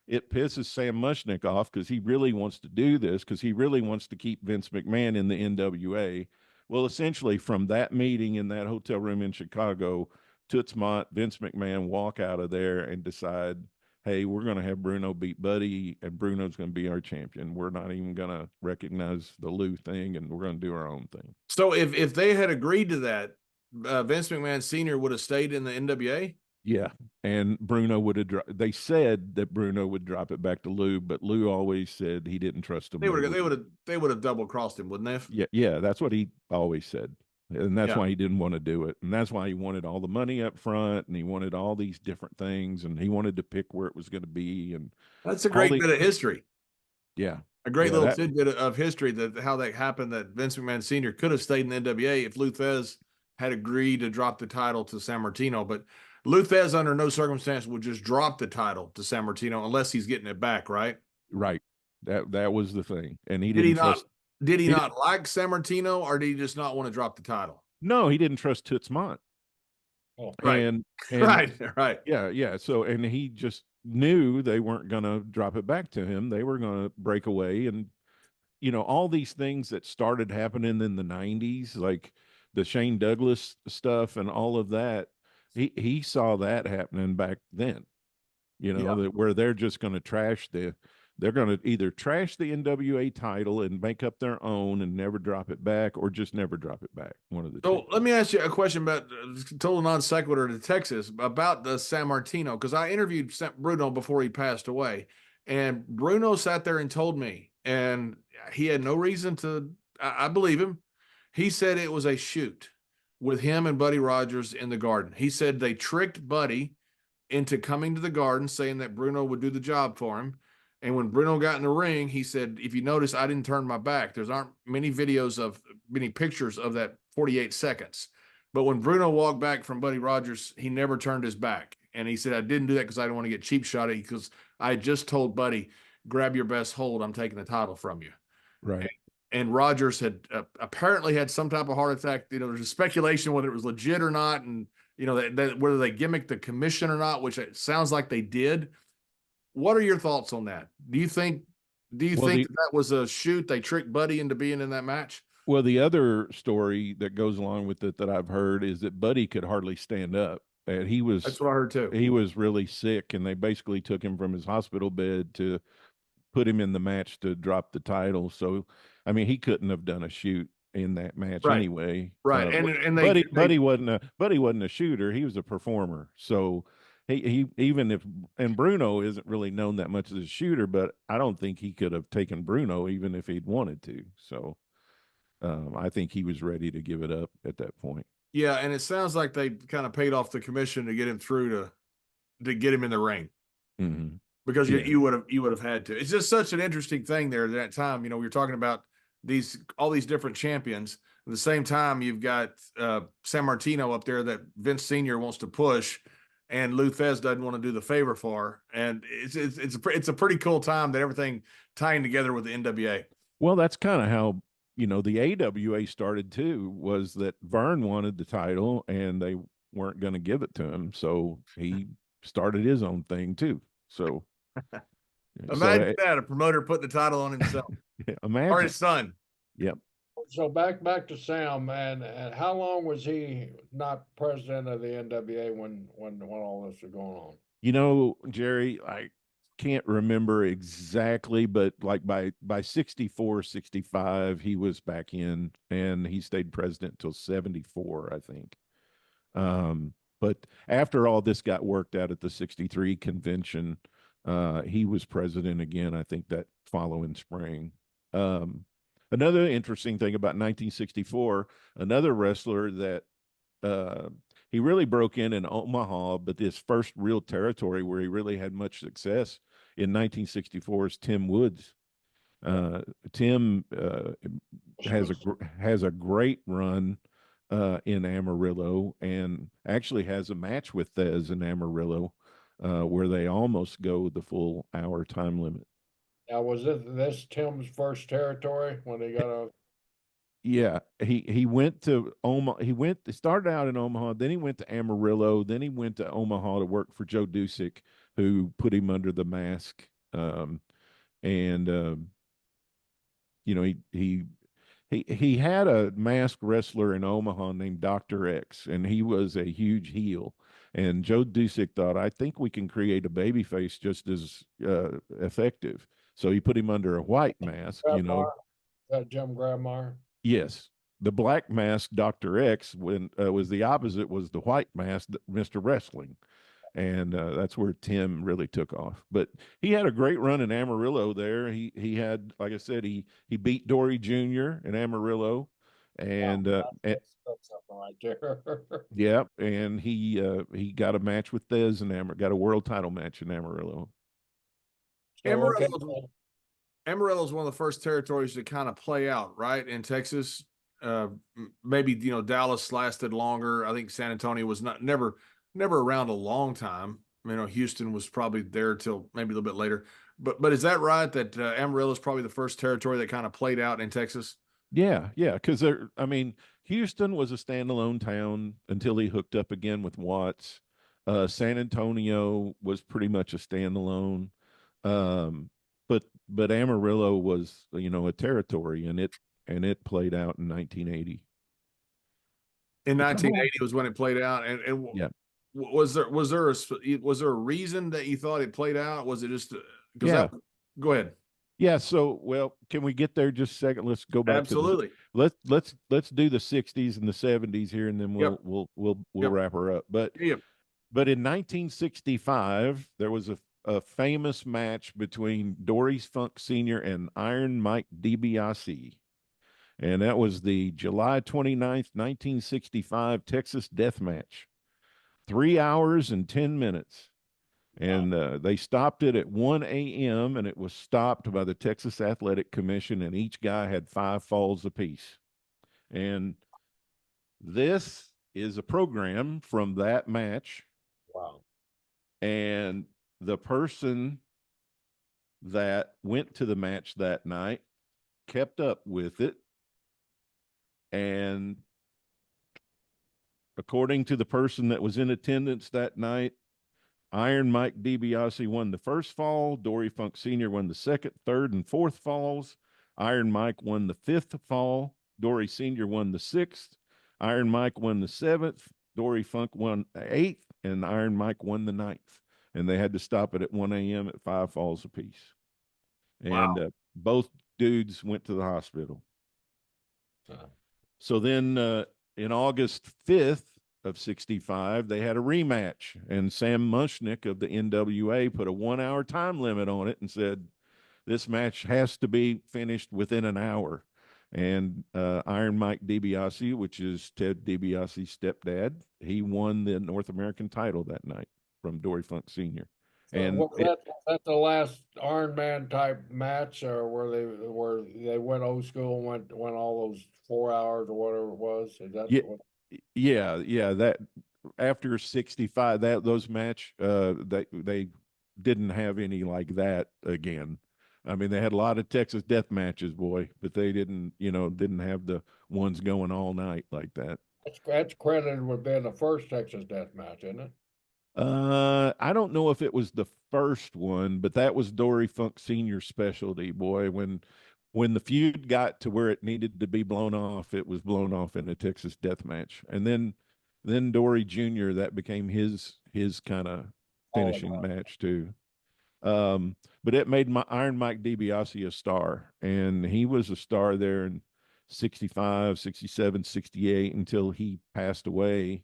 It pisses Sam Mushnick off because he really wants to do this, because he really wants to keep Vince McMahon in the NWA. Well, essentially, from that meeting in that hotel room in Chicago, Toots Mondt, Vince McMahon walk out of there and decide, hey, we're going to have Bruno beat Buddy, and Bruno's going to be our champion. We're not even going to recognize the Lou thing, and we're going to do our own thing. So if they had agreed to that, Vince McMahon Sr. would have stayed in the NWA? Yeah, and Bruno would have. They said that Bruno would drop it back to Lou, but Lou always said he didn't trust him. They would have double crossed him, wouldn't they have? Yeah, that's what he always said, and that's Yeah. why he didn't want to do it, and that's why he wanted all the money up front, and he wanted all these different things, and he wanted to pick where it was going to be, and that's a great bit of history. Yeah, a great little tidbit of history that how that happened. That Vince McMahon Sr. could have stayed in the NWA if Luthez had agreed to drop the title to Sammartino, but Luthez under no circumstance would just drop the title to Sammartino unless he's getting it back, right? Right. That was the thing. And he did didn't trust, did he not like Sammartino, or did he just not want to drop the title? No, he didn't trust Toots Mondt. Oh, right. And right. Yeah. So, and he just knew they weren't going to drop it back to him. They were going to break away. And, all these things that started happening in the 90s, like the Shane Douglas stuff and all of that, he saw that happening back then, that where they're just going to they're going to either trash the NWA title and make up their own and never drop it back, or just never drop it back. One of the two. Let me ask you a question about total non sequitur to Texas about the Sammartino, because I interviewed Bruno before he passed away, and Bruno sat there and told me, and he had no reason to, I believe him. He said it was a shoot with him and Buddy Rogers in the Garden. He said they tricked Buddy into coming to the Garden, saying that Bruno would do the job for him. And when Bruno got in the ring, he said, if you notice, I didn't turn my back. There's aren't many pictures of that 48 seconds. But when Bruno walked back from Buddy Rogers, he never turned his back. And he said, I didn't do that because I didn't want to get cheap shot at, because I just told Buddy, grab your best hold. I'm taking the title from you. Right. And Rogers had apparently had some type of heart attack. There's a speculation whether it was legit or not. And, that whether they gimmicked the commission or not, which it sounds like they did. What are your thoughts on that? Do you think that was a shoot? They tricked Buddy into being in that match? Well, the other story that goes along with it that I've heard is that Buddy could hardly stand up. And that's what I heard too. He was really sick, and they basically took him from his hospital bed to put him in the match to drop the title. So, I mean, he couldn't have done a shoot in that match anyway. Right. Buddy wasn't a shooter. He was a performer. So he even if, and Bruno isn't really known that much as a shooter, but I don't think he could have taken Bruno even if he'd wanted to. So I think he was ready to give it up at that point. Yeah, and it sounds like they kind of paid off the commission to get him through to get him in the ring. Mm-hmm. Because Yeah. you would have had to. It's just such an interesting thing there at that time. We were talking about all these different champions. At the same time, you've got San Martino up there that Vince Senior wants to push, and Lou Thez doesn't want to do the favor for. And it's a pretty cool time that everything tying together with the NWA. Well, that's kind of how the AWA started too. Was that Vern wanted the title and they weren't going to give it to him, so he started his own thing too. So imagine that, a promoter putting the title on himself. Imagine. Or his son. Yep. So back to Sam, and how long was he not president of the NWA when all this was going on? Jerry, I can't remember exactly, but like by 64, 65, he was back in, and he stayed president until 74, I think. But after all this got worked out at the 63 convention, he was president again, I think, that following spring. Another interesting thing about 1964, another wrestler that he really broke in Omaha, but his first real territory where he really had much success in 1964 is Tim Woods. Tim has a great run in Amarillo, and actually has a match with Thez in Amarillo where they almost go the full hour time limit. Now, was this Tim's first territory when he got a? Yeah, he went to Omaha. He started out in Omaha, then he went to Amarillo, then he went to Omaha to work for Joe Dusick, who put him under the mask. He had a masked wrestler in Omaha named Dr. X, and he was a huge heel. And Joe Dusick thought, I think we can create a baby face just as effective. So he put him under a white mask, That Jim Grabmeyer? Yes. The black mask, Dr. X, was the opposite, was the white mask, Mr. Wrestling. And that's where Tim really took off. But he had a great run in Amarillo there. He had, like I said, he beat Dory Jr. in Amarillo. And that's something right there. yeah, and he got a match with Thez in Amarillo, got a world title match in Amarillo. Amarillo is one of the first territories to kind of play out, right, in Texas. Maybe Dallas lasted longer. I think San Antonio was never around a long time. Houston was probably there till maybe a little bit later. But is that right that Amarillo is probably the first territory that kind of played out in Texas? Yeah, because Houston was a standalone town until he hooked up again with Watts. San Antonio was pretty much a standalone. But Amarillo was, a territory, and it played out in 1980. In 1980 was when it played out, and yeah. Was there a reason that you thought it played out? Was it just go ahead. Yeah. So, well, can we get there just a second? Let's go back. Absolutely. Let's do the 60s and the 70s here, and then we'll wrap her up. But in 1965, there was a famous match between Dory Funk Sr. and Iron Mike DiBiase. And that was the July 29th, 1965 Texas Death Match. 3 hours and 10 minutes. And they stopped it at 1 a.m., and it was stopped by the Texas Athletic Commission, and each guy had 5 falls apiece. And this is a program from that match. Wow. And the person that went to the match that night kept up with it. And according to the person that was in attendance that night, Iron Mike DiBiase won the first fall. Dory Funk Sr. won the second, third, and fourth falls. Iron Mike won the fifth fall. Dory Sr. won the sixth. Iron Mike won the seventh. Dory Funk won the eighth, and Iron Mike won the ninth. And they had to stop it at 1 a.m. at 5 falls apiece. And both dudes went to the hospital. So then in August 5th of 65, they had a rematch, and Sam Mushnick of the NWA put a 1 hour time limit on it and said, this match has to be finished within an hour. And Iron Mike DiBiase, which is Ted DiBiase's stepdad, he won the North American title that night from Dory Funk Sr. So And was that the last Iron Man type match, or were they went old school and went all those 4 hours or whatever it was? Is that yeah, what? yeah, that after 65, that those match, they didn't have any like that again. I mean, they had a lot of Texas death matches, boy, but they didn't have the ones going all night like that. That's credited with being the first Texas death match, isn't it? I don't know if it was the first one, but that was Dory Funk Senior's specialty, boy. When the feud got to where it needed to be blown off, it was blown off in a Texas death match. And then Dory Jr., that became his kind of Oh, finishing match too. But it made my Iron Mike DiBiase a star, and he was a star there in 65, 67, 68 until he passed away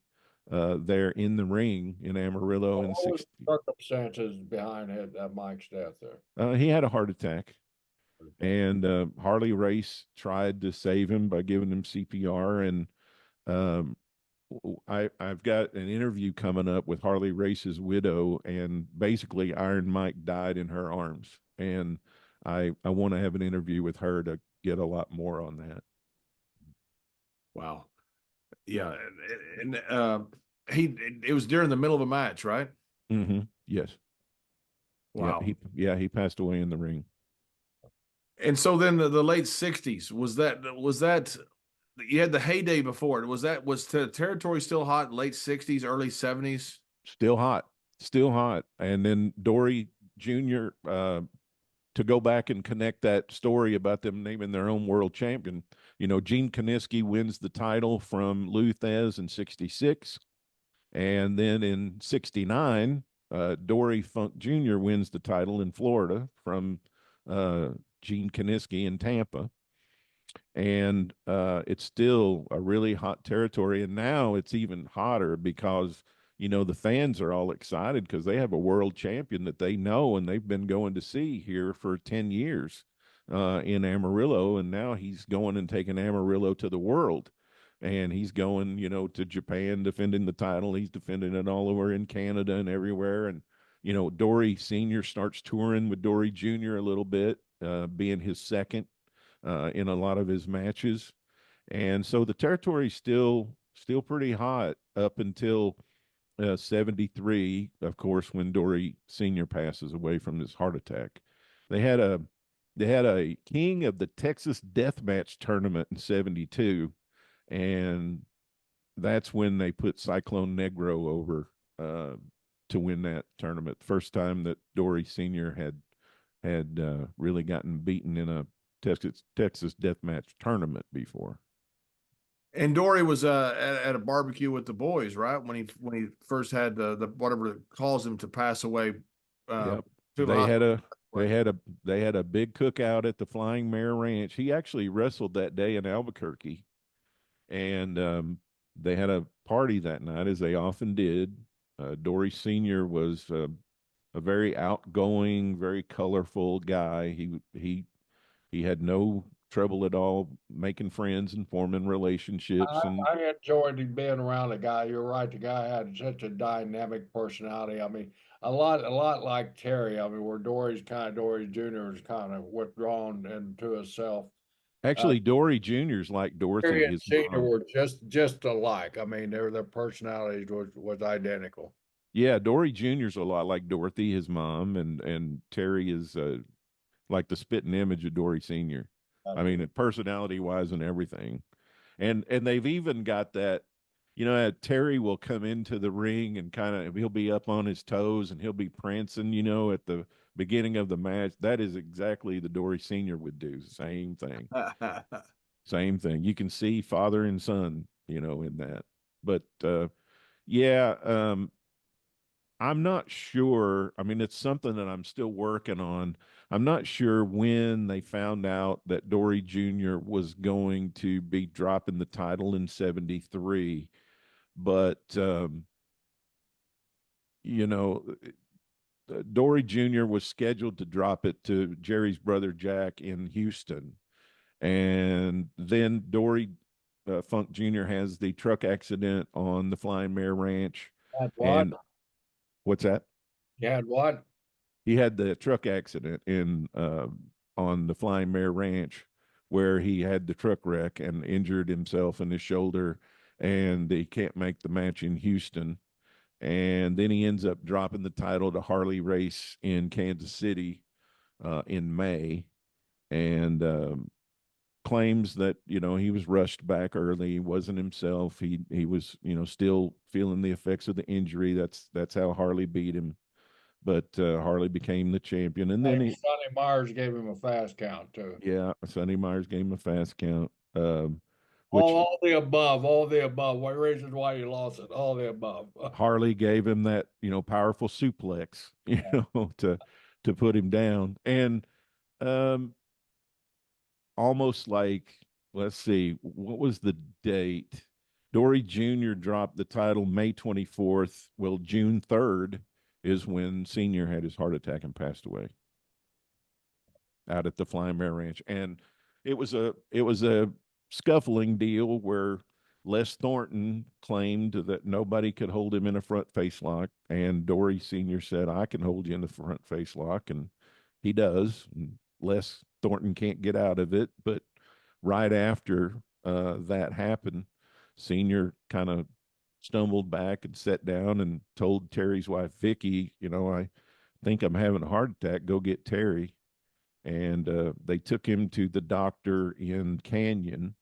there in the ring in Amarillo what in was 60. the circumstances behind that Mike's death there? He had a heart attack, and Harley Race tried to save him by giving him CPR, and um, I've got an interview coming up with Harley Race's widow, and basically Iron Mike died in her arms, and I want to have an interview with her to get a lot more on that. Wow. Yeah, and it was during the middle of a match, right? Mm-hmm. Yes. Wow. He passed away in the ring. And so then the late 60s, was that you had the heyday before it? Was the territory still hot, late 60s, early 70s? Still hot, still hot. And then Dory Jr., to go back and connect that story about them naming their own world champion, Gene Kiniski wins the title from Lou Thez in 66. And then in 69, Dory Funk Jr. wins the title in Florida from Gene Kiniski in Tampa. And it's still a really hot territory. And now it's even hotter because, the fans are all excited because they have a world champion that they know and they've been going to see here for 10 years in Amarillo. And now he's going and taking Amarillo to the world. And he's going, to Japan defending the title. He's defending it all over in Canada and everywhere. And, Dory Sr. starts touring with Dory Jr. a little bit, being his second in a lot of his matches. And so the territory's still pretty hot up until 73, of course, when Dory Sr. passes away from this heart attack. They had a King of the Texas Deathmatch tournament in 72, and that's when they put Cyclone Negro over to win that tournament. First time that Dory Sr. had really gotten beaten in a Texas Deathmatch tournament before. And Dory was at a barbecue with the boys, right? When he first had the whatever caused him to pass away. Yep. They had a big cookout at the Flying Mare Ranch. He actually wrestled that day in Albuquerque, and they had a party that night, as they often did. Dory Sr. was a very outgoing, very colorful guy. He had no trouble at all making friends and forming relationships. I enjoyed being around a guy. You're right. The guy had such a dynamic personality. I mean, a lot like Terry. I mean, where Dory Jr. is kind of withdrawn into himself. Actually, Dory Jr.'s like Dorothy, Terry and his Senior mom. were just alike. I mean, their personalities was identical. Yeah, Dory Jr.'s a lot like Dorothy, his mom, and Terry is like the spitting image of Dory Sr. I mean, personality wise and everything. And they've even got that, Terry will come into the ring and he'll be up on his toes and he'll be prancing, at the beginning of the match. That is exactly the Dory Sr. would do. Same thing. Same thing. You can see father and son, in that. But yeah, I'm not sure. I mean, it's something that I'm still working on. I'm not sure when they found out that Dory Jr. was going to be dropping the title in 73. but you know, Dory Jr. was scheduled to drop it to Jerry's brother Jack in Houston, and then Dory Funk Jr. has the truck accident on the Flying Mare Ranch. Had what? And what's that? You had what? He had the truck accident in on the Flying Mare Ranch, where he had the truck wreck and injured himself in his shoulder, and he can't make the match in Houston. And then he ends up dropping the title to Harley Race in Kansas City in May, and claims that he was rushed back early. He wasn't himself. He was still feeling the effects of the injury. That's how Harley beat him. But Harley became the champion, and then Sonny Myers gave him a fast count too. yeah, Sonny Myers gave him a fast count. Which all the above, all the above. What reasons why you lost it? All the above. Harley gave him that powerful suplex, to put him down, and um, almost like, let's see, what was the date? Dory Jr. dropped the title May 24th. Well, June 3rd is when Senior had his heart attack and passed away out at the Flying Mare Ranch. And it was a scuffling deal where Les Thornton claimed that nobody could hold him in a front face lock, and Dory Sr. said, I can hold you in the front face lock, and he does. And Les Thornton can't get out of it. But right after that happened, Senior kind of stumbled back and sat down and told Terry's wife, Vicky, I think I'm having a heart attack. Go get Terry. And they took him to the doctor in Canyon,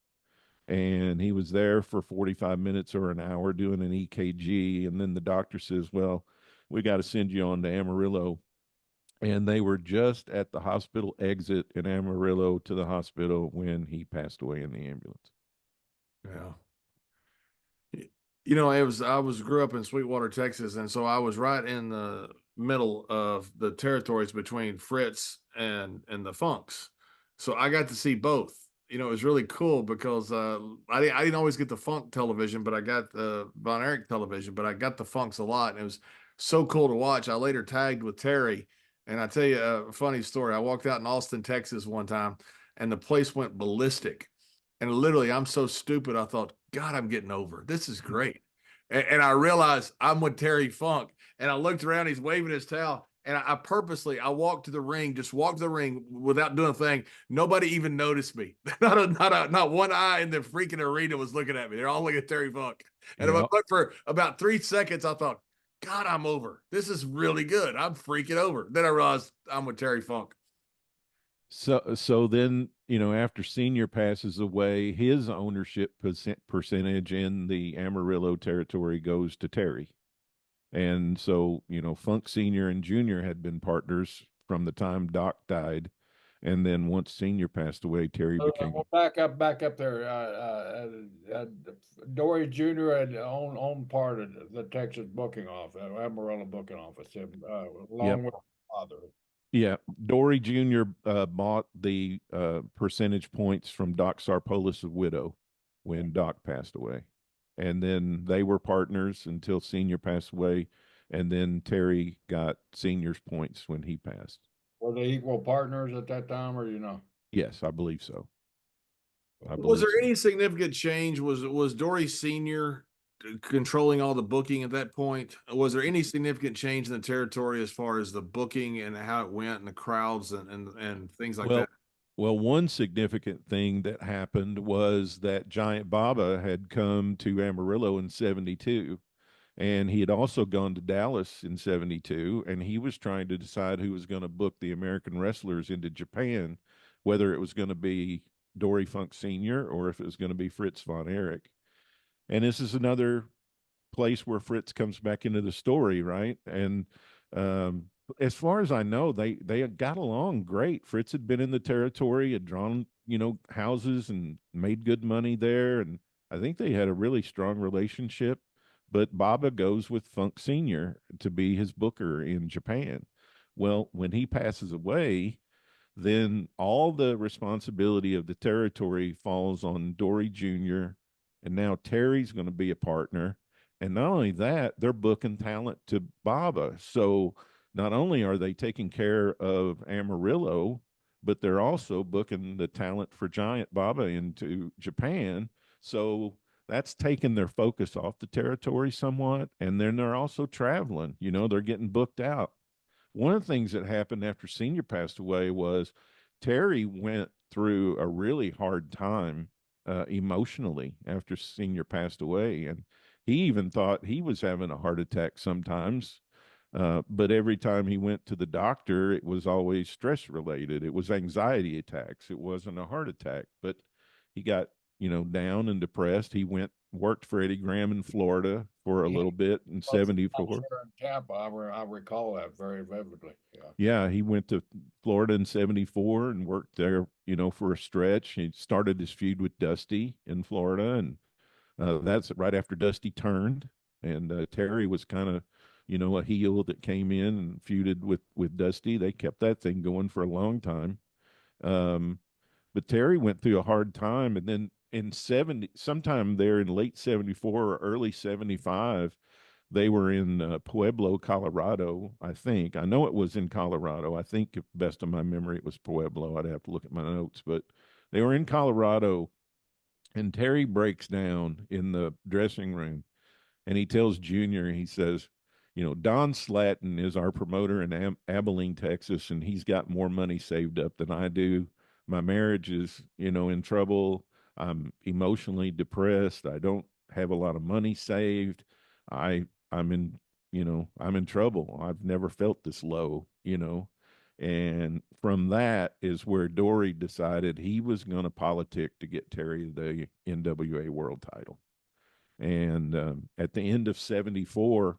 and he was there for 45 minutes or an hour doing an EKG. And then the doctor says, well, we got to send you on to Amarillo. And they were just at the hospital exit in Amarillo to the hospital when he passed away in the ambulance. Yeah. I grew up in Sweetwater, Texas, and so I was right in the middle of the territories between Fritz and the Funks. So I got to see both. It was really cool because I didn't always get the Funk television, but I got the Von Erich television, but I got the Funks a lot, and it was so cool to watch. I later tagged with Terry, and I tell you a funny story. I walked out in Austin, Texas one time, and the place went ballistic. And literally, I'm so stupid. I thought, God, I'm getting over. This is great. And I realized I'm with Terry Funk. And I looked around, he's waving his towel. And I purposely, I walked to the ring, just walked to the ring without doing a thing. Nobody even noticed me. Not one eye in the freaking arena was looking at me. They're all looking at Terry Funk. And if I looked for about 3 seconds, I thought, God, I'm over. This is really good. I'm freaking over. Then I realized I'm with Terry Funk. So then, after Senior passes away, his ownership percentage in the Amarillo territory goes to Terry. And so, Funk Senior and Junior had been partners from the time Doc died. And then once Senior passed away, Terry became. Well, back up there. Dory Jr. had owned part of the Texas booking office, Amarillo booking office, along with father. Yeah, Dory Jr. Bought the percentage points from Doc Sarpolis' widow when Doc passed away. And then they were partners until Senior passed away. And then Terry got Senior's points when he passed. Were they equal partners at that time, or Yes, I believe so. Was there any significant change? Was Dory Sr. controlling all the booking at that point? Was there any significant change in the territory as far as the booking and how it went and the crowds and things like that? Well, one significant thing that happened was that Giant Baba had come to Amarillo in 72, and he had also gone to Dallas in 72, and he was trying to decide who was going to book the American wrestlers into Japan, whether it was going to be Dory Funk Sr. or if it was going to be Fritz Von Erich. And this is another place where Fritz comes back into the story, right? And as far as I know, they got along great. Fritz had been in the territory, had drawn houses and made good money there, and I think they had a really strong relationship. But Baba goes with Funk Senior to be his booker in Japan. Well, when he passes away, then all the responsibility of the territory falls on Dory Jr. And now Terry's going to be a partner. And not only that, they're booking talent to Baba. So not only are they taking care of Amarillo, but they're also booking the talent for Giant Baba into Japan. So that's taken their focus off the territory somewhat. And then they're also traveling, they're getting booked out. One of the things that happened after Senior passed away was Terry went through a really hard time emotionally after Senior passed away. And he even thought he was having a heart attack sometimes. But every time he went to the doctor, it was always stress related. It was anxiety attacks. It wasn't a heart attack. But he got, down and depressed. He worked for Eddie Graham in Florida for a little bit in 74. In Tampa, I recall that very vividly. Yeah. Yeah, he went to Florida in 74 and worked there, for a stretch. He started his feud with Dusty in Florida, and that's right after Dusty turned. And Terry was kind of, a heel that came in and feuded with Dusty. They kept that thing going for a long time. Um, but Terry went through a hard time, and then in 70, sometime there in late 74 or early 75, they were in Pueblo, Colorado, I think. I know it was in Colorado. I think, best of my memory, it was Pueblo. I'd have to look at my notes, but they were in Colorado, and Terry breaks down in the dressing room, and he tells Junior, he says, Don Slatton is our promoter in Abilene, Texas, and he's got more money saved up than I do. My marriage is, in trouble. I'm emotionally depressed. I don't have a lot of money saved. I I'm in, I'm in trouble. I've never felt this low. And from that is where Dory decided he was going to politic to get Terry the NWA world title. And at the end of 74,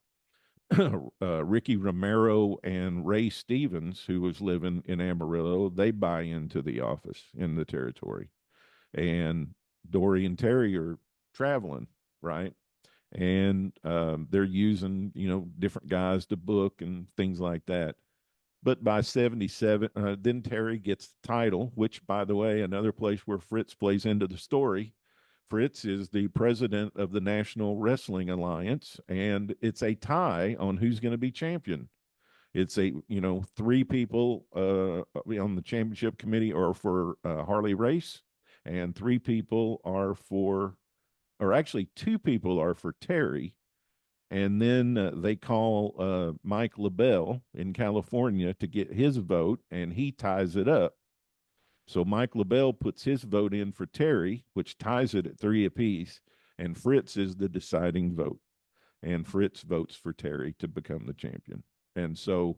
Ricky Romero and Ray Stevens, who was living in Amarillo, they buy into the office in the territory. And Dory and Terry are traveling, right? And they're using, different guys to book and things like that. But by 77, then Terry gets the title, which, by the way, another place where Fritz plays into the story. Fritz is the president of the National Wrestling Alliance, and it's a tie on who's going to be champion. It's three people on the championship committee are for Harley Race, and three people are for, or actually two people are for Terry. And then they call Mike LaBelle in California to get his vote, and he ties it up. So Mike LaBelle puts his vote in for Terry, which ties it at 3 apiece, and Fritz is the deciding vote. And Fritz votes for Terry to become the champion. And so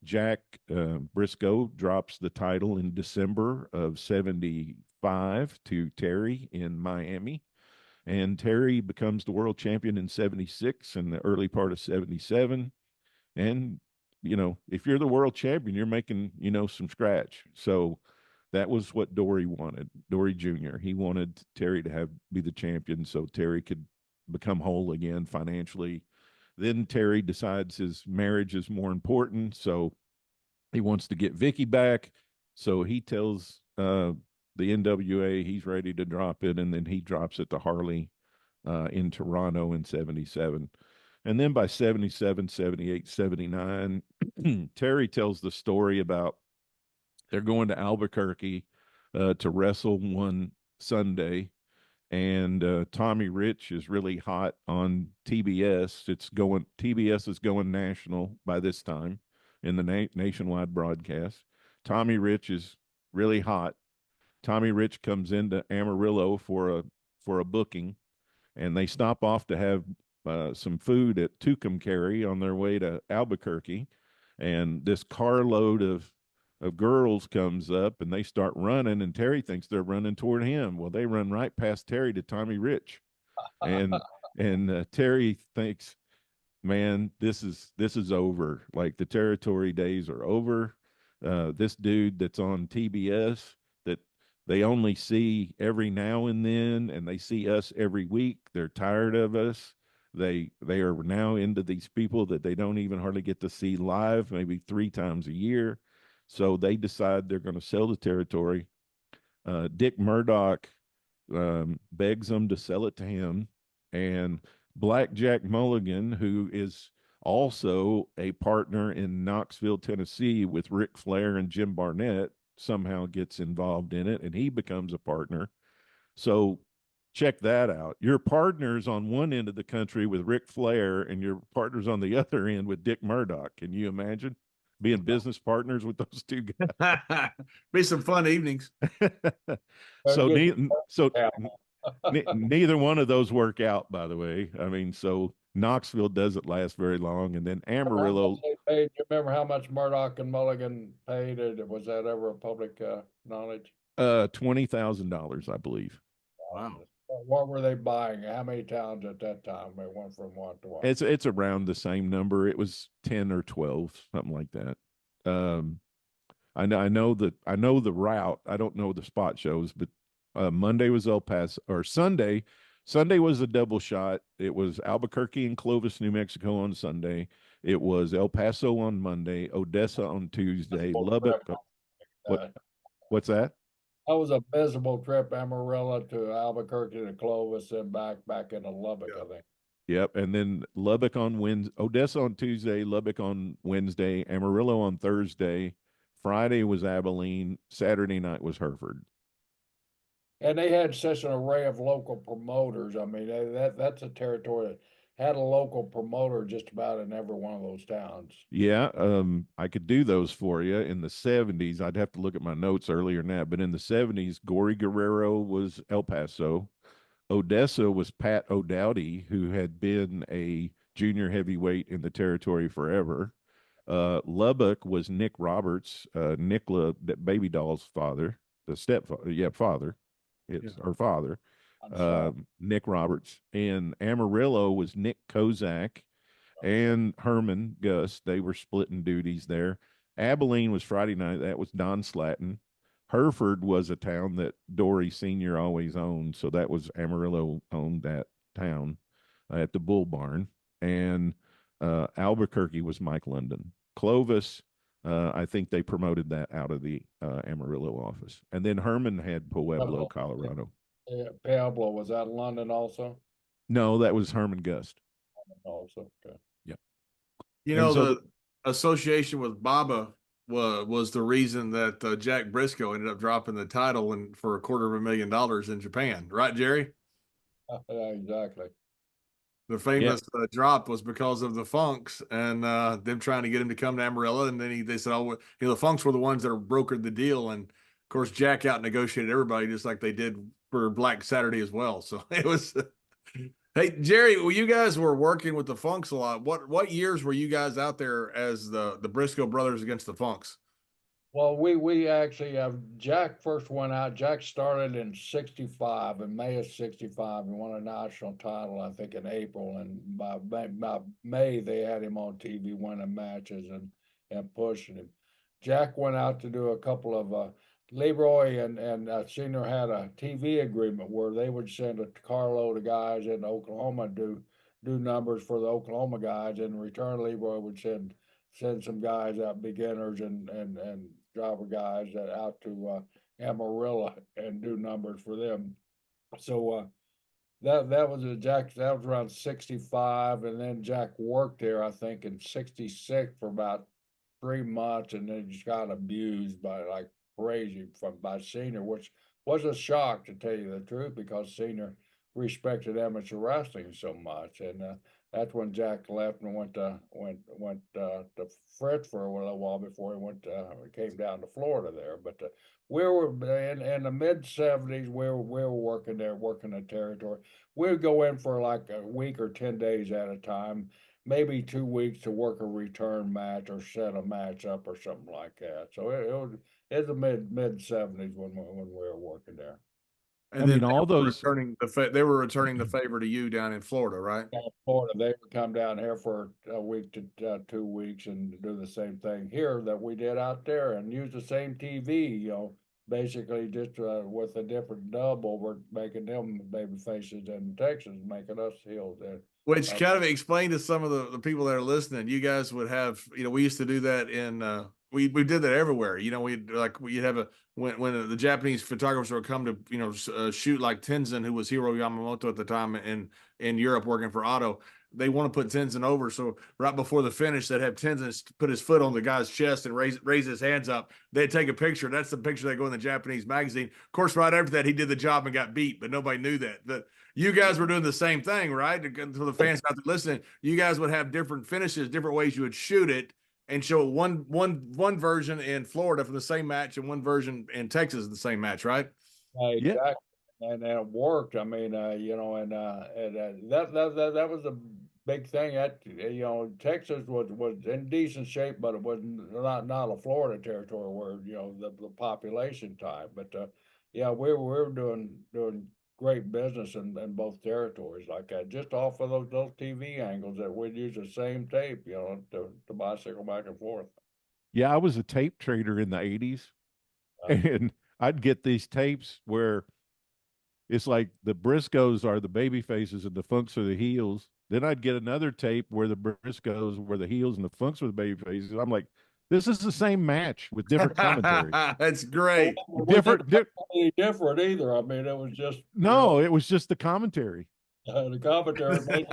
Jack Brisco drops the title in December of 75 to Terry in Miami. And Terry becomes the world champion in 76 and the early part of 77. And, if you're the world champion, you're making, some scratch. So that was what Dory wanted, Dory Jr. He wanted Terry to be the champion so Terry could become whole again financially. Then Terry decides his marriage is more important, so he wants to get Vicky back. So he tells the NWA he's ready to drop it, and then he drops it to Harley in Toronto in 77. And then by 77, 78, 79, Terry tells the story about they're going to Albuquerque to wrestle one Sunday, and Tommy Rich is really hot on TBS. TBS is going national by this time in the nationwide broadcast. Tommy Rich is really hot. Tommy Rich comes into Amarillo for a booking, and they stop off to have some food at Tucumcari on their way to Albuquerque, and this carload of girls comes up and they start running, and Terry thinks they're running toward him. Well, they run right past Terry to Tommy Rich, and Terry thinks, man, this is over. Like, the territory days are over. This dude that's on TBS that they only see every now and then, and they see us every week. They're tired of us. They are now into these people that they don't even hardly get to see live, maybe 3 times a year. So they decide they're going to sell the territory. Dick Murdoch begs them to sell it to him, and Blackjack Mulligan, who is also a partner in Knoxville, Tennessee, with Ric Flair and Jim Barnett, somehow gets involved in it, and he becomes a partner. So check that out. Your partners on one end of the country with Ric Flair, and your partners on the other end with Dick Murdoch. Can you imagine being business partners with those two guys? Be some fun evenings. so, Good. so neither one of those work out, by the way. I mean, so Knoxville doesn't last very long, and then Amarillo. You remember how much Murdoch and Mulligan paid? Was that ever a public knowledge? $20,000, I believe. Wow. What were they buying? How many towns at that time? They went from one to one. It's around the same number. It was 10 or 12, something like that. I know the route. I don't know the spot shows, but Monday was El Paso, or Sunday. Sunday was a double shot. It was Albuquerque and Clovis, New Mexico on Sunday. It was El Paso on Monday, Odessa on Tuesday, Lubbock. What's that? That was a miserable trip, Amarillo to Albuquerque to Clovis and back into Lubbock, I think. Yep, and then Lubbock on Wednesday, Odessa on Tuesday, Lubbock on Wednesday, Amarillo on Thursday. Friday was Abilene. Saturday night was Hereford. And they had such an array of local promoters. I mean, that's a territory that had a local promoter just about in every one of those towns. Yeah, I could do those for you. In the 70s, I'd have to look at my notes earlier than that, but in the 70s, Gory Guerrero was El Paso. Odessa was Pat O'Dowdy, who had been a junior heavyweight in the territory forever. Lubbock was Nick Roberts, Nicola, that Baby Doll's father, the stepfather, father. It's her father, Nick Roberts. And Amarillo was Nick Kozak and Herman Gus. They were splitting duties there. Abilene was Friday night. That was Don Slatton. Hereford was a town that Dory Sr. always owned. So that was Amarillo owned that town at the Bull Barn. And Albuquerque was Mike London. Clovis, I think they promoted that out of the Amarillo office. And then Herman had Pueblo, Colorado. Yeah, Pueblo, was that London also? No, that was Herman Gust. Also, okay. Yeah. You know, the association with Baba was the reason that Jack Briscoe ended up dropping the title for $250,000 in Japan, right, Jerry? Yeah, exactly. The famous drop was because of the Funks and them trying to get him to come to Amarillo, and then they said, "Oh, the Funks were the ones that brokered the deal," and of course Jack out negotiated everybody just like they did for Black Saturday as well. So it was. Hey, Jerry, well, you guys were working with the Funks a lot. What years were you guys out there as the Briscoe brothers against the Funks? Well, we actually have Jack first went out. Jack started in '65, in May of '65, and won a national title, I think, in April. And by May, they had him on TV winning matches and pushing him. Jack went out to do a couple of Leroy and Senior had a TV agreement where they would send a carload of guys in Oklahoma to do numbers for the Oklahoma guys. In return, Leroy would send some guys out, beginners and driver guys out to Amarillo and do numbers for them. So that was Jack. That was around '65, and then Jack worked there, I think, in '66 for about 3 months, and then just got abused by like crazy by Senior, which was a shock to tell you the truth because Senior respected amateur wrestling so much, and that's when Jack left and went to Fritz for a little while before he came down to Florida there. But we were in the mid '70s. We were working there, working the territory. We'd go in for like a week or 10 days at a time, maybe 2 weeks to work a return match or set a match up or something like that. So it was the mid '70s when we were working there. And then all those they were returning the favor to you down in Florida, right? Florida, they would come down here for a week to 2 weeks and do the same thing here that we did out there and use the same TV, basically just with a different dub over, making them baby faces in Texas, making us heels there. Which kind of explained to some of the people that are listening. You guys would have, we used to do that in we did that everywhere. We'd have when the Japanese photographers would come to shoot, like Tenzin, who was Hiro Yamamoto at the time in Europe working for Otto. They want to put Tenzin over, so right before the finish, they'd have Tenzin put his foot on the guy's chest and raise his hands up. They'd take a picture. That's the picture they go in the Japanese magazine. Of course, right after that, he did the job and got beat, but nobody knew that. But you guys were doing the same thing, right? For the fans out there listening, you guys would have different finishes, different ways you would shoot it, and show one version in Florida for the same match and one version in Texas in the same match, right? Exactly. Yeah. And it worked. I mean, that was a big thing. That Texas was in decent shape, but it was not a Florida territory where the population type. But yeah, we were doing great business in both territories like that, just off of those TV angles that we'd use the same tape, to bicycle back and forth. Yeah, I was a tape trader in the 80s, and I'd get these tapes where it's like the Briscoes are the baby faces and the Funks are the heels. Then I'd get another tape where the Briscoes were the heels and the Funks were the baby faces. I'm like, this is the same match with different commentary. That's great. Different either. I mean, it was just no, it was just the commentary. The commentary made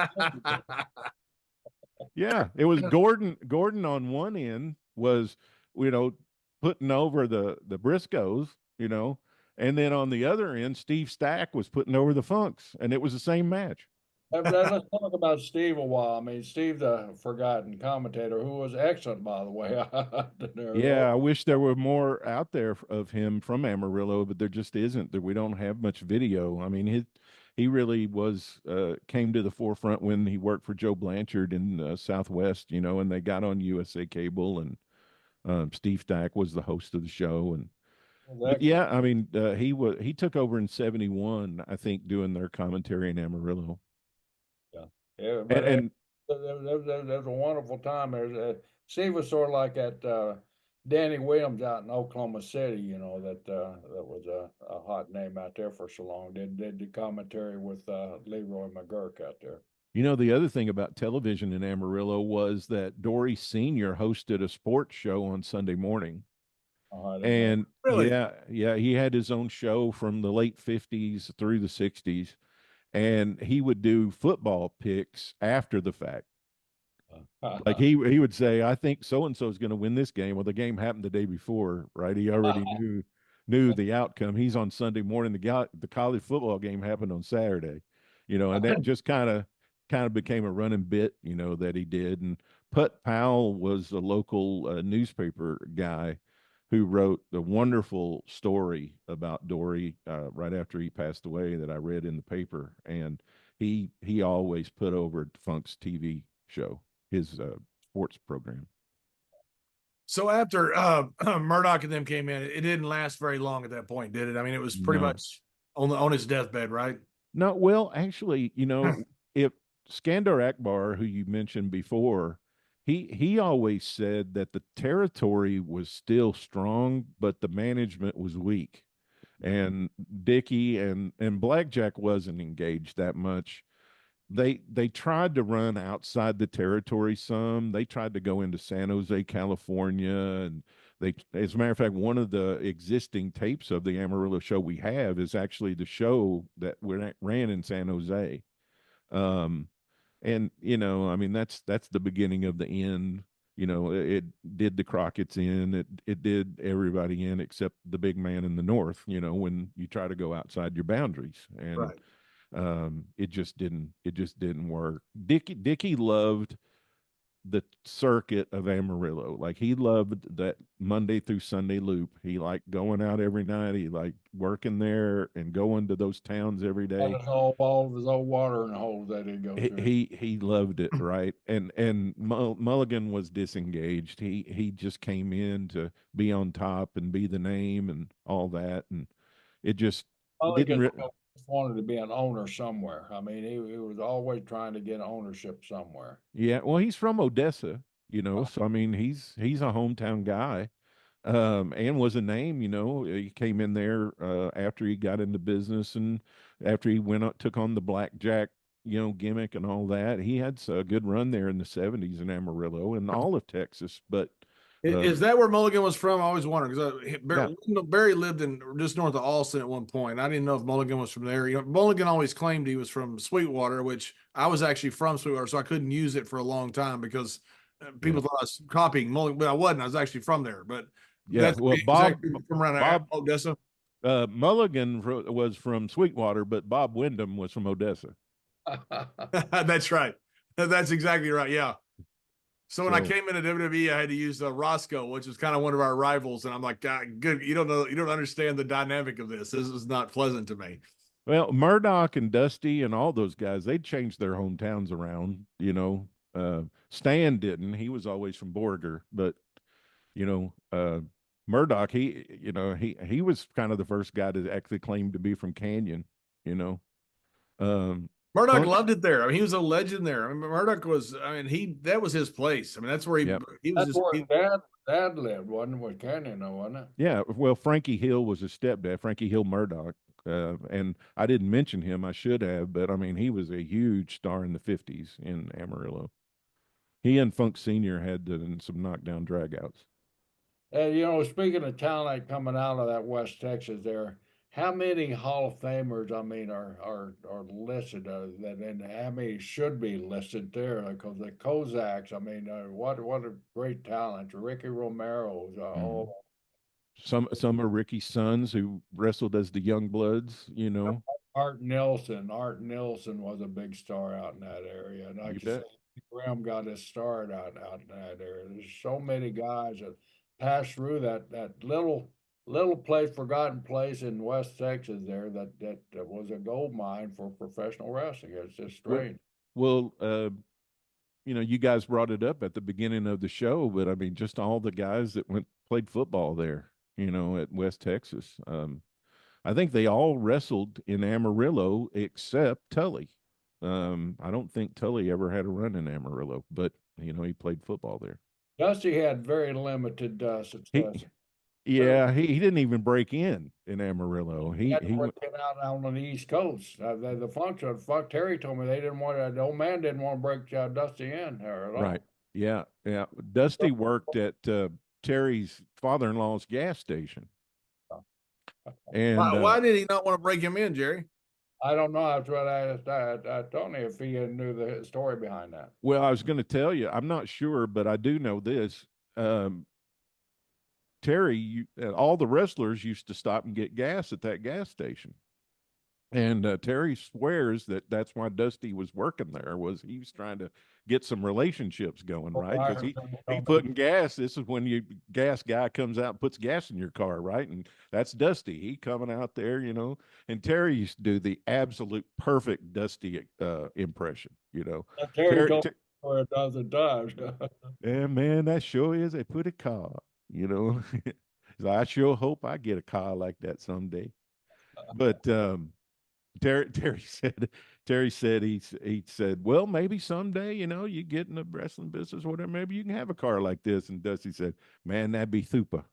yeah, it was Gordon on one end was, putting over the Briscoes, and then on the other end, Steve Stack was putting over the Funks, and it was the same match. Let's talk about Steve a while. I mean, Steve's a forgotten commentator who was excellent, by the way. Yeah, I wish there were more out there of him from Amarillo, but there just isn't. We don't have much video. I mean, he really was came to the forefront when he worked for Joe Blanchard in Southwest, and they got on USA Cable, and Steve Stack was the host of the show, and but yeah, I mean, he took over in '71, I think, doing their commentary in Amarillo. Yeah, but and that was a wonderful time. Steve was sort of like that Danny Williams out in Oklahoma City, that was a hot name out there for so long. Did the commentary with Leroy McGurk out there. The other thing about television in Amarillo was that Dory Sr. hosted a sports show on Sunday morning. And really? Yeah, he had his own show from the late 50s through the 60s, and he would do football picks after the fact. Like he would say, I think so and so is going to win this game. Well, the game happened the day before, right? He already knew the outcome. He's on Sunday morning. The college football game happened on Saturday, and that just kind of became a running bit, that he did. And Put Powell was a local newspaper guy who wrote the wonderful story about Dory right after he passed away that I read in the paper. And he always put over Funk's TV show, his sports program. So after Murdoch and them came in, it didn't last very long at that point, did it? I mean, it was pretty much on his deathbed, right? No, well, actually, if Skandar Akbar, who you mentioned before, he always said that the territory was still strong, but the management was weak. And Dickie and Blackjack wasn't engaged that much. They tried to run outside the territory some. They tried to go into San Jose, California, and as a matter of fact, one of the existing tapes of the Amarillo show we have is actually the show that ran in San Jose. And I mean, that's the beginning of the end. It did the Crockett's in, it did everybody in except the big man in the north, when you try to go outside your boundaries. And right. It just didn't work. Dickie loved the circuit of Amarillo. Like, he loved that Monday through Sunday loop. He liked going out every night. He liked working there and going to those towns every day. All of his old watering holes that he'd go through. He loved it, right? And Mulligan was disengaged. He just came in to be on top and be the name and all that, and it just Mulligan wanted to be an owner somewhere. I mean, he was always trying to get ownership somewhere. Yeah, well, he's from Odessa, so I mean, he's a hometown guy, and was a name. He came in there after he got into business and after he took on the Blackjack gimmick and all that. He had a good run there in the 70s in Amarillo and all of Texas. But Is that where Mulligan was from? I always wondered yeah, because Barry lived in just north of Austin at one point. I didn't know if Mulligan was from there. Mulligan always claimed he was from Sweetwater, which I was actually from Sweetwater, so I couldn't use it for a long time because people thought I was copying Mulligan, but I wasn't. I was actually from there. But yeah. Well, from around Bob Odessa. Mulligan was from Sweetwater, but Bob Wyndham was from Odessa. That's right. That's exactly right. Yeah. So when I came into WWE, I had to use Roscoe, which is kind of one of our rivals, and I'm like, God, good. You don't understand the dynamic of this. This is not pleasant to me. Well, Murdoch and Dusty and all those guys, they changed their hometowns around. Stan didn't. He was always from Borger, but Murdoch, he was kind of the first guy to actually claim to be from Canyon. You know, Murdoch loved it there. I mean, he was a legend there. I mean, Murdoch was. I mean, that was his place. I mean, that's where he was. That's where Dad lived, wasn't it? With Canyon, wasn't it? Yeah. Well, Frankie Hill was his stepdad, Frankie Hill Murdoch. And I didn't mention him. I should have, but I mean, he was a huge star in the 50s in Amarillo. He and Funk Sr. had some knockdown dragouts. Speaking of talent coming out of that West Texas there, how many Hall of Famers, I mean, are listed that, and how many should be listed there? Because the Kozaks, I mean, what a great talent. Ricky Romero's, Some are Ricky's sons who wrestled as the Young Bloods, Art Nilsson was a big star out in that area. And like you said, Graham got his start out in that area. There's so many guys that passed through that little place, forgotten place in West Texas there that was a gold mine for professional wrestling. It's just strange. Well, you guys brought it up at the beginning of the show, but I mean, just all the guys that played football there, at West Texas. I think they all wrestled in Amarillo except Tully. I don't think Tully ever had a run in Amarillo, but he played football there. Dusty had very limited success. He didn't even break in Amarillo. He went out on the East Coast. The function, Terry told me the old man didn't want to break Dusty in there at all. Right. Yeah. Yeah. Dusty worked at Terry's father-in-law's gas station. And why did he not want to break him in, Jerry? I don't know. That's what I asked Tony if he knew the story behind that. Well, I was going to tell you, I'm not sure, but I do know this. Terry, all the wrestlers used to stop and get gas at that gas station. And Terry swears that's why Dusty was working there, was he was trying to get some relationships going, right? Because he putting gas. This is when gas guy comes out and puts gas in your car, right? And that's Dusty. He coming out there, And Terry used to do the absolute perfect Dusty impression, Terry told me for a dozen times. Yeah, man, that sure is a pretty car, So I sure hope I get a car like that someday. But Terry said he said, well, maybe someday, you get in the wrestling business or whatever, maybe you can have a car like this. And Dusty said, man, that'd be super.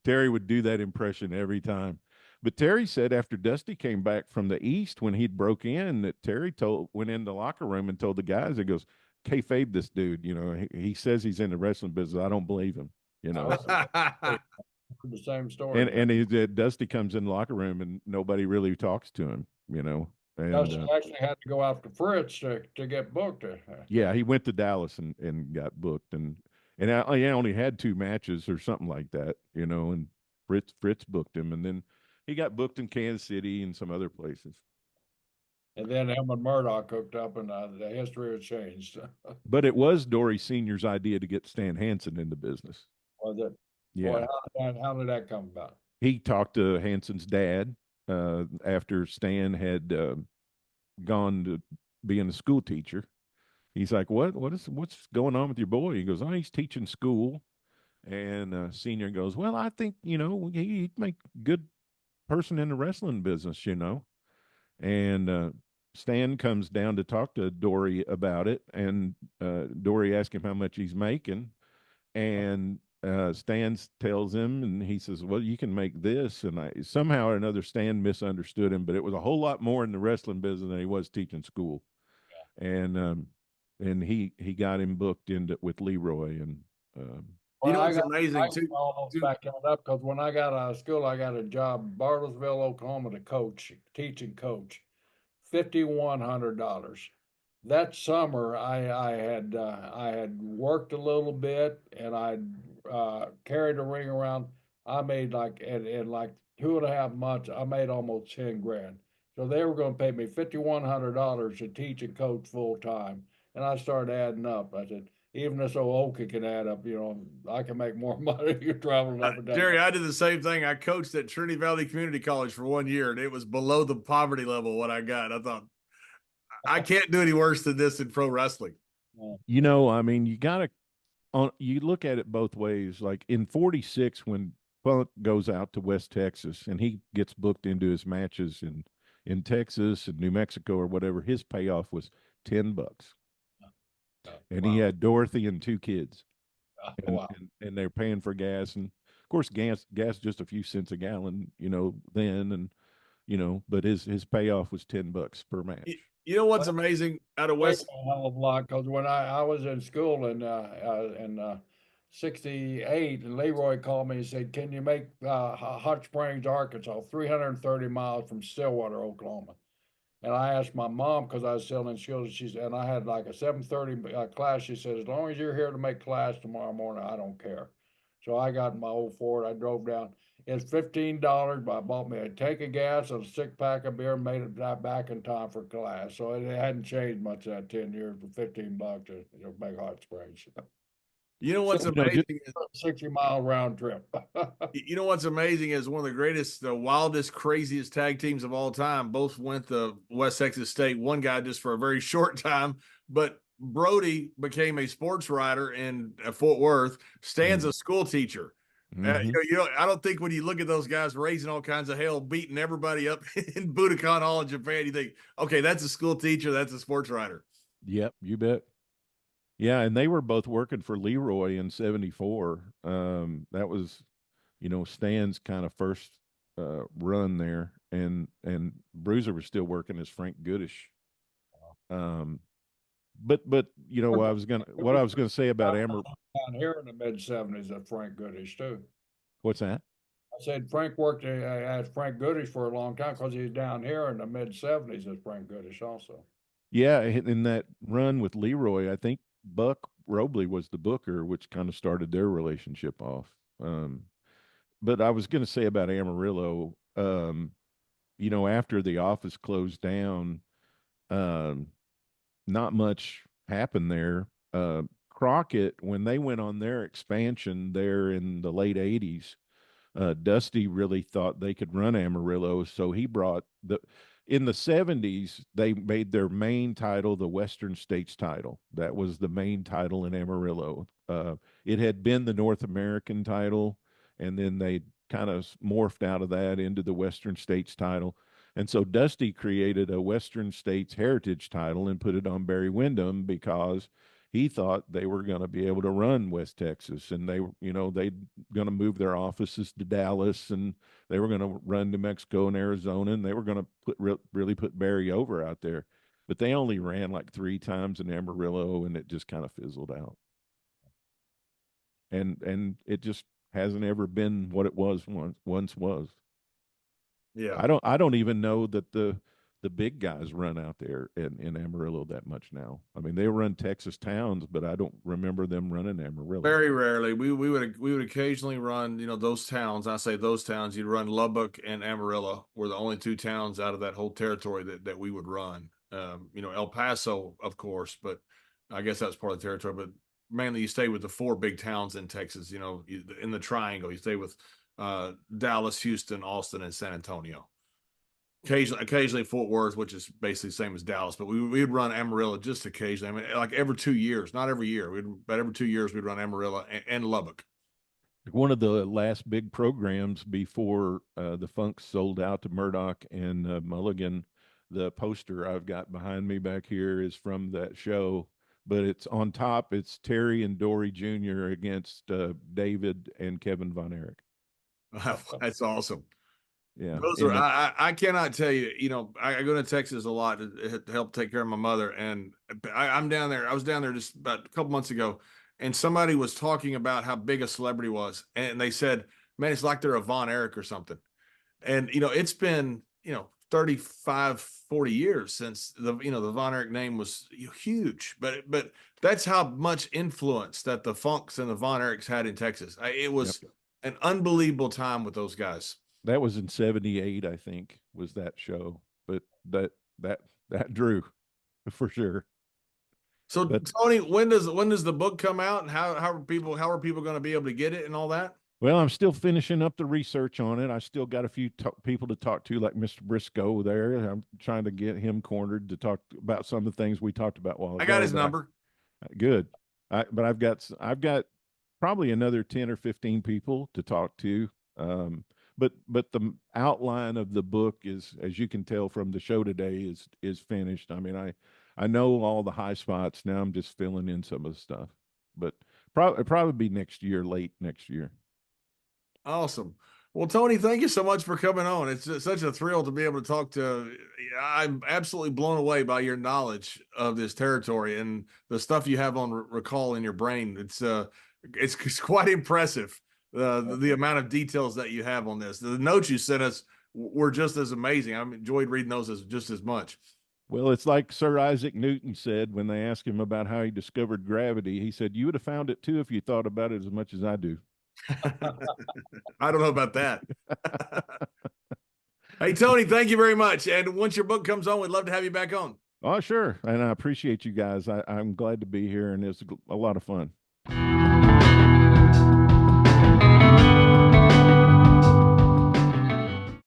Terry would do that impression every time. But Terry said after Dusty came back from the East when he'd broke in, that Terry went in the locker room and told the guys, he goes, kayfabe this dude, he says he's in the wrestling business. I don't believe him, The same story. And Dusty comes in the locker room and nobody really talks to him, And Dusty actually had to go out to Fritz to get booked. Yeah, he went to Dallas and got booked, and I only had 2 matches or something like that, And Fritz booked him, and then he got booked in Kansas City and some other places. And then him and Murdoch hooked up, and the history has changed. But it was Dory Sr.'s idea to get Stan Hansen in the business. Was it? Yeah. Boy, how did that come about? He talked to Hansen's dad after Stan had gone to being a school teacher. He's like, what's going on with your boy? He goes, oh, he's teaching school. And Senior goes, well, I think, he'd make a good person in the wrestling business, And Stan comes down to talk to Dory about it. And Dory asked him how much he's making. And Stan tells him, and he says, "Well, you can make this." And somehow or another, Stan misunderstood him, but it was a whole lot more in the wrestling business than he was teaching school. And he got him booked into with Leroy, and You know Well, what's amazing I too? almost back that up because when I got out of school, I got a job in Bartlesville, Oklahoma to coach, teaching coach, $5,100. That summer, I had worked a little bit and I carried a ring around. I made like in like 2.5 months, I made almost 10 grand. So they were going to pay me $5,100 to teach and coach full time, and I started adding up. I said, even this old Okie can add up. I can make more money if you're traveling up and down. Jerry, I did the same thing. I coached at Trinity Valley Community College for 1 year, and it was below the poverty level what I got. I thought I can't do any worse than this in pro wrestling. I mean, you look at it both ways. Like in '46, when Punk goes out to West Texas and he gets booked into his matches in Texas and New Mexico or whatever, his payoff was $10, and he had Dorothy and 2 kids, and, Wow. and they're paying for gas, and of course gas just a few cents a gallon, then, and but his payoff was $10 per match. You know what's amazing out of West? A hell of a lot because when I was in school in '68, and Leroy called me and said, "Can you make Hot Springs, Arkansas, 330 miles from Stillwater, Oklahoma?" And I asked my mom because I was still in school. And I had like a 7:30 class. She said, "As long as you're here to make class tomorrow morning, I don't care." So I got in my old Ford. I drove down. It's $15, but I bought me a tank of gas and a 6-pack of beer and made it back in time for class. So it hadn't changed much that 10 years for $15 to make Hot Springs. You know what's So, amazing? 60-mile round trip. You know what's amazing is one of the greatest, the wildest, craziest tag teams of all time. Both went to West Texas State. One guy just for a very short time, but Brody became a sports writer in Fort Worth. Stan's a school teacher. I don't think when you look at those guys raising all kinds of hell, beating everybody up in Budokan Hall in Japan, you think, okay, that's a school teacher, that's a sports writer. Yep, you bet. Yeah, and they were both working for Leroy in '74. That was, Stan's kind of first run there, and Bruiser was still working as Frank Goodish. But what I was gonna say about Amber. Down here in the mid-'70s at Frank Goodish too. What's that? I said Frank worked as Frank Goodish for a long time because he's down here in the mid-'70s as Frank Goodish also. Yeah, in that run with Leroy, I think Buck Robley was the booker, which kind of started their relationship off. But I was going to say about Amarillo, after the office closed down, not much happened there. Crockett, when they went on their expansion there in the late '80s, Dusty really thought they could run Amarillo, so he brought in the '70s, they made their main title the Western States title. That was the main title in Amarillo. It had been the North American title, and then they kind of morphed out of that into the Western States title. And so Dusty created a Western States Heritage title and put it on Barry Windham because he thought they were going to be able to run West Texas, and they're going to move their offices to Dallas, and they were going to run New Mexico and Arizona, and they were going to really put Barry over out there. But they only ran like 3 times in Amarillo, and it just kind of fizzled out. And it just hasn't ever been what it was once was. Yeah. I don't even know that the big guys run out there in Amarillo that much now. I mean, they run Texas towns, but I don't remember them running Amarillo. Very rarely. We would occasionally run, those towns. I say those towns. You'd run Lubbock and Amarillo were the only 2 towns out of that whole territory that we would run. El Paso, of course, but I guess that's part of the territory. But mainly, you stay with the 4 big towns in Texas. In the triangle, you stay with Dallas, Houston, Austin, and San Antonio. Occasionally Fort Worth, which is basically the same as Dallas, but we'd run Amarillo just occasionally. I mean, like every 2 years, not every year. But every 2 years we'd run Amarillo and Lubbock. One of the last big programs before the Funks sold out to Murdoch and Mulligan. The poster I've got behind me back here is from that show but it's on top. It's Terry and Dory Jr. against David and Kevin Von Erich. Wow, that's awesome. Yeah, Those are I cannot tell you. You know, I go to Texas a lot to help take care of my mother, and I'm down there. I was down there just about a couple months ago, and somebody was talking about how big a celebrity was, and they said, "Man, it's like they're a Von Erich or something." And you know, it's been 35, 40 years since the Von Erich name was huge, but that's how much influence that the Funks and the Von Erichs had in Texas. It was an unbelievable time with those guys. That was in '78, I think, was that show. But that drew for sure. So Tony, when does the book come out, and how are people going to be able to get it and all that? Well, I'm still finishing up the research on it. I still got a few people to talk to, like Mr. Brisco there. I'm trying to get him cornered to talk about some of the things we talked about while ago. I got his number. Good. But I've got probably another 10 or 15 people to talk to. But the outline of the book is, as you can tell from the show today, is finished. I mean, I know all the high spots now. I'm just filling in some of the stuff. But probably be next year, late next year. Awesome. Well, Tony, thank you so much for coming on. It's such a thrill to be able to talk to. I'm absolutely blown away by your knowledge of this territory and the stuff you have on recall in your brain. It's quite impressive. The amount of details that you have on this. The notes you sent us were just as amazing. I enjoyed reading those just as much. Well, it's like Sir Isaac Newton said when they asked him about how he discovered gravity. He said, "You would have found it too if you thought about it as much as I do." I don't know about that. Hey, Tony, thank you very much. And once your book comes on, we'd love to have you back on. Oh, sure. And I appreciate you guys. I'm glad to be here, and it's a lot of fun.